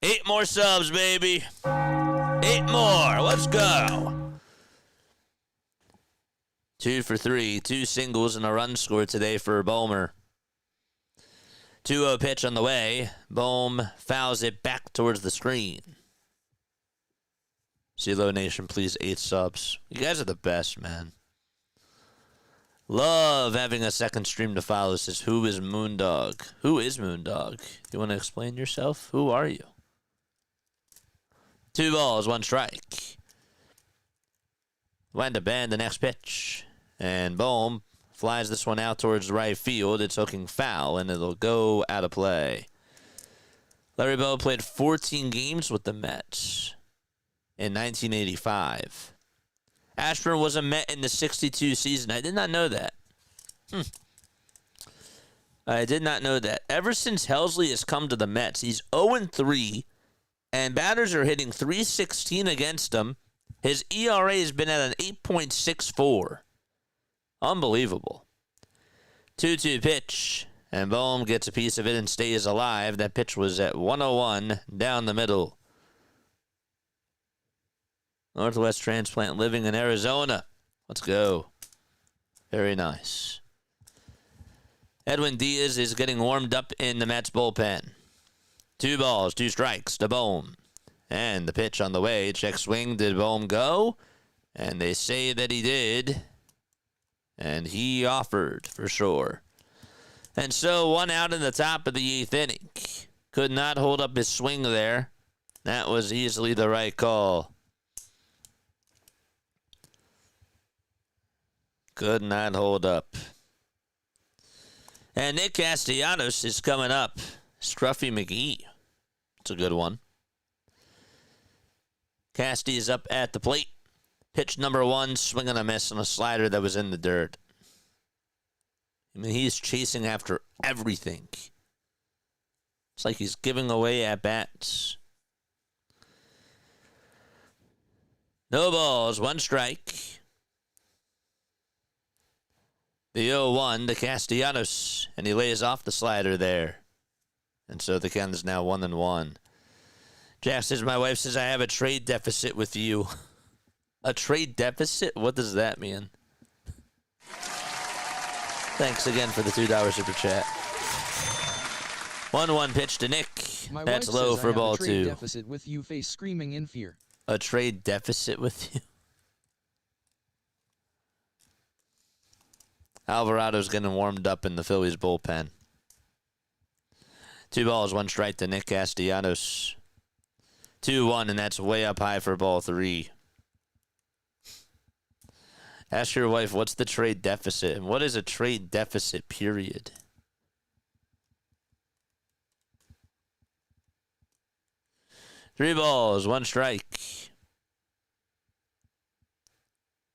8 more subs, baby. 8 more. Let's go. 2 for 3. 2 singles and a run scored today for Bohmer. 2-0 pitch on the way. Bohm fouls it back towards the screen. CeeLo Nation, please 8 subs. You guys are the best, man. Love having a second stream to follow. Says, who is Moondog? Who is Moondog? You want to explain yourself? Who are you? 2 balls, 1 strike. When to bend the next pitch. And boom, flies this one out towards right field. It's hooking foul, and it'll go out of play. Larry Bowa played 14 games with the Mets in 1985. Ashburn was a Met in the 62 season. I did not know that. I did not know that. Ever since Helsley has come to the Mets, he's 0-3, and batters are hitting .316 against him. His ERA has been at an 8.64. Unbelievable. 2-2 pitch, and Bohm gets a piece of it and stays alive. That pitch was at 101 down the middle. Northwest transplant living in Arizona. Let's go. Very nice. Edwin Diaz is getting warmed up in the Mets bullpen. 2 balls, 2 strikes to Bohm. And the pitch on the way. Check swing. Did Bohm go? And they say that he did. And he offered for sure. And so 1 out in the top of the 8th inning. Could not hold up his swing there. That was easily the right call. Could not hold up. And Nick Castellanos is coming up. Scruffy McGee. It's a good one. Casty is up at the plate. Pitch number 1, swing and a miss on a slider that was in the dirt. I mean, he's chasing after everything. It's like he's giving away at-bats. No balls, 1 strike. The 0-1 to Castellanos, and he lays off the slider there. And so the count is now 1-1. Jack says, my wife says, I have a trade deficit with you. A trade deficit? What does that mean? Thanks again for the $2 super chat. 1-1 pitch to Nick. My That's wife low says for I have ball a trade 2. Deficit with you, face screaming in fear. A trade deficit with you? Alvarado's getting warmed up in the Phillies bullpen. 2 balls, 1 strike to Nick Castellanos. 2-1, and that's way up high for ball 3. Ask your wife, what's the trade deficit? And what is a trade deficit, period? Three balls, 1 strike.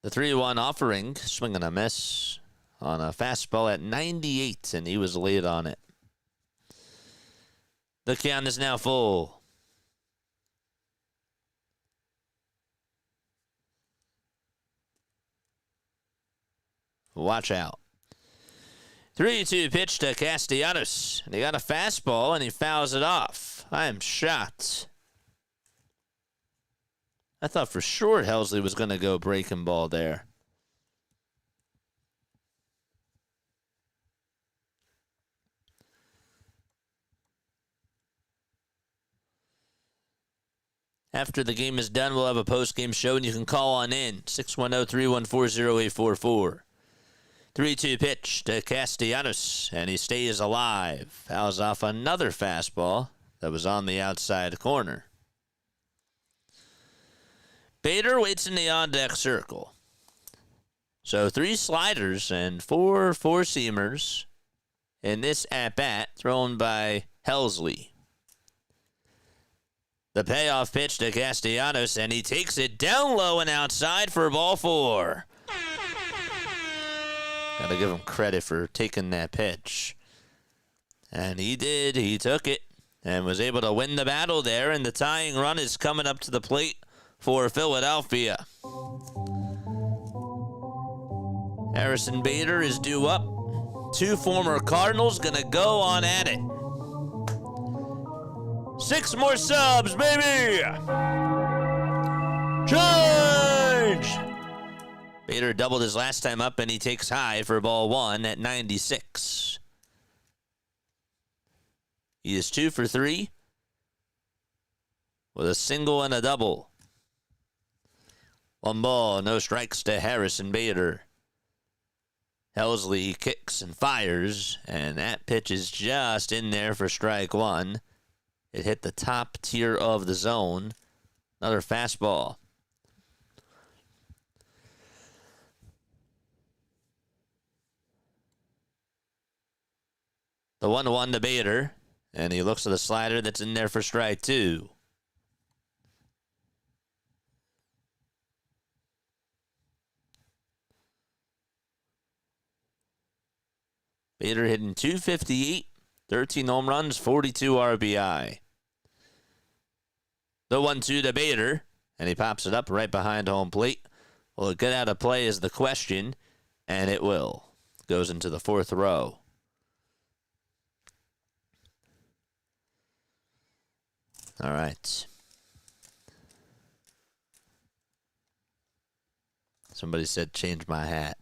The 3-1 offering, swinging a miss on a fastball at 98, and he was late on it. The count is now full. Watch out. 3-2 pitch to Castellanos. And he got a fastball, and he fouls it off. I am shocked. I thought for sure Helsley was going to go breaking ball there. After the game is done, we'll have a post-game show, and you can call on in. 610-314-0844. 3-2 pitch to Castellanos, and he stays alive. Fouls off another fastball that was on the outside corner. Bader waits in the on-deck circle. So 3 sliders and 4 four-seamers in this at-bat thrown by Helsley. The payoff pitch to Castellanos, and he takes it down low and outside for ball 4. Gotta give him credit for taking that pitch. And he did. He took it and was able to win the battle there, and the tying run is coming up to the plate for Philadelphia. Harrison Bader is due up. 2 former Cardinals gonna go on at it. 6 more subs, baby! Change! Bader doubled his last time up, and he takes high for ball 1 at 96. He is 2 for 3 with a single and a double. 1 ball, no strikes to Harrison Bader. Helsley kicks and fires, and that pitch is just in there for strike one. It hit the top tier of the zone. Another fastball. The 1-1 to Bader, and he looks at the slider that's in there for strike two. Bader hitting .258, 13 home runs, 42 RBI. The 1-2 to Bader, and he pops it up right behind home plate. Will it get out of play is the question, and it will. Goes into the fourth row. All right. Somebody said change my hat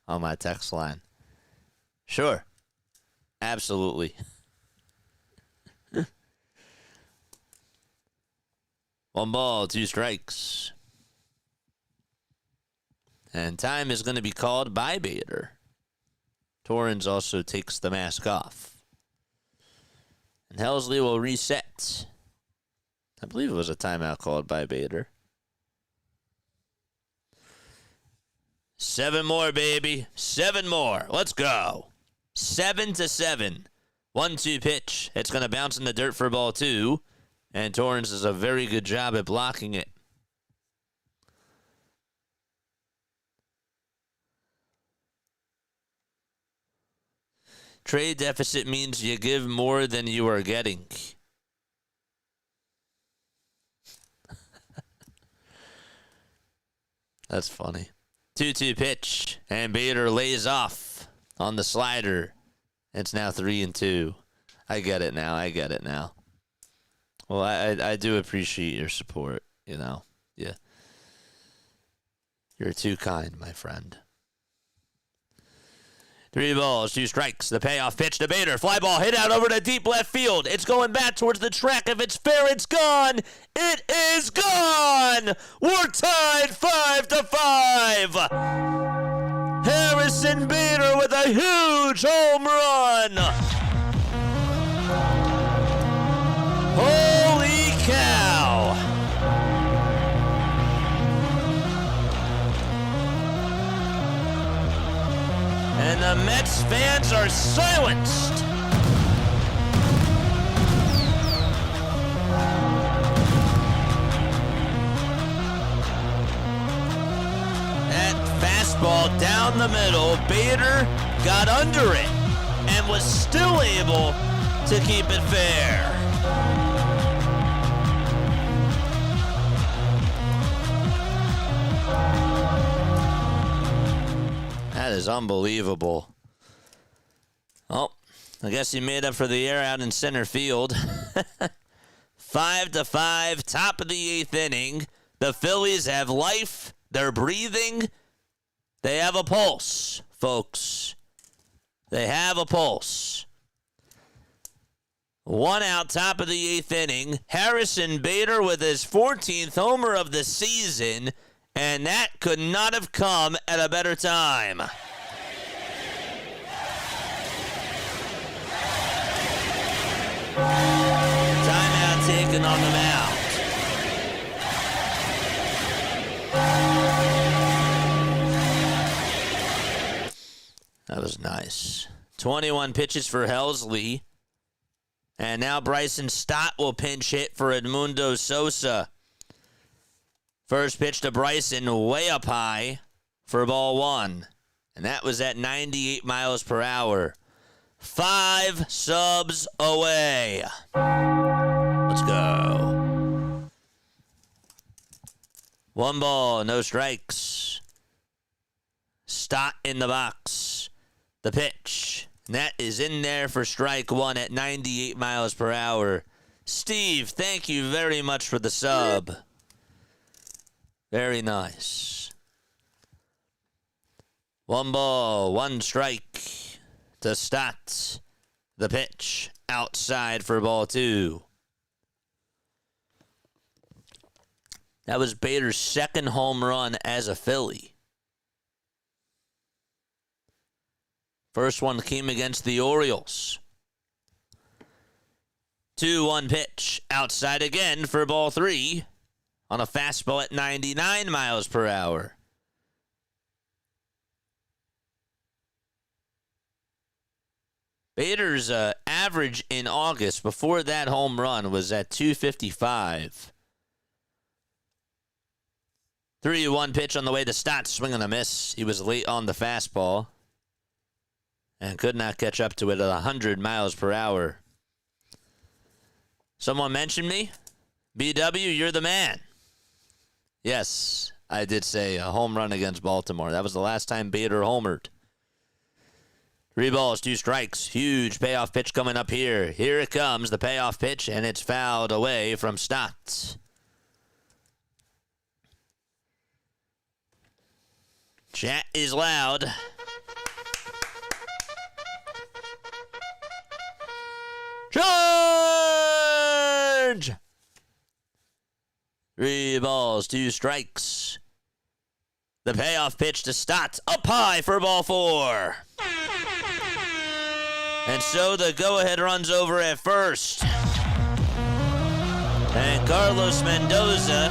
on my text line. Sure. Absolutely. One ball, two strikes. And time is going to be called by Bader. Torrens also takes the mask off. And Helsley will reset. I believe it was a timeout called by Bader. 7 more, baby. 7 more. Let's go. 7-7. 1-2 pitch. It's going to bounce in the dirt for ball 2. And Torrens does a very good job at blocking it. Trade deficit means you give more than you are getting. That's funny. 2-2 pitch, and Bader lays off on the slider. It's now 3-2. I get it now. Well, I do appreciate your support, you know. Yeah. You're too kind, my friend. 3 balls, 2 strikes. The payoff pitch to Bader. Fly ball hit out over to deep left field. It's going back towards the track. If it's fair, it's gone. It is gone. We're tied 5-5. Harrison Bader with a huge home run. Holy cow. And the Mets fans are silenced. That fastball down the middle, Bader got under it and was still able to keep it fair. That is unbelievable. Oh, I guess he made up for the air out in center field. 5-5, top of the 8th inning. The Phillies have life. They're breathing. They have a pulse, folks. They have a pulse. 1 out, top of the 8th inning. Harrison Bader with his 14th homer of the season. And that could not have come at a better time. Timeout taken on the mound. That was nice. 21 pitches for Helsley. And now Bryson Stott will pinch hit for Edmundo Sosa. First pitch to Bryson, way up high for ball 1. And that was at 98 miles per hour. 5 subs away. Let's go. 1 ball, no strikes. Stott in the box. The pitch. And that is in there for strike 1 at 98 miles per hour. Steve, thank you very much for the sub. Very nice. 1 ball, 1 strike to Stott. The pitch outside for ball 2. That was Bader's 2nd home run as a Philly. First one came against the Orioles. 2-1 pitch. Outside again for ball 3 on a fastball at 99 miles per hour. Bader's average in August before that home run was at 255. 3-1 pitch on the way to Stott, swing and a miss. He was late on the fastball and could not catch up to it at 100 miles per hour. Someone mentioned me? BW, you're the man. Yes, I did say a home run against Baltimore. That was the last time Bader homered. 3 balls, 2 strikes. Huge payoff pitch coming up here. Here it comes, the payoff pitch, and it's fouled away from Stott. Chat is loud. Charge! 3 balls, 2 strikes. The payoff pitch to Stott, up high for ball 4. And so the go-ahead runs over at first. And Carlos Mendoza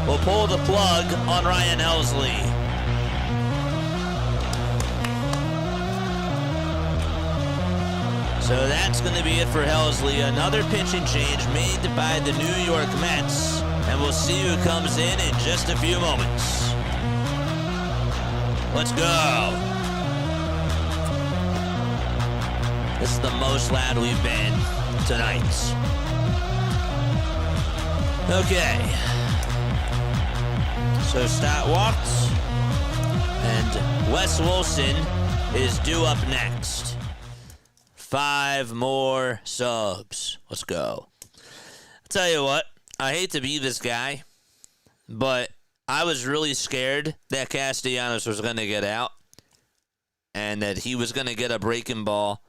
will pull the plug on Ryan Helsley. So that's going to be it for Helsley. Another pitching change made by the New York Mets. And we'll see who comes in just a few moments. Let's go. This is the most loud we've been tonight. Okay. So Stott walked, and Wes Wilson is due up next. 5 more subs. Let's go. I'll tell you what, I hate to be this guy, but I was really scared that Castellanos was going to get out and that he was going to get a breaking ball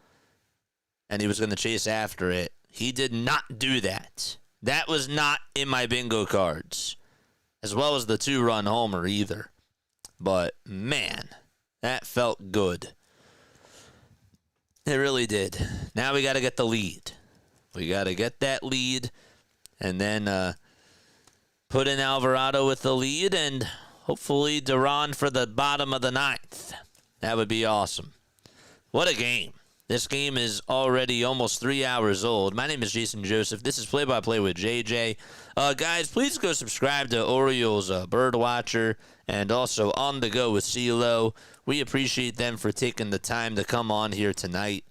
and he was going to chase after it. He did not do that. That was not in my bingo cards, as well as the 2-run homer either. But, man, that felt good. It really did. Now we got to get the lead. We got to get that lead and then put in Alvarado with the lead and hopefully Duran for the bottom of the 9th. That would be awesome. What a game. This game is already almost 3 hours old. My name is Jason Joseph. This is Play by Play with JJ. Guys, please go subscribe to Orioles Bird Watcher and also On the Go with CeeLo. We appreciate them for taking the time to come on here tonight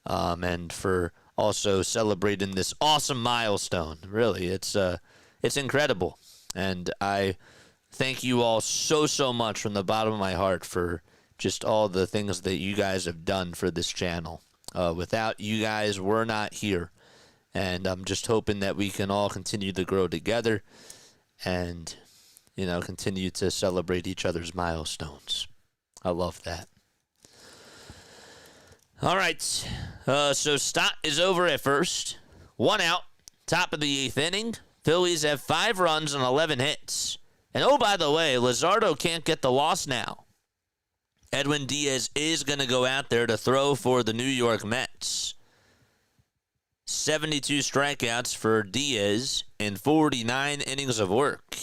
and for also celebrating this awesome milestone. Really, it's incredible. And I thank you all so much from the bottom of my heart for just all the things that you guys have done for this channel. Without you guys, we're not here. And I'm just hoping that we can all continue to grow together and, you know, continue to celebrate each other's milestones. I love that. All right. So Stott is over at first. 1 out. Top of the 8th inning. Phillies have 5 runs and 11 hits. And oh, by the way, Luzardo can't get the loss now. Edwin Diaz is going to go out there to throw for the New York Mets. 72 strikeouts for Diaz in 49 innings of work.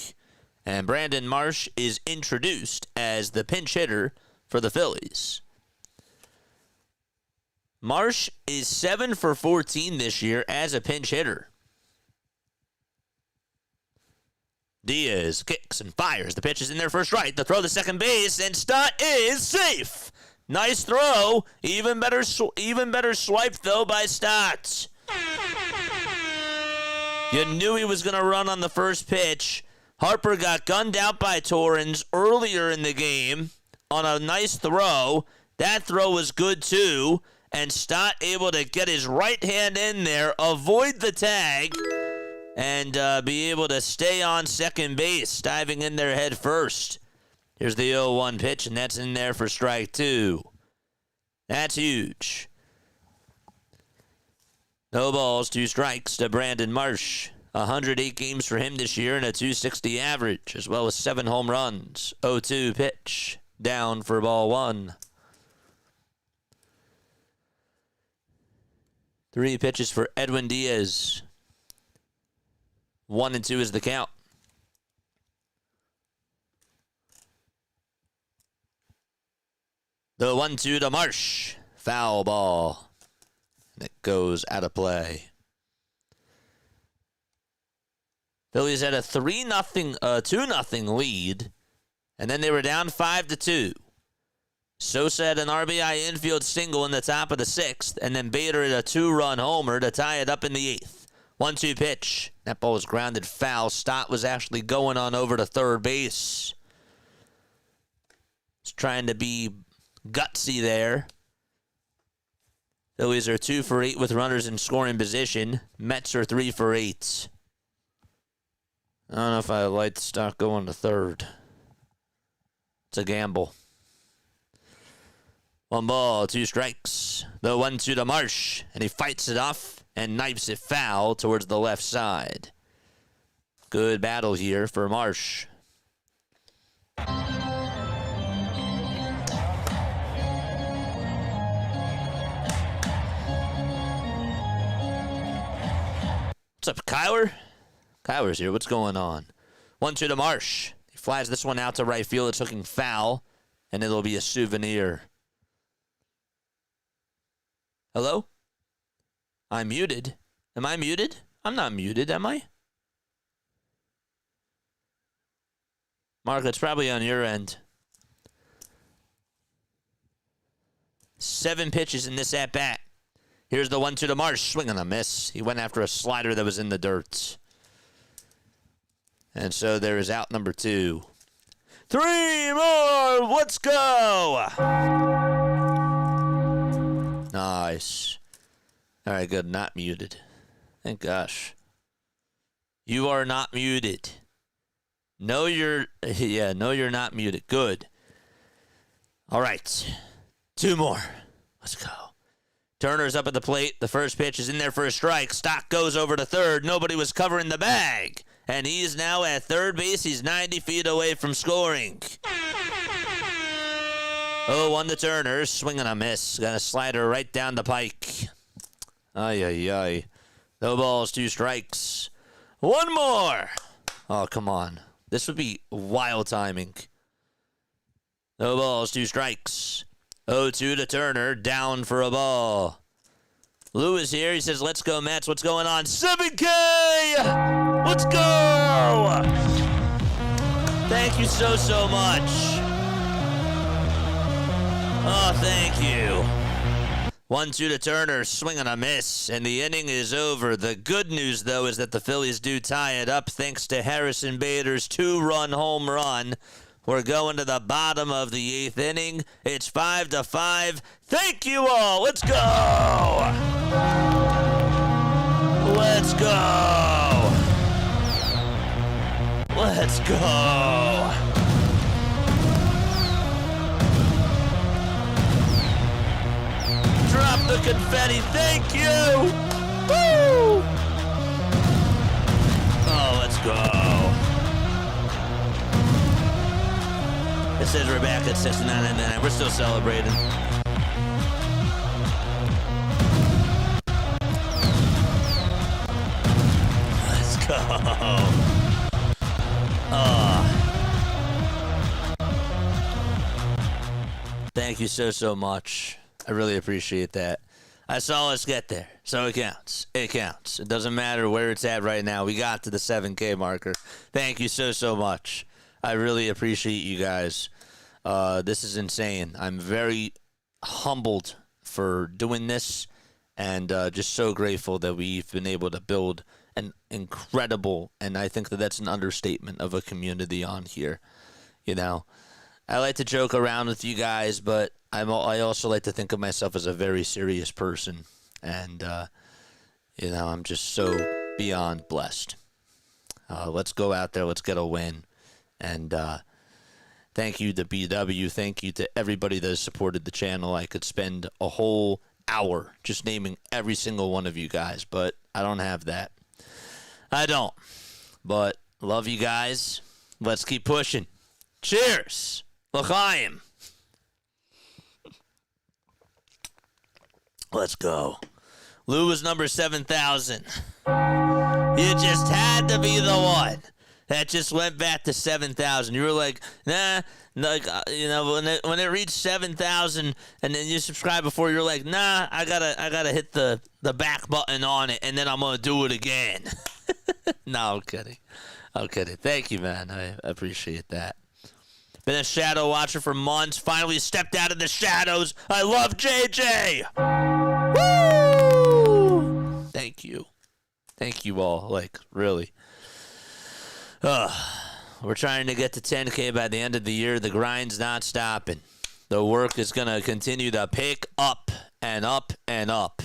And Brandon Marsh is introduced as the pinch hitter for the Phillies. Marsh is 7 for 14 this year as a pinch hitter. Diaz kicks and fires. The pitch is in there for strike. The throw to second base, and Stott is safe. Nice throw. Even better swipe, though, by Stott. You knew he was going to run on the first pitch. Harper got gunned out by Torrens earlier in the game on a nice throw. That throw was good, too. And Stott able to get his right hand in there, avoid the tag, and be able to stay on second base, diving in there head first. Here's the 0-1 pitch, and that's in there for strike 2. That's huge. No balls, 2 strikes to Brandon Marsh. 108 games for him this year and a 260 average, as well as 7 home runs. 0-2 pitch, down for ball 1. 3 pitches for Edwin Diaz. 1-2 is the count. The 1-2 to Marsh. Foul ball. And it goes out of play. Phillies had a 2-0 lead. And then they were down 5-2. Sosa had an RBI infield single in the top of the 6th. And then Bader had a 2-run homer to tie it up in the 8th. 1-2 pitch. That ball was grounded foul. Stott was actually going on over to third base. He's trying to be gutsy there. Phillies are 2 for 8 with runners in scoring position. Mets are 3 for 8. I don't know if I like Stott going to third. It's a gamble. 1 ball, 2 strikes. The 1-2 to Marsh, and he fights it off and knifes it foul towards the left side. Good battle here for Marsh. What's up, Kyler? Kyler's here. What's going on? 1-2 to Marsh. He flies this one out to right field. It's looking foul, and it'll be a souvenir. Hello? I'm muted. Am I muted? I'm not muted, am I? Mark, it's probably on your end. 7 pitches in this at-bat. Here's the 1-2 to Marsh. Swing and a miss. He went after a slider that was in the dirt. And so there is out number 2. 3 more. Let's go. Nice. All right, good. Not muted. Thank gosh. You are not muted. No, you're not muted. Good. All right. 2 more. Let's go. Turner's up at the plate. The first pitch is in there for a strike. Stock goes over to third. Nobody was covering the bag. And he's now at third base. He's 90 feet away from scoring. 0-1 to Turner. Swing and a miss. Got a slider right down the pike. Ay. No balls, 2 strikes. 1 more. Oh, come on. This would be wild timing. No balls, 2 strikes. 0-2 to Turner. Down for a ball. Lou is here. He says, let's go, Mets. What's going on? 7K! Let's go! Thank you so much. Oh, thank you. 1-2 to Turner. Swing and a miss. And the inning is over. The good news, though, is that the Phillies do tie it up thanks to Harrison Bader's 2-run home run. We're going to the bottom of the 8th inning. It's 5-5. Thank you all. Let's go. Let's go. Let's go. Drop the confetti. Thank you. Woo. Oh, let's go. It says we're back at 69.99. We're still celebrating. Let's go. Thank you so much. I really appreciate that. I saw us get there, so it counts. It counts. It doesn't matter where it's at right now. We got to the 7K marker. Thank you so much. I really appreciate you guys. This is insane. I'm very humbled for doing this and just so grateful that we've been able to build an incredible, and I think that that's an understatement of a community on here. You know, I like to joke around with you guys, but I also like to think of myself as a very serious person. And, you know, I'm just so beyond blessed. Let's go out there. Let's get a win. And thank you to BW. Thank you to everybody that has supported the channel. I could spend a whole hour just naming every single one of you guys, but I don't have that. I don't. But love you guys. Let's keep pushing. Cheers. L'chaim. Let's go. Lou was number 7,000. You just had to be the one that just went back to 7,000. You were like, nah, like when it reached 7,000, and then you subscribe before, you're like, nah, I gotta hit the back button on it, and then I'm gonna do it again. No, I'm kidding. Thank you, man. I appreciate that. Been a shadow watcher for months. Finally stepped out of the shadows. I love JJ. Woo! Thank you. Thank you all. Like, really. We're trying to get to 10K by the end of the year. The grind's not stopping. The work is going to continue to pick up and up and up.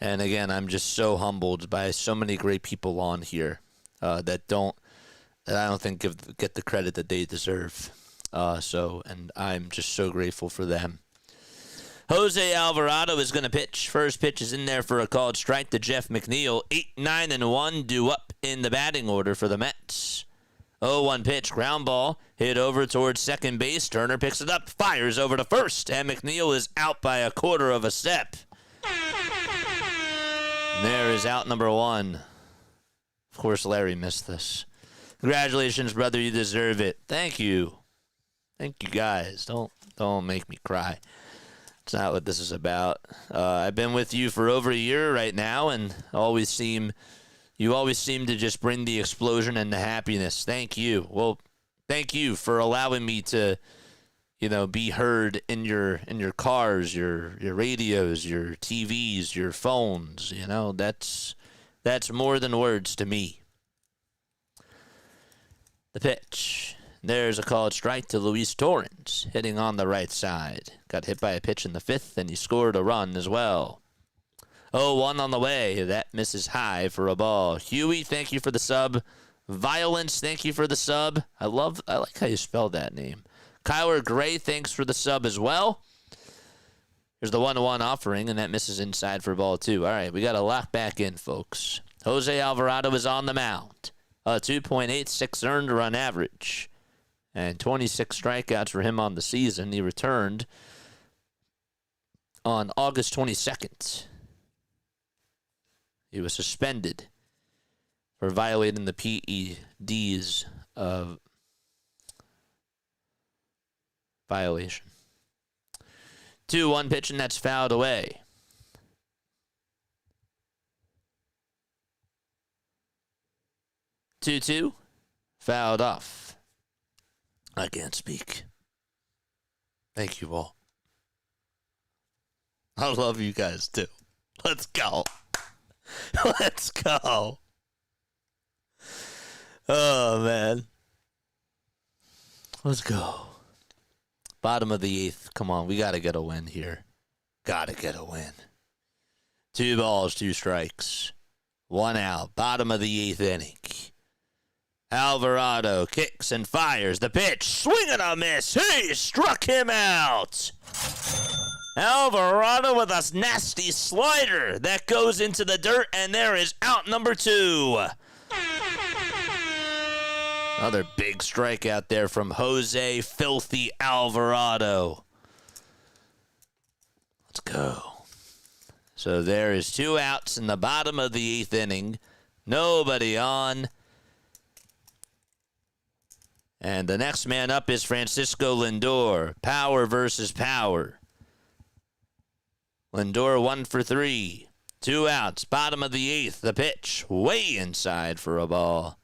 And again, I'm just so humbled by so many great people on here that I don't think get the credit that they deserve. And I'm just so grateful for them. Jose Alvarado is going to pitch. First pitch is in there for a called strike to Jeff McNeil. 8-9-1 due up in the batting order for the Mets. 0-1 pitch, ground ball, hit over towards second base. Turner picks it up, fires over to first, and McNeil is out by a quarter of a step. And there is out number one. Of course, Larry missed this. Congratulations, brother. You deserve it. Thank you. Thank you, guys. Don't make me cry. It's not what this is about. I've been with you for over a year right now, and you always seem to just bring the explosion and the happiness. Thank you. Well, thank you for allowing me to, be heard in your cars, your radios, your TVs, your phones. That's more than words to me. The pitch. There's a called strike to Luis Torrens, hitting on the right side. Got hit by a pitch in the fifth, and he scored a run as well. 0-1 on the way. That misses high for a ball. Huey, thank you for the sub. Violence, thank you for the sub. I like how you spelled that name. Kyler Gray, thanks for the sub as well. Here's the 1-1 offering, and that misses inside for ball two. All right, we got to lock back in, folks. Jose Alvarado is on the mound. A 2.86 earned run average. And 26 strikeouts for him on the season. He returned on August 22nd. He was suspended for violating the PED's violation. 2-1 pitch, and that's fouled away. 2-2, fouled off. I can't speak. Thank you all. I love you guys too. Let's go. Let's go. Oh, man. Let's go. Bottom of the eighth. Come on, we got to get a win here. Got to get a win. 2 balls, 2 strikes. 1 out. Bottom of the eighth inning. Alvarado kicks and fires. The pitch. Swing and a miss. He struck him out. Alvarado with a nasty slider that goes into the dirt, and there is out number 2. Another big strikeout there from Jose Filthy Alvarado. Let's go. So there is 2 outs in the bottom of the 8th inning. Nobody on. And the next man up is Francisco Lindor. Power versus power. Lindor 1 for 3. 2 outs. Bottom of the 8th. The pitch. Way inside for a ball.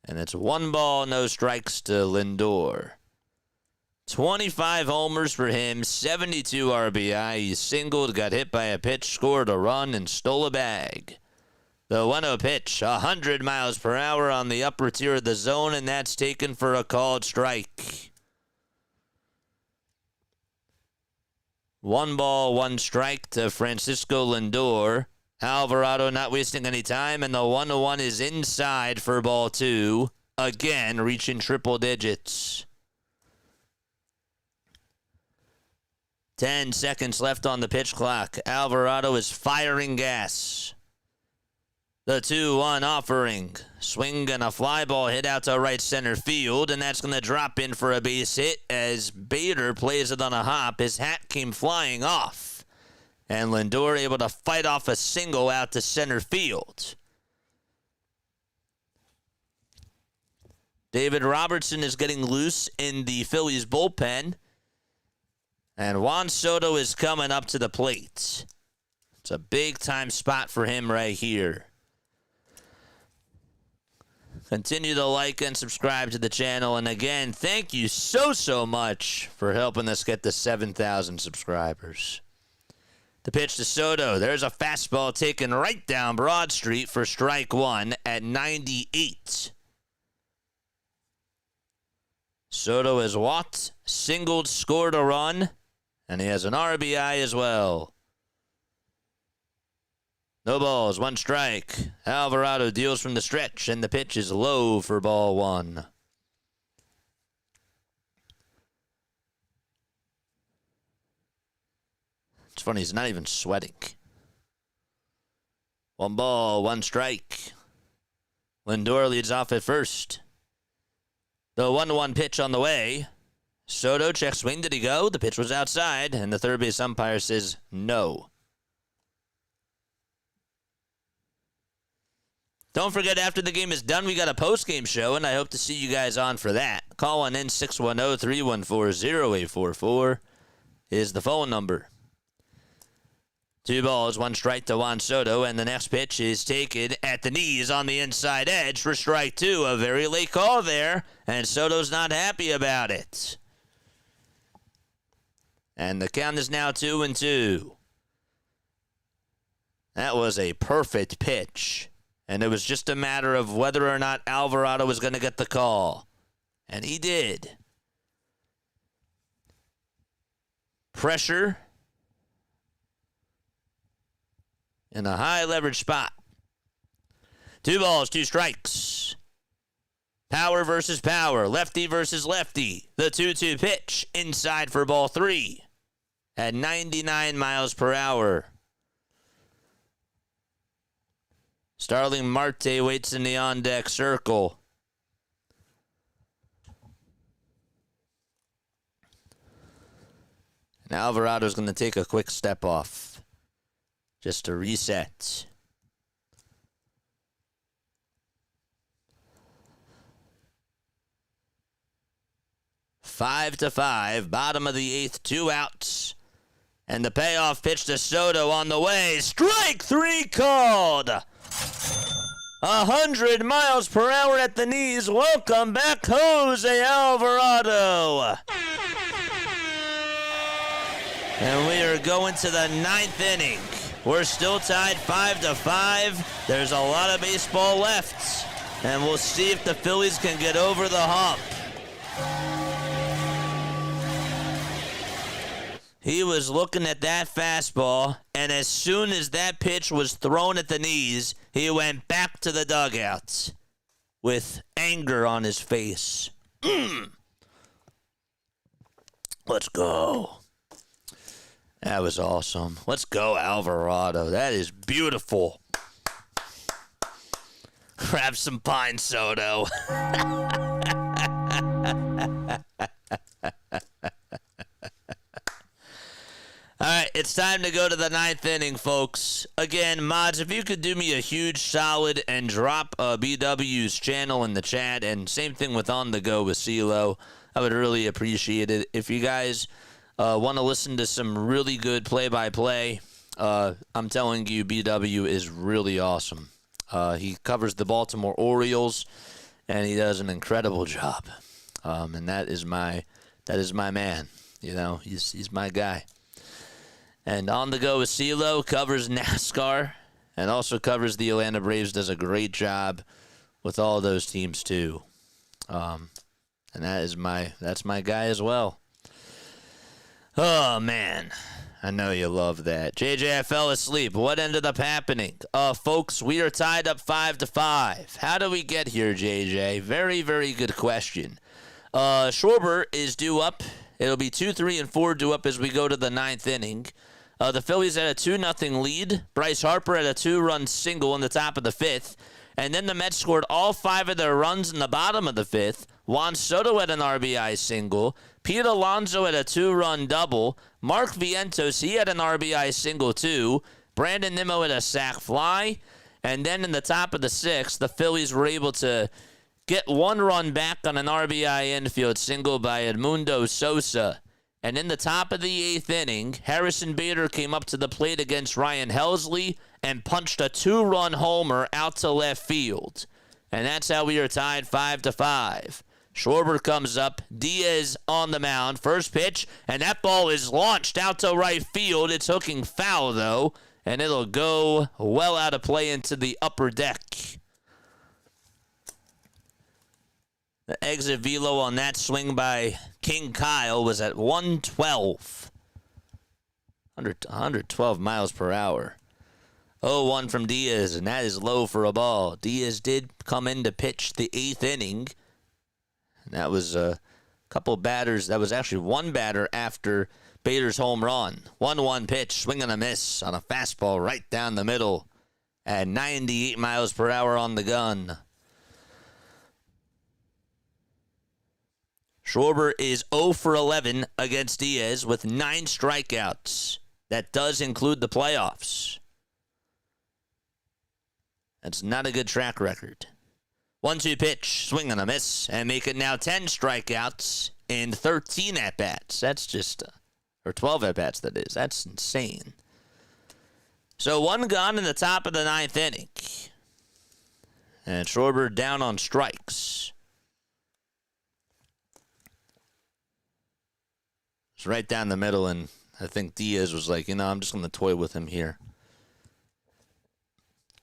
And it's 1 ball, no strikes to Lindor. 25 homers for him. 72 RBI. He singled, got hit by a pitch, scored a run, and stole a bag. The 1-0 pitch, 100 miles per hour on the upper tier of the zone, and that's taken for a called strike. 1 ball, 1 strike to Francisco Lindor. Alvarado not wasting any time, and the 1-1 is inside for ball 2. Again, reaching triple digits. 10 seconds left on the pitch clock. Alvarado is firing gas. The 2-1 offering. Swing and a fly ball hit out to right center field, and that's going to drop in for a base hit as Bader plays it on a hop. His hat came flying off. And Lindor able to fight off a single out to center field. David Robertson is getting loose in the Phillies bullpen. And Juan Soto is coming up to the plate. It's a big-time spot for him right here. Continue to like and subscribe to the channel. And again, thank you so much for helping us get to 7,000 subscribers. The pitch to Soto. There's a fastball taken right down Broad Street for strike one at 98. Soto has walked, singled, scored a run, and he has an RBI as well. No balls, one strike. Alvarado deals from the stretch, and the pitch is low for ball one. It's funny, he's not even sweating. One ball, one strike. Lindor leads off at first. The 1-1 pitch on the way. Soto checks swing. Did he go? The pitch was outside, and the third base umpire says no. Don't forget, after the game is done, we got a post-game show, and I hope to see you guys on for that. Call on in 610-314-0844 is the phone number. 2 balls, 1 strike to Juan Soto, and the next pitch is taken at the knees on the inside edge for strike 2. A very late call there, and Soto's not happy about it. And the count is now 2-2. That was a perfect pitch. And it was just a matter of whether or not Alvarado was going to get the call. And he did. Pressure in a high leverage spot. 2 balls, 2 strikes. Power versus power. Lefty versus lefty. The 2-2 pitch inside for ball 3 at 99 miles per hour. Starling Marte waits in the on-deck circle. And Alvarado's going to take a quick step off just to reset. Five to 5, bottom of the 8th, 2 outs. And the payoff pitch to Soto on the way. Strike 3 called. 100 miles per hour at the knees. Welcome back, Jose Alvarado. And we are going to the 9th inning. We're still tied 5 to 5. There's a lot of baseball left. And we'll see if the Phillies can get over the hump. He was looking at that fastball, and as soon as that pitch was thrown at the knees, he went back to the dugout with anger on his face. Let's go. That was awesome. Let's go, Alvarado. That is beautiful. Grab some pine, Soto. All right, it's time to go to the 9th inning, folks. Again, mods, if you could do me a huge solid and drop BW's channel in the chat, and same thing with On The Go with CeeLo, I would really appreciate it. If you guys want to listen to some really good play-by-play, I'm telling you, BW is really awesome. He covers the Baltimore Orioles, and he does an incredible job. And that is my man. You know, he's my guy. And On The Go with CeeLo covers NASCAR and also covers the Atlanta Braves. Does a great job with all those teams too. And that's my guy as well. Oh man, I know you love that. JJ, I fell asleep. What ended up happening? Folks, we are tied up 5 to 5. How do we get here, JJ? Very, very good question. Schwarber is due up. It'll be 2, 3, and 4 due up as we go to the 9th inning. The Phillies had a 2-0 lead. Bryce Harper had a 2-run single in the top of the 5th. And then the Mets scored all 5 of their runs in the bottom of the 5th. Juan Soto had an RBI single. Pete Alonso had a 2-run double. Mark Vientos, he had an RBI single too. Brandon Nimmo had a sac fly. And then in the top of the 6th, the Phillies were able to get 1 run back on an RBI infield single by Edmundo Sosa. And in the top of the 8th inning, Harrison Bader came up to the plate against Ryan Helsley and punched a 2-run homer out to left field. And that's how we are tied 5-5. Schwarber comes up, Diaz on the mound, first pitch, and that ball is launched out to right field. It's hooking foul, though, and it'll go well out of play into the upper deck. The exit velo on that swing by King Kyle was at 112. 112 miles per hour. 0-1 from Diaz, and that is low for a ball. Diaz did come in to pitch the 8th inning. And that was a couple batters. That was actually one batter after Bader's home run. 1-1 pitch, swing and a miss on a fastball right down the middle at 98 miles per hour on the gun. Schwarber is 0 for 11 against Diaz with 9 strikeouts. That does include the playoffs. That's not a good track record. 1-2 pitch, swing and a miss, and make it now 10 strikeouts in 13 at-bats. That's just, or 12 at-bats, that is. That's insane. So 1 gone in the top of the 9th inning. And Schwarber down on strikes. It's right down the middle, and I think Diaz was like, I'm just going to toy with him here.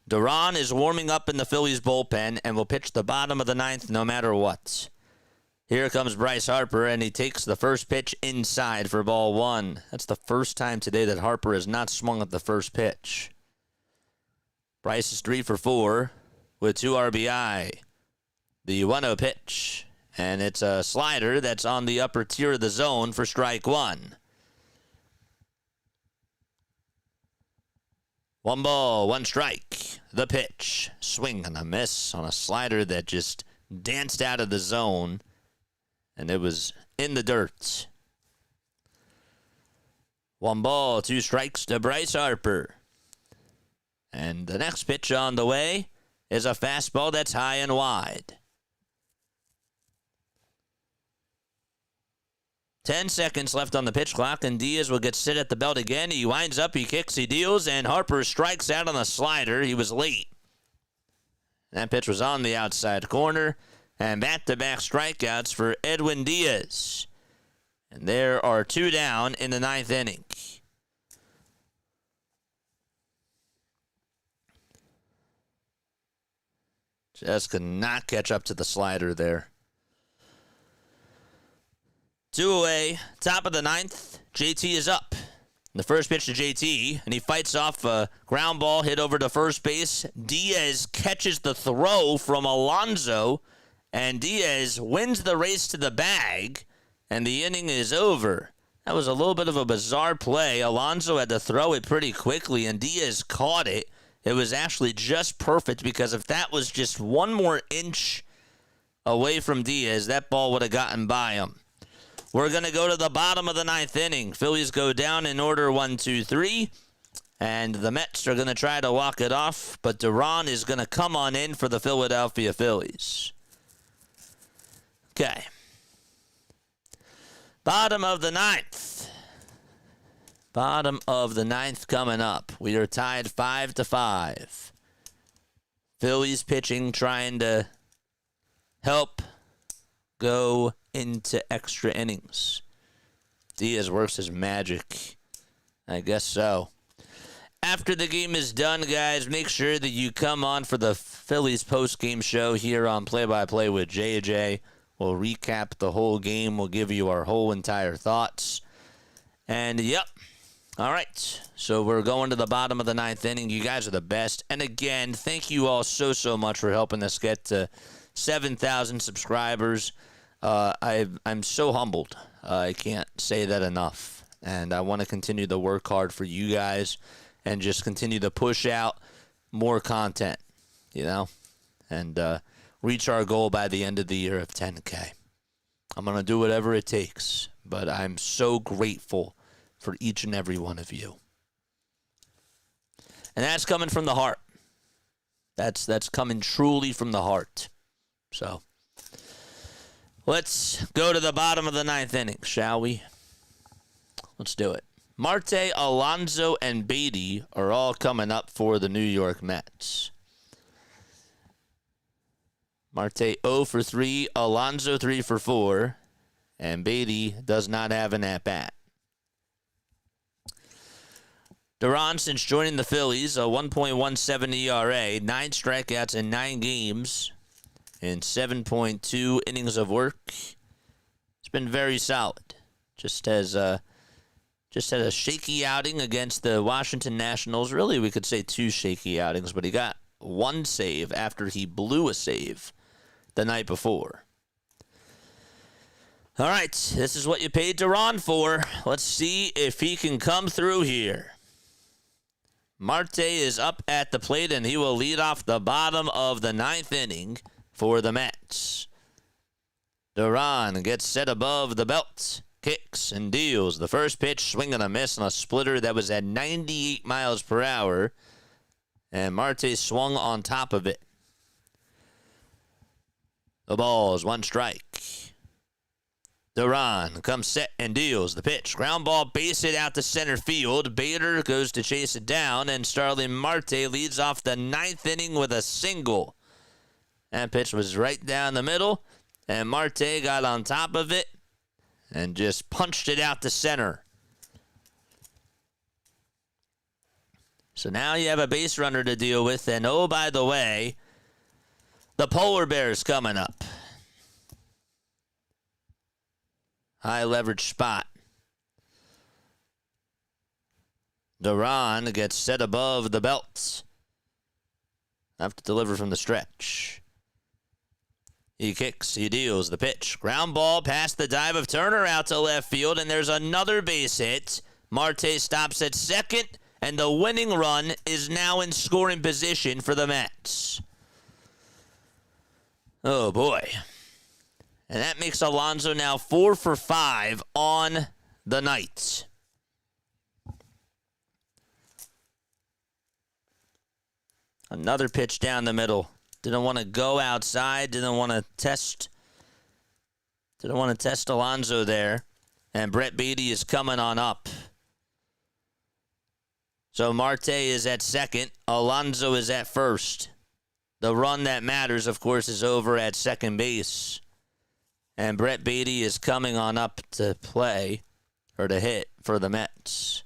Duran is warming up in the Phillies bullpen and will pitch the bottom of the 9th no matter what. Here comes Bryce Harper, and he takes the first pitch inside for ball 1. That's the first time today that Harper has not swung at the first pitch. Bryce is 3 for 4 with 2 RBI. The 1-0 pitch, and it's a slider that's on the upper tier of the zone for strike 1. 1 ball, 1 strike. The pitch. Swing and a miss on a slider that just danced out of the zone. And it was in the dirt. 1 ball, 2 strikes to Bryce Harper. And the next pitch on the way is a fastball that's high and wide. 10 seconds left on the pitch clock, and Diaz will get sit at the belt again. He winds up, he kicks, he deals, and Harper strikes out on the slider. He was late. That pitch was on the outside corner, and back-to-back strikeouts for Edwin Diaz. And there are 2 down in the 9th inning. Just could not catch up to the slider there. 2 away, top of the 9th. JT is up. The first pitch to JT, and he fights off a ground ball hit over to first base. Diaz catches the throw from Alonso, and Diaz wins the race to the bag, and the inning is over. That was a little bit of a bizarre play. Alonso had to throw it pretty quickly, and Diaz caught it. It was actually just perfect, because if that was just 1 more inch away from Diaz, that ball would have gotten by him. We're going to go to the bottom of the 9th inning. Phillies go down in order 1, 2, 3. And the Mets are going to try to walk it off. But Duran is going to come on in for the Philadelphia Phillies. Okay. Bottom of the 9th. Bottom of the 9th coming up. We are tied 5-5. Phillies pitching, trying to help go into extra innings. Diaz works his magic. I guess so. After the game is done, guys, make sure that you come on for the Phillies post-game show here on Play-by-Play with JJ. We'll recap the whole game. We'll give you our whole entire thoughts. And, yep. All right. So we're going to the bottom of the 9th inning. You guys are the best. And, again, thank you all so much for helping us get to 7,000 subscribers. I'm so humbled. I can't say that enough. And I want to continue to work hard for you guys and just continue to push out more content, and reach our goal by the end of the year of 10K. I'm going to do whatever it takes, but I'm so grateful for each and every one of you. And that's coming from the heart. That's coming truly from the heart. So let's go to the bottom of the ninth inning, shall we? Let's do it. Marte, Alonso, and Beatty are all coming up for the New York Mets. Marte 0 for 3, Alonso 3 for 4, and Beatty does not have an at-bat. Duran, since joining the Phillies, a 1.17 ERA, 9 strikeouts in 9 games, in 7.2 innings of work. It's been very solid. Just had a shaky outing against the Washington Nationals. Really, we could say 2 shaky outings, but he got 1 save after he blew a save the night before. All right, this is what you paid Duran for. Let's see if he can come through here. Marte is up at the plate, and he will lead off the bottom of the ninth inning for the Mets. Duran gets set above the belt, kicks and deals. The first pitch, swing and a miss on a splitter that was at 98 miles per hour, and Marte swung on top of it. The ball is 1 strike. Duran comes set and deals. The pitch, ground ball, base hit out to center field. Bader goes to chase it down, and Starling Marte leads off the ninth inning with a single. That pitch was right down the middle, and Marte got on top of it and just punched it out to center. So now you have a base runner to deal with, and oh, by the way, the polar bear's coming up. High leverage spot. Duran gets set above the belt. Have to deliver from the stretch. He kicks, he deals, the pitch. Ground ball past the dive of Turner out to left field, and there's another base hit. Marte stops at second, and the winning run is now in scoring position for the Mets. Oh, boy. And that makes Alonso now 4 for 5 on the night. Another pitch down the middle. Didn't want to go outside. Didn't want to test Alonso there. And Brett Beatty is coming on up. So Marte is at second. Alonso is at first. The run that matters, of course, is over at second base. And Brett Beatty is coming on up to play, or to hit, for the Mets.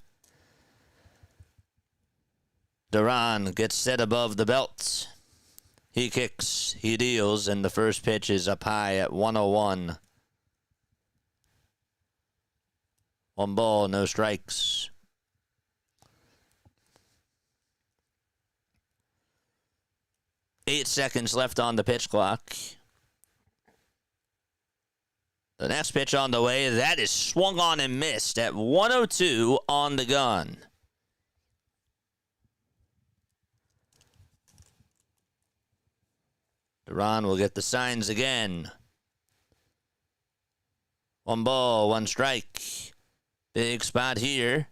Duran gets set above the belt. He kicks, he deals, and the first pitch is up high at 101. 1 ball, no strikes. Eight seconds left on the pitch clock. The next pitch on the way, that is swung on and missed at 102 on the gun. Duran will get the signs again. 1 ball, 1 strike. Big spot here.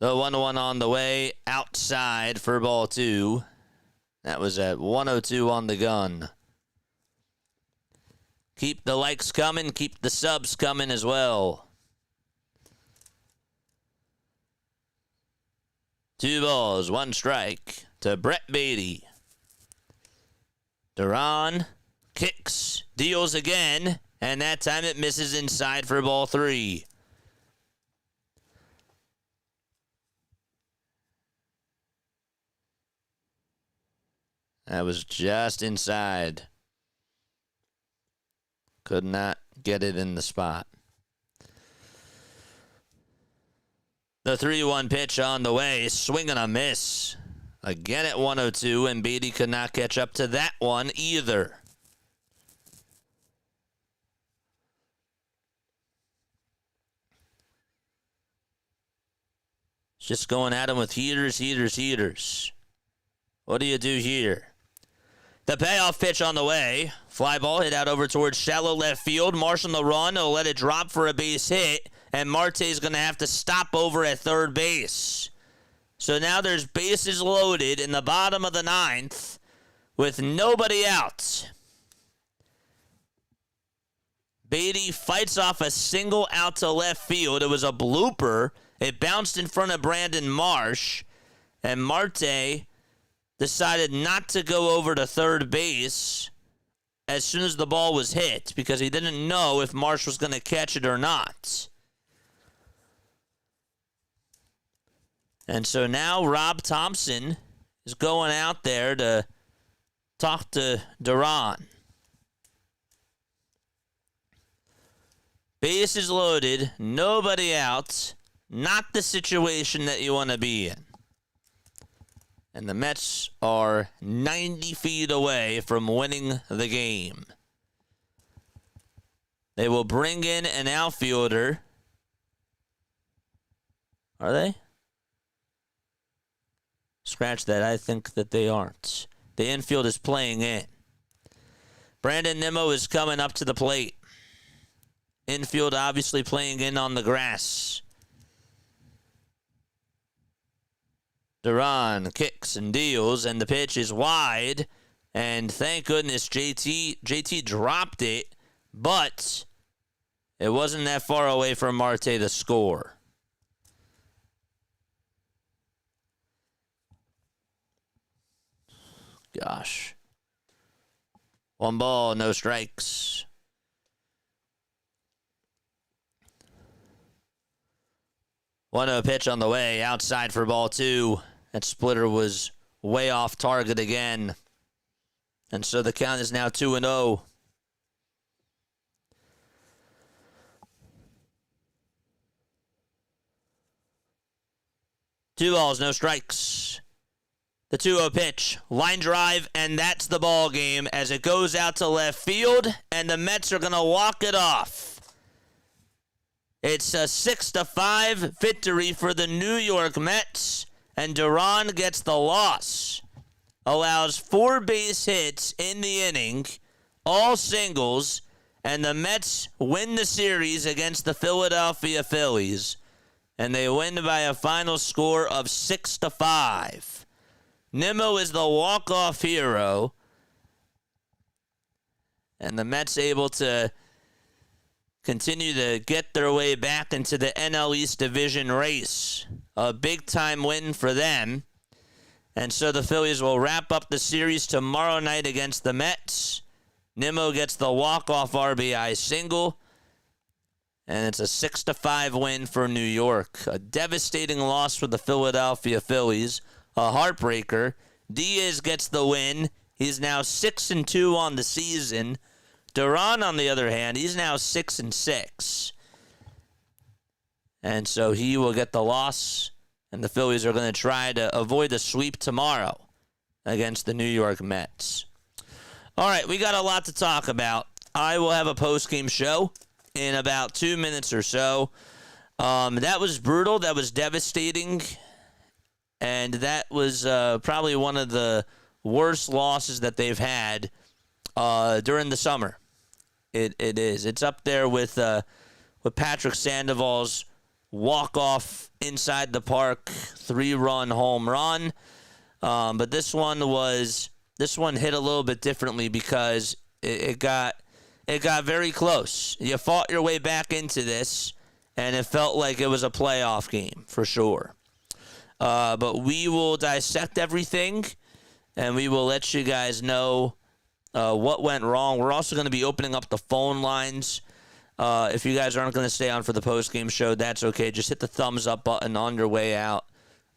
The 1-1 on the way, outside for ball 2. That was at 102 on the gun. Keep the likes coming. Keep the subs coming as well. 2 balls, 1 strike to Brett Beatty. Duran kicks, deals again, and that time it misses inside for ball 3. That was just inside. Could not get it in the spot. The 3-1 pitch on the way. Swing and a miss. Again at 102, and Beatty could not catch up to that one either. Just going at him with heaters. What do you do here? The payoff pitch on the way. Fly ball hit out over towards shallow left field. Marsh on the run. He'll let it drop for a base hit. And Marte's going to have to stop over at third base. So now there's bases loaded in the bottom of the ninth with nobody out. Beatty fights off a single out to left field. It was a blooper. It bounced in front of Brandon Marsh. And Marte decided not to go over to third base as soon as the ball was hit because he didn't know if Marsh was going to catch it or not. And so now Rob Thompson is going out there to talk to Duran. Bases loaded, nobody out. Not the situation that you want to be in. And the Mets are 90 feet away from winning the game. They will bring in an outfielder. Are they? Scratch that. I think that they aren't. The infield is playing in. Brandon Nimmo is coming up to the plate. Infield obviously playing in on the grass. Duran kicks and deals, and the pitch is wide. And thank goodness JT dropped it, but it wasn't that far away from Marte to score. Gosh. 1 ball, no strikes. 1-0 pitch on the way, outside for ball 2. That splitter was way off target again. And so the count is now 2-0. Two balls, no strikes. The 2-0 pitch, line drive, and that's the ball game as it goes out to left field, and the Mets are going to walk it off. It's a 6-5 victory for the New York Mets, and Duran gets the loss. Allows 4 base hits in the inning, all singles, and the Mets win the series against the Philadelphia Phillies, and they win by a final score of 6-5. Nimmo is the walk-off hero, and the Mets able to continue to get their way back into the NL East division race. A big-time win for them. And so the Phillies will wrap up the series tomorrow night against the Mets. Nimmo gets the walk-off RBI single. And it's a 6-5 win for New York. A devastating loss for the Philadelphia Phillies. A heartbreaker. Diaz gets the win. He's now 6-2 on the season. Duran, on the other hand, he's now 6-6. And so he will get the loss, and the Phillies are going to try to avoid a sweep tomorrow against the New York Mets. All right, we got a lot to talk about. I will have a post-game show in about 2 minutes or so. That was brutal. That was devastating. And that was probably one of the worst losses that they've had during the summer. It is. It's up there with Patrick Sandoval's walk-off inside the park 3-run home run. But this one hit a little bit differently because it got very close. You fought your way back into this, and it felt like it was a playoff game for sure. But we will dissect everything, and we will let you guys know what went wrong. We're also going to be opening up the phone lines. If you guys aren't going to stay on for the post-game show, that's okay. Just hit the thumbs up button on your way out.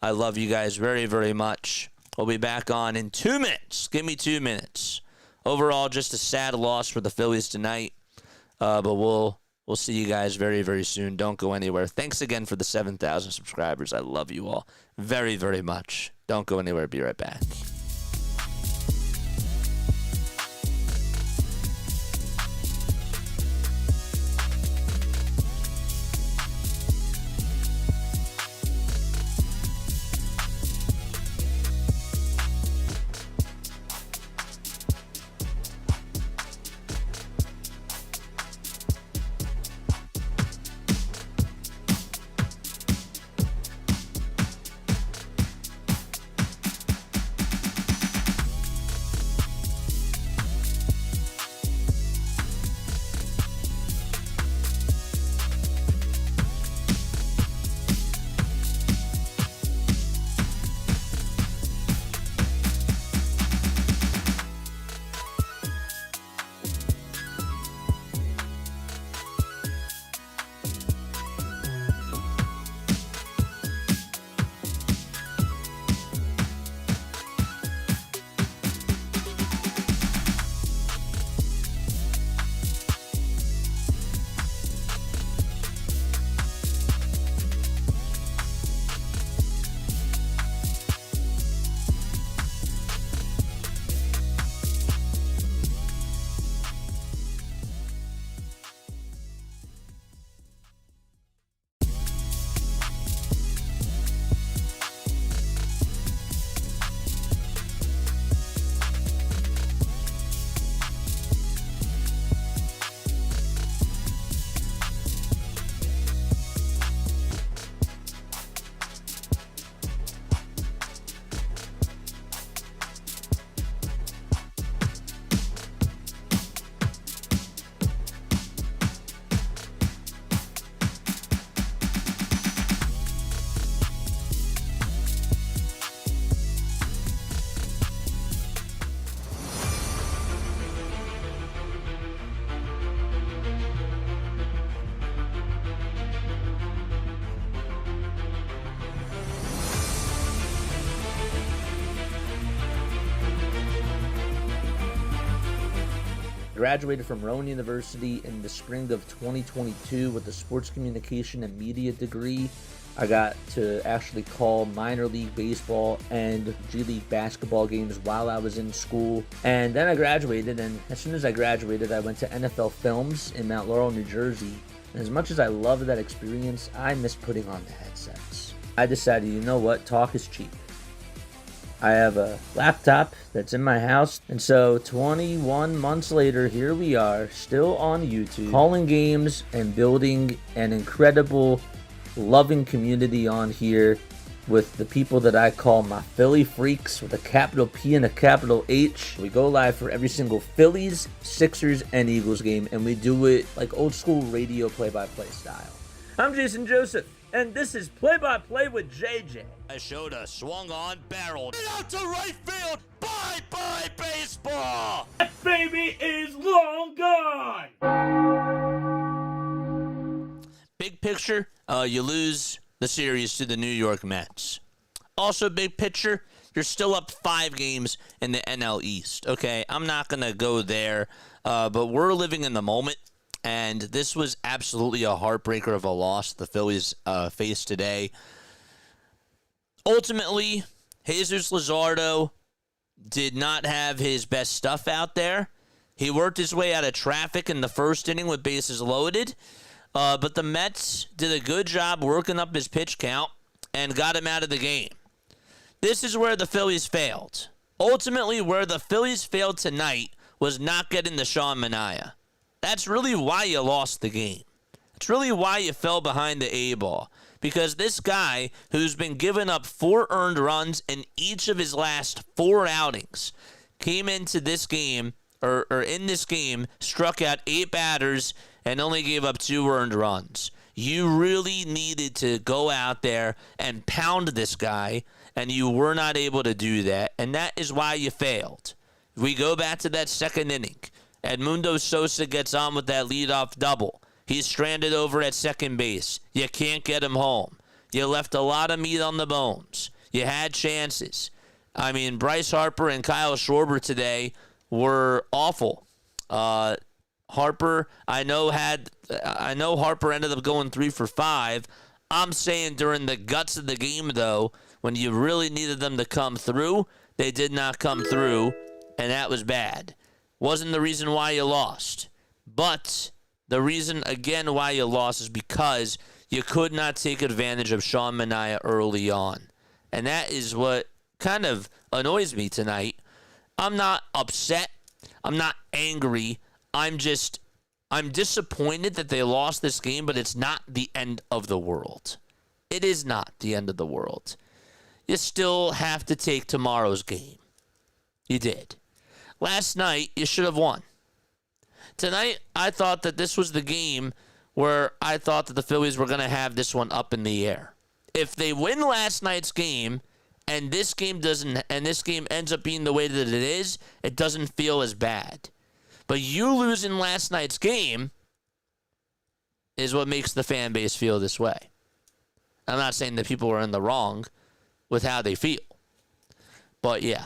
I love you guys very, very much. We'll be back on in 2 minutes. Give me 2 minutes. Overall, just a sad loss for the Phillies tonight. But we'll see you guys very, very soon. Don't go anywhere. Thanks again for the 7,000 subscribers. I love you all very, very much. Don't go anywhere. Be right back. graduated from Rowan University in the spring of 2022 with a sports communication and media degree. I got to actually call minor league baseball and G League basketball games while I was in school. And then I graduated, and as soon as I graduated, I went to NFL Films in Mount Laurel, New Jersey. And as much as I loved that experience, I miss putting on the headsets. I decided, you know what, talk is cheap. I have a laptop that's in my house, and so 21 months later, here we are, still on YouTube, calling games and building an incredible, loving community on here with the people that I call my Philly freaks with a capital P and a capital H. We go live for every single Phillies, Sixers, and Eagles game, and we do it like old school radio play-by-play style. I'm Jason Joseph, and this is Play-by-Play with JJ. I showed a swung on barrel. Get out to right field. Bye-bye baseball. That baby is long gone. Big picture, you lose the series to the New York Mets. Also, big picture, you're still up 5 games in the NL East. Okay, I'm not going to go there, but we're living in the moment, and this was absolutely a heartbreaker of a loss the Phillies faced today. Ultimately, Jesus Luzardo did not have his best stuff out there. He worked his way out of traffic in the first inning with bases loaded. But the Mets did a good job working up his pitch count and got him out of the game. This is where the Phillies failed. Ultimately, where the Phillies failed tonight was not getting the Sean Manaea. That's really why you lost the game. It's really why you fell behind the A-ball. Because this guy, who's been giving up 4 earned runs in each of his last 4 outings, came into this game, or in this game, struck out 8 batters and only gave up 2 earned runs. You really needed to go out there and pound this guy, and you were not able to do that, and that is why you failed. We go back to that second inning. Edmundo Sosa gets on with that leadoff double. He's stranded over at second base. You can't get him home. You left a lot of meat on the bones. You had chances. I mean, Bryce Harper and Kyle Schwarber today were awful. Harper, I know Harper ended up going 3 for 5. I'm saying during the guts of the game, though, when you really needed them to come through, they did not come through, and that was bad. Wasn't the reason why you lost. But the reason, again, why you lost is because you could not take advantage of Sean Manaea early on. And that is what kind of annoys me tonight. I'm not upset. I'm not angry. I'm disappointed that they lost this game, but it's not the end of the world. It is not the end of the world. You still have to take tomorrow's game. You did. Last night, you should have won. Tonight, I thought that this was the game where I thought that the Phillies were going to have this one up in the air. If they win last night's game and this game ends up being the way that it is, it doesn't feel as bad. But you losing last night's game is what makes the fan base feel this way. I'm not saying that people are in the wrong with how they feel. But yeah.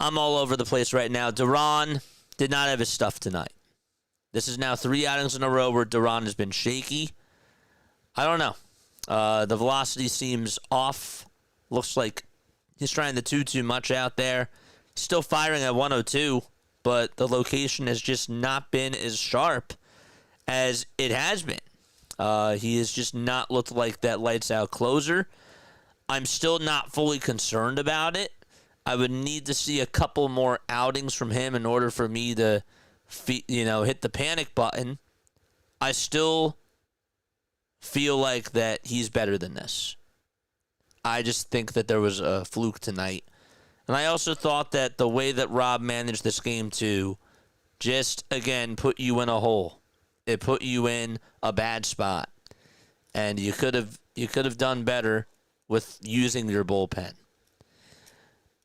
I'm all over the place right now. Duran did not have his stuff tonight. This is now 3 outings in a row where Duran has been shaky. I don't know. The velocity seems off. Looks like he's trying to do too much out there. He's still firing at 102, but the location has just not been as sharp as it has been. He has just not looked like that lights-out closer. I'm still not fully concerned about it. I would need to see a couple more outings from him in order for me to, hit the panic button. I still feel like that he's better than this. I just think that there was a fluke tonight. And I also thought that the way that Rob managed this game too just, again, put you in a hole. It put you in a bad spot. And you could have done better with using your bullpen.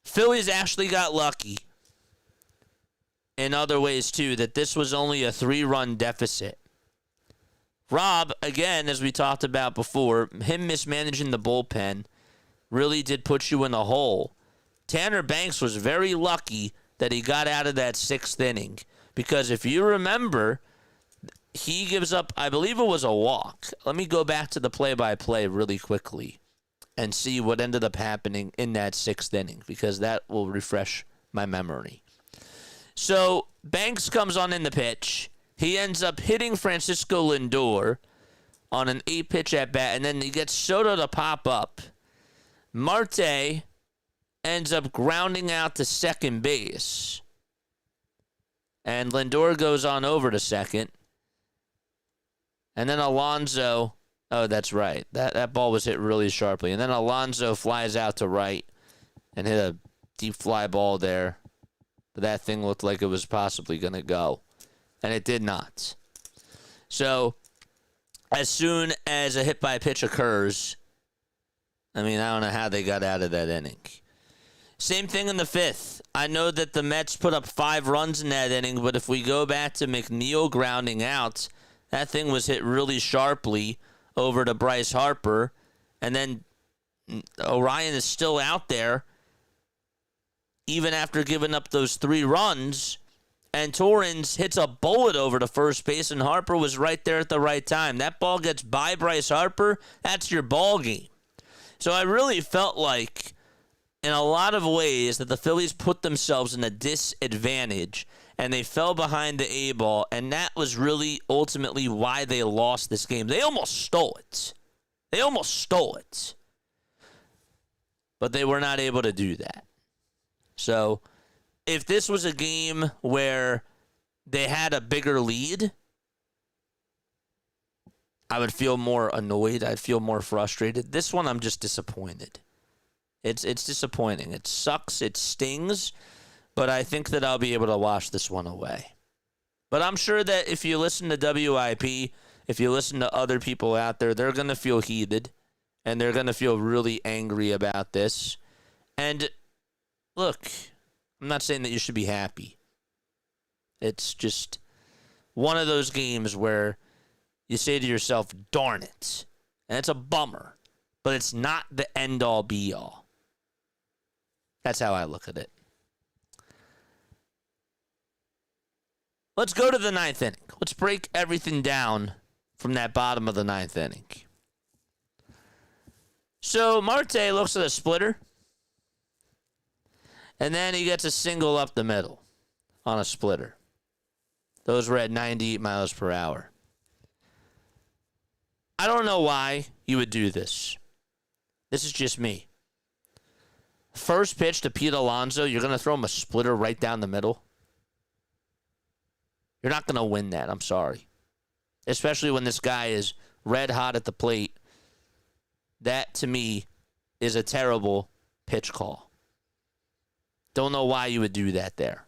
Phillies actually got lucky in other ways, too, that this was only a 3-run deficit. Rob, again, as we talked about before, him mismanaging the bullpen really did put you in a hole. Tanner Banks was very lucky that he got out of that 6th inning. Because if you remember, he gives up, I believe it was a walk. Let me go back to the play-by-play really quickly and see what ended up happening in that 6th inning, because that will refresh my memory. So Banks comes on in the pitch. He ends up hitting Francisco Lindor on an 8-pitch at-bat, and then he gets Soto to pop up. Marte ends up grounding out to second base, and Lindor goes on over to second. And then Alonso, oh, that's right. That ball was hit really sharply. And then Alonso flies out to right and hit a deep fly ball there. But that thing looked like it was possibly going to go. And it did not. So, as soon as a hit by pitch occurs, I mean, I don't know how they got out of that inning. Same thing in the 5th. I know that the Mets put up 5 runs in that inning, but if we go back to McNeil grounding out, that thing was hit really sharply over to Bryce Harper, and then Orion is still out there even after giving up those 3 runs, and Torrens hits a bullet over to first base, and Harper was right there at the right time. That ball gets by Bryce Harper, that's your ball game. So I really felt like, in a lot of ways, that the Phillies put themselves in a disadvantage, and they fell behind the A ball, and that was really ultimately why they lost this game. They almost stole it. But they were not able to do that. So, if this was a game where they had a bigger lead, I would feel more annoyed. I'd feel more frustrated. This one, I'm just disappointed. It's disappointing. It sucks. It stings. But I think that I'll be able to wash this one away. But I'm sure that if you listen to WIP, if you listen to other people out there, they're going to feel heated. And they're going to feel really angry about this. And look, I'm not saying that you should be happy. It's just one of those games where you say to yourself, darn it. And it's a bummer. But it's not the end-all, be-all. That's how I look at it. Let's go to the 9th inning. Let's break everything down from that bottom of the 9th inning. So Marte looks at a splitter, and then he gets a single up the middle on a splitter. Those were at 98 miles per hour. I don't know why you would do this. This is just me. First pitch to Pete Alonso, you're going to throw him a splitter right down the middle? You're not going to win that. I'm sorry. Especially when this guy is red hot at the plate. That, to me, is a terrible pitch call. Don't know why you would do that there.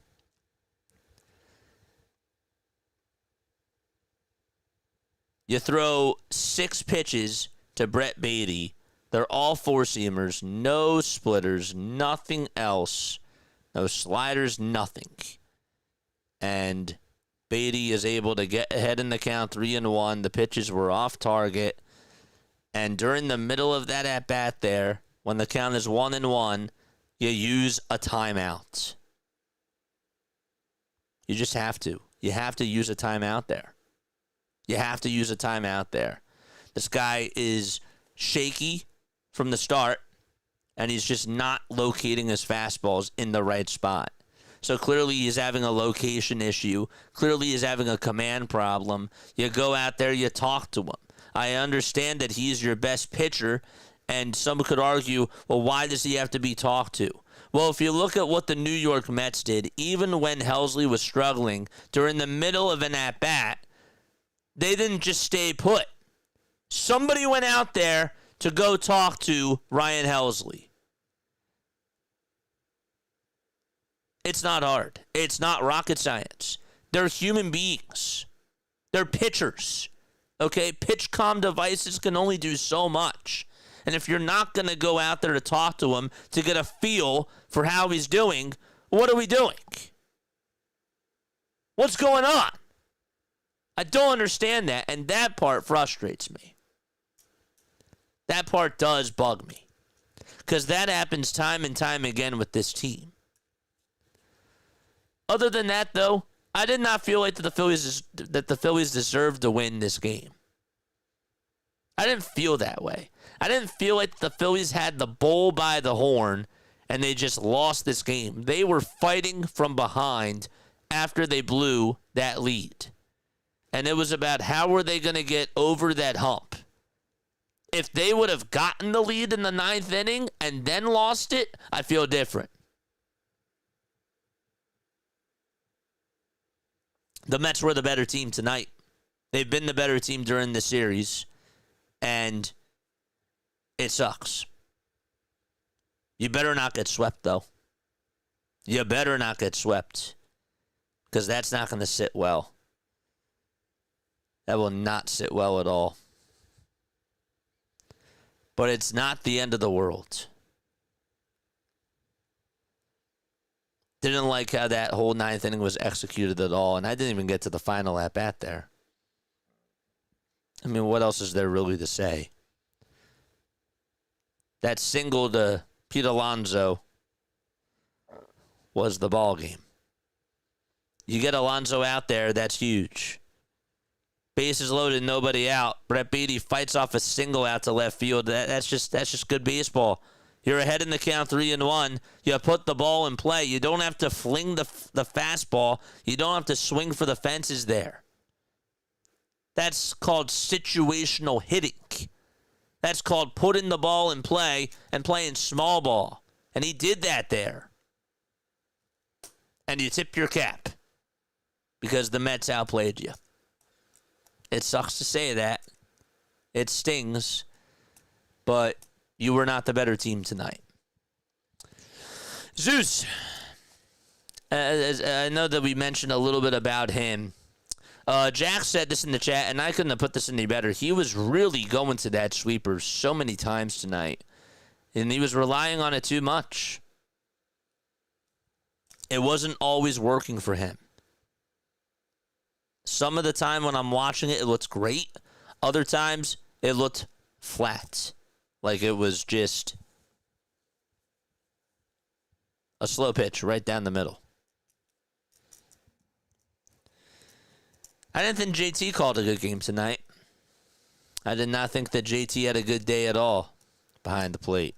You throw 6 pitches to Brett Beatty. They're all 4-seamers. No splitters. Nothing else. No sliders. Nothing. And Beatty is able to get ahead in the count 3-1. The pitches were off target. And during the middle of that at-bat there, when the count is 1-1, you use a timeout. You just have to. You have to use a timeout there. You have to use a timeout there. This guy is shaky from the start, and he's just not locating his fastballs in the right spot. So clearly he's having a location issue. Clearly he's having a command problem. You go out there, you talk to him. I understand that he's your best pitcher, and some could argue, well, why does he have to be talked to? Well, if you look at what the New York Mets did, even when Helsley was struggling, during the middle of an at-bat, they didn't just stay put. Somebody went out there to go talk to Ryan Helsley. It's not hard. It's not rocket science. They're human beings. They're pitchers. Okay? PitchCom devices can only do so much. And if you're not going to go out there to talk to him to get a feel for how he's doing, what are we doing? What's going on? I don't understand that, and that part frustrates me. That part does bug me. Because that happens time and time again with this team. Other than that, though, I did not feel like the Phillies deserved to win this game. I didn't feel that way. I didn't feel like the Phillies had the bull by the horn and they just lost this game. They were fighting from behind after they blew that lead. And it was about how were they going to get over that hump. If they would have gotten the lead in the 9th inning and then lost it, I feel different. The Mets were the better team tonight. They've been the better team during the series, and it sucks. You better not get swept, though. You better not get swept, because that's not going to sit well. That will not sit well at all. But it's not the end of the world. Didn't like how that whole 9th inning was executed at all, and I didn't even get to the final at bat there. I mean, what else is there really to say? That single to Pete Alonso was the ball game. You get Alonso out there, that's huge. Bases loaded, nobody out. Brett Beatty fights off a single out to left field. That's just good baseball. You're ahead in the count 3-1. You put the ball in play. You don't have to fling the fastball. You don't have to swing for the fences there. That's called situational hitting. That's called putting the ball in play and playing small ball. And he did that there. And you tip your cap because the Mets outplayed you. It sucks to say that. It stings. But you were not the better team tonight. Zeus. I know that we mentioned a little bit about him. Jack said this in the chat, and I couldn't have put this any better. He was really going to that sweeper so many times tonight, and he was relying on it too much. It wasn't always working for him. Some of the time when I'm watching it, it looks great. Other times, it looked flat. Like it was just a slow pitch right down the middle. I didn't think JT called a good game tonight. I did not think that JT had a good day at all behind the plate.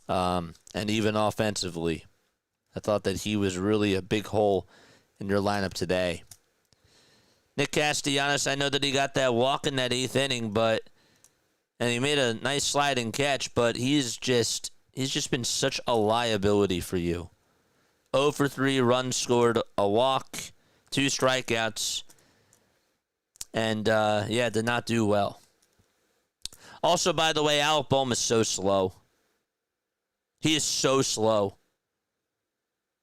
And even offensively. I thought that he was really a big hole in your lineup today. Nick Castellanos, I know that he got that walk in that 8th inning, and he made a nice sliding catch, but he's just been such a liability for you. 0 for 3, runs scored, a walk, 2 strikeouts, and did not do well. Also, by the way, Alec Bohm is so slow. He is so slow.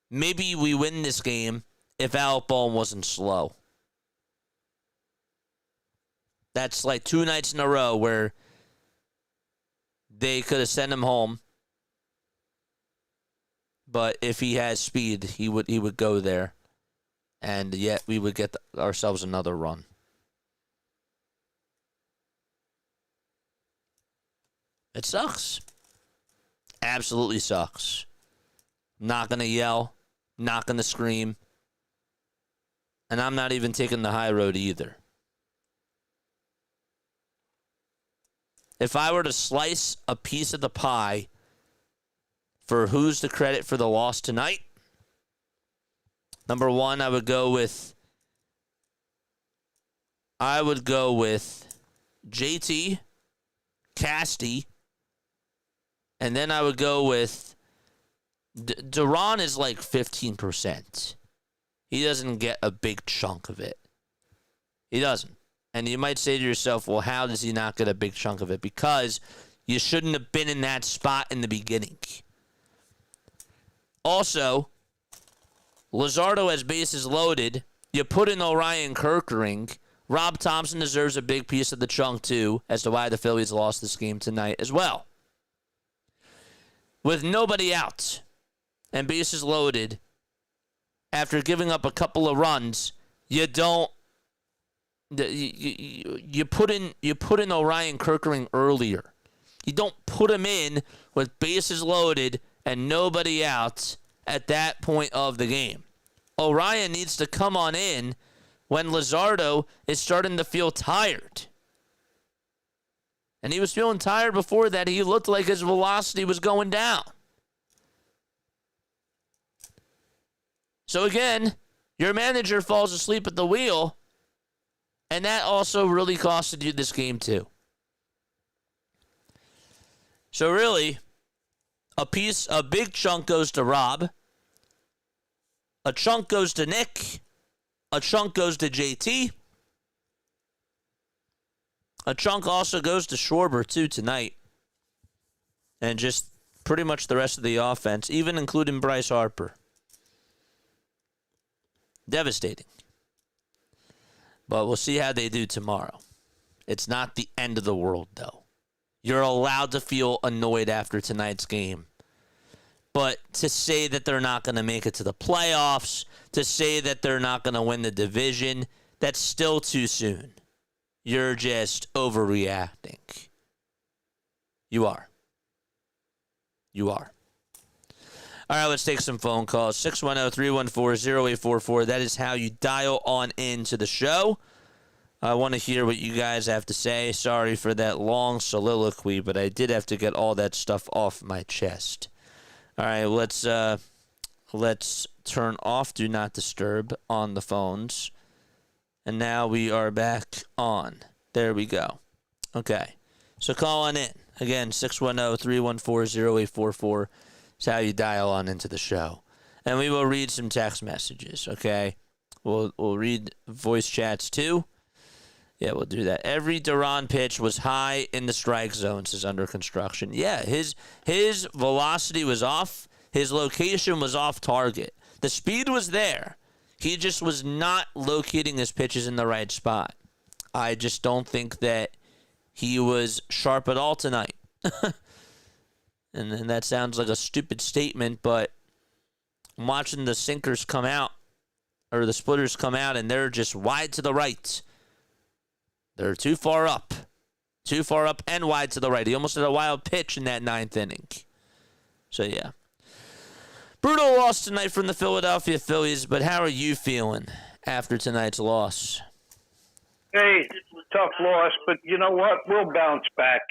Maybe we win this game if Alec Bohm wasn't slow. That's like 2 nights in a row where they could have sent him home. But if he has speed, he would go there. And yet we would get ourselves another run. It sucks. Absolutely sucks. Not going to yell. Not going to scream. And I'm not even taking the high road either. If I were to slice a piece of the pie for who's the credit for the loss tonight, number one, I would go with JT, Casty, and then I would go with Duran is like 15%. He doesn't get a big chunk of it. He doesn't. And you might say to yourself, well, how does he not get a big chunk of it? Because you shouldn't have been in that spot in the beginning. Also, Luzardo has bases loaded. You put in Orion Kerkering. Rob Thompson deserves a big piece of the chunk, too, as to why the Phillies lost this game tonight as well. With nobody out and bases loaded, after giving up a couple of runs, you don't. You put in Orion Kerkering earlier. You don't put him in with bases loaded and nobody out at that point of the game. Orion needs to come on in when Luzardo is starting to feel tired. And he was feeling tired before that. He looked like his velocity was going down. So again, your manager falls asleep at the wheel, and that also really costed you this game too. So really, a big chunk goes to Rob, a chunk goes to Nick, a chunk goes to JT, a chunk also goes to Schwarber too tonight, and just pretty much the rest of the offense, even including Bryce Harper. Devastating. But we'll see how they do tomorrow. It's not the end of the world, though. You're allowed to feel annoyed after tonight's game. But to say that they're not going to make it to the playoffs, to say that they're not going to win the division, that's still too soon. You're just overreacting. You are. You are. All right, let's take some phone calls. 610-314-0844. That is how you dial on into the show. I want to hear what you guys have to say. Sorry for that long soliloquy, but I did have to get all that stuff off my chest. All right, let's turn off Do Not Disturb on the phones. And now we are back on. There we go. Okay, so call on in. Again, 610-314-0844. It's how you dial on into the show. And we will read some text messages, okay? We'll read voice chats too. Yeah, we'll do that. Every Duran pitch was high in the strike zone, says Under Construction. Yeah, his velocity was off. His location was off target. The speed was there. He just was not locating his pitches in the right spot. I just don't think that he was sharp at all tonight. And that sounds like a stupid statement, but I'm watching the sinkers come out, or the splitters come out, and they're just wide to the right. They're too far up and wide to the right. He almost had a wild pitch in that ninth inning. So, yeah. Brutal loss tonight from the Philadelphia Phillies, but how are you feeling after tonight's loss? Hey, tough loss, but you know what? We'll bounce back.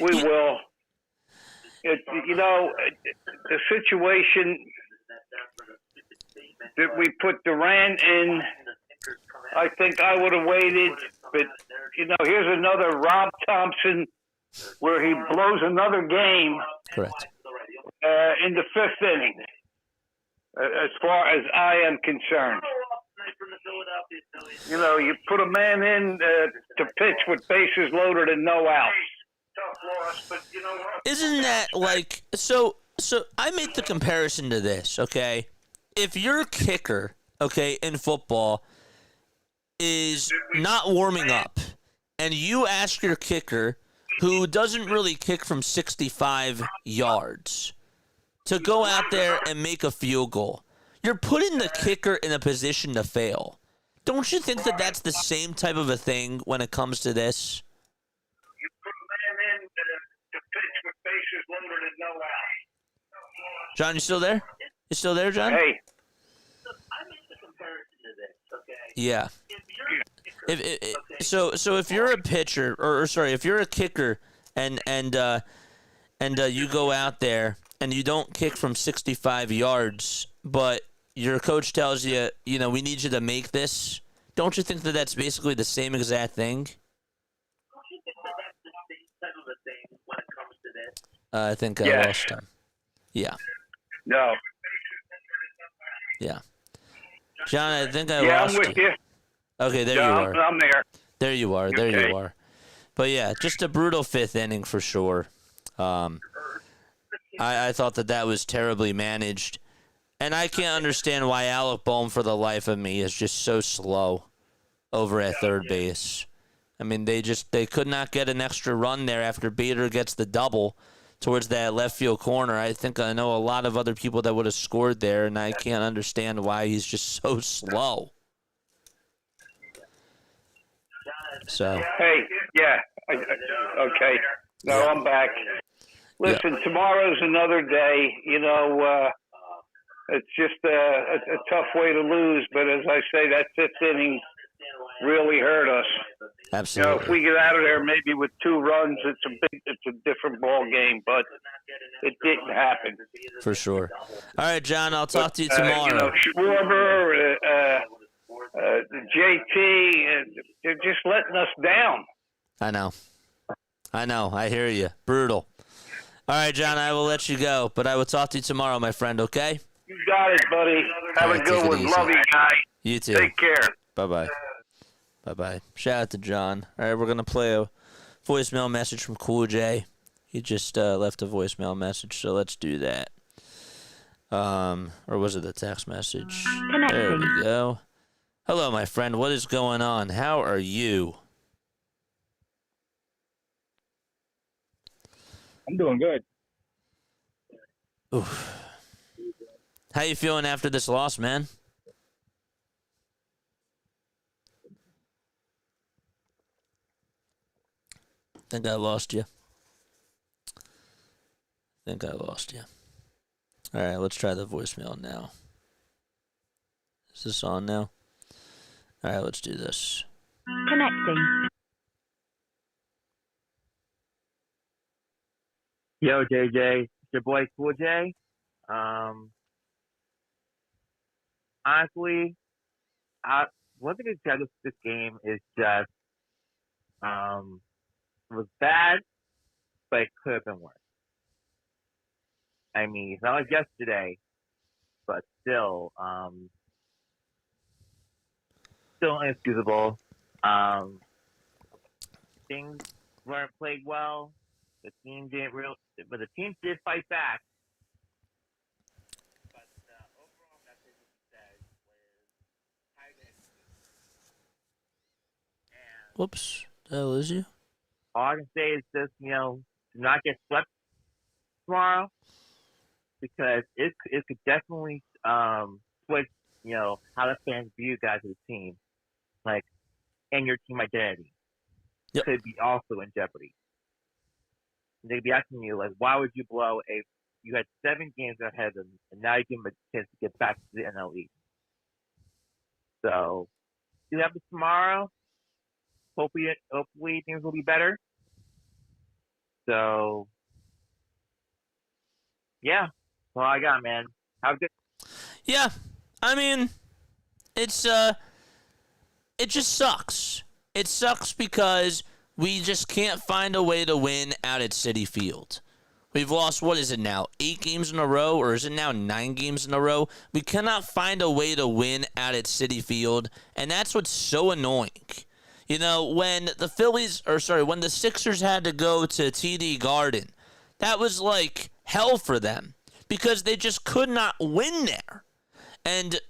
We will. The situation that we put Durant in, I think I would have waited. But, here's another Rob Thompson where he blows another game. Correct. In the fifth inning, as far as I am concerned. You put a man in to pitch with bases loaded and no outs. Isn't that like so I make the comparison to this, okay? If your kicker, okay, in football is not warming up and you ask your kicker who doesn't really kick from 65 yards to go out there and make a field goal, you're putting the kicker in a position to fail. Don't you think that that's the same type of a thing when it comes to this? John, you still there? You still there, John? Hey. Yeah. So if you're a pitcher, or sorry, if you're a kicker, and you go out there and you don't kick from 65 yards, but your coach tells you, we need you to make this. Don't you think that that's basically the same exact thing? I think I lost him. Yeah. No. Yeah. John, I think I Yeah, lost I'm with you. Okay, there Yeah, you are. I'm there. There you are. There Okay. you are. But yeah, just a brutal fifth inning for sure. I thought that was terribly managed. And I can't understand why Alec Bohm, for the life of me, is just so slow over at third base. I mean, they could not get an extra run there after Bader gets the double towards that left field corner. I know a lot of other people that would have scored there, and I can't understand why he's just so slow. So. Hey, yeah. Okay. No, I'm back. Listen, tomorrow's another day. it's just a tough way to lose. But as I say, that fifth inning really hurt us. Absolutely. If we get out of there maybe with 2 runs, it's a different ball game. But it didn't happen. For sure. All right, John. I'll talk to you tomorrow. Schwarber, JT, they're just letting us down. I know. I hear you. Brutal. All right, John. I will let you go, but I will talk to you tomorrow, my friend. Okay? You got it, buddy. Have a good one. Love you, guy. You too. Take care. Bye-bye. Bye-bye. Shout out to John. All right, we're going to play a voicemail message from Cool J. He just left a voicemail message, so let's do that. Or was it a text message? There we go. Hello, my friend. What is going on? How are you? I'm doing good. Oof. How you feeling after this loss, man? Think I lost you. All right, let's try the voicemail now. Is this on now? All right, let's do this. Connecting. Yo, JJ, it's your boy Cool J. Honestly, one thing to tell this game is just it was bad, but it could have been worse. I mean, it's not like yesterday, but still inexcusable. Things weren't played well. The team but the team did fight back. But overall message said was tight end. Whoops, the hell is you? All I can say is just, do not get swept tomorrow, because it could definitely switch, how the fans view you guys as a team, and your team identity. Yep. Could be also in jeopardy. They'd be asking you, why would you blow you had 7 games ahead of them, and now you give them a chance to get back to the NL East. So, do have this tomorrow. Hopefully things will be better. So, yeah, that's all I got, man. Have a good. Yeah, I mean, it just sucks. It sucks because we just can't find a way to win out at Citi Field. We've lost, what is it now, 8 games in a row, or is it now 9 games in a row? We cannot find a way to win out at Citi Field, and that's what's so annoying. When when the Sixers had to go to TD Garden, that was like hell for them because they just could not win there. And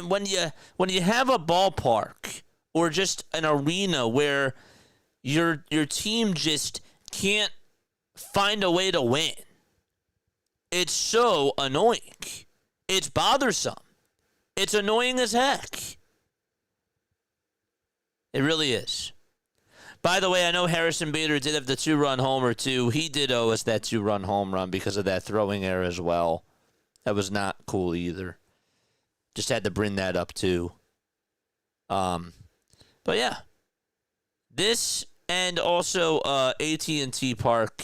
when you have a ballpark or just an arena where your team just can't find a way to win, it's so annoying. It's bothersome. It's annoying as heck. It really is. By the way, I know Harrison Bader did have the 2-run homer, too. He did owe us that 2-run home run because of that throwing error as well. That was not cool either. Just had to bring that up, too. But, yeah. This and also AT&T Park.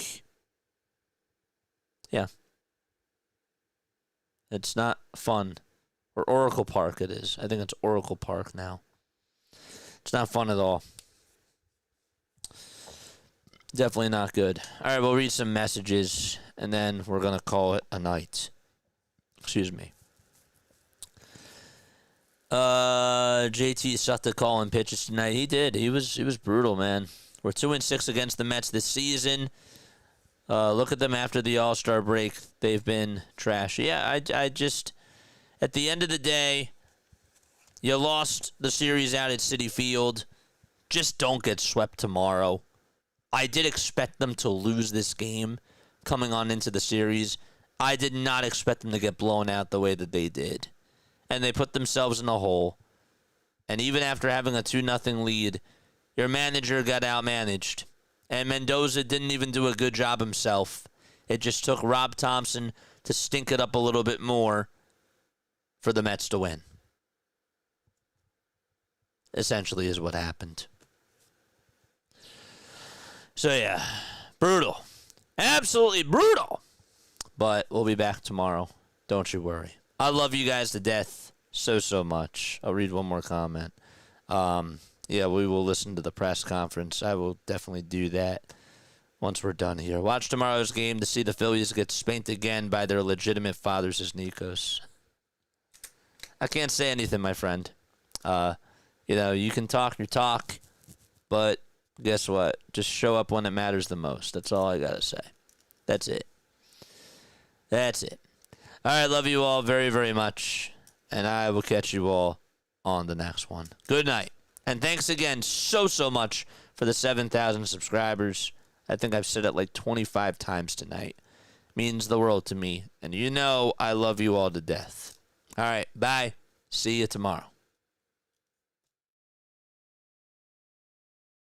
Yeah. It's not fun. Or Oracle Park it is. I think it's Oracle Park now. It's not fun at all. Definitely not good. All right, we'll read some messages, and then we're going to call it a night. Excuse me. JT sucked the call and pitches tonight. He did. He was brutal, man. We're 2-6 against the Mets this season. Look at them after the All-Star break. They've been trash. Yeah, I just, at the end of the day, you lost the series out at Citi Field. Just don't get swept tomorrow. I did expect them to lose this game coming on into the series. I did not expect them to get blown out the way that they did. And they put themselves in a hole. And even after having a 2-0 lead, your manager got outmanaged. And Mendoza didn't even do a good job himself. It just took Rob Thompson to stink it up a little bit more. for the Mets to win. Essentially is what happened. So, yeah, brutal. Absolutely brutal. But we'll be back tomorrow. Don't you worry. I love you guys to death so much. I'll read one more comment. Yeah, we will listen to the press conference. I will definitely do that once we're done here. Watch tomorrow's game to see the Phillies get spanked again by their legitimate fathers as Nikos. I can't say anything, my friend. You can talk your talk, but guess what? Just show up when it matters the most. That's all I got to say. That's it. That's it. All right, love you all very, very much, and I will catch you all on the next one. Good night. And thanks again so much for the 7,000 subscribers. I think I've said it like 25 times tonight. Means the world to me. And you know I love you all to death. All right, bye. See you tomorrow.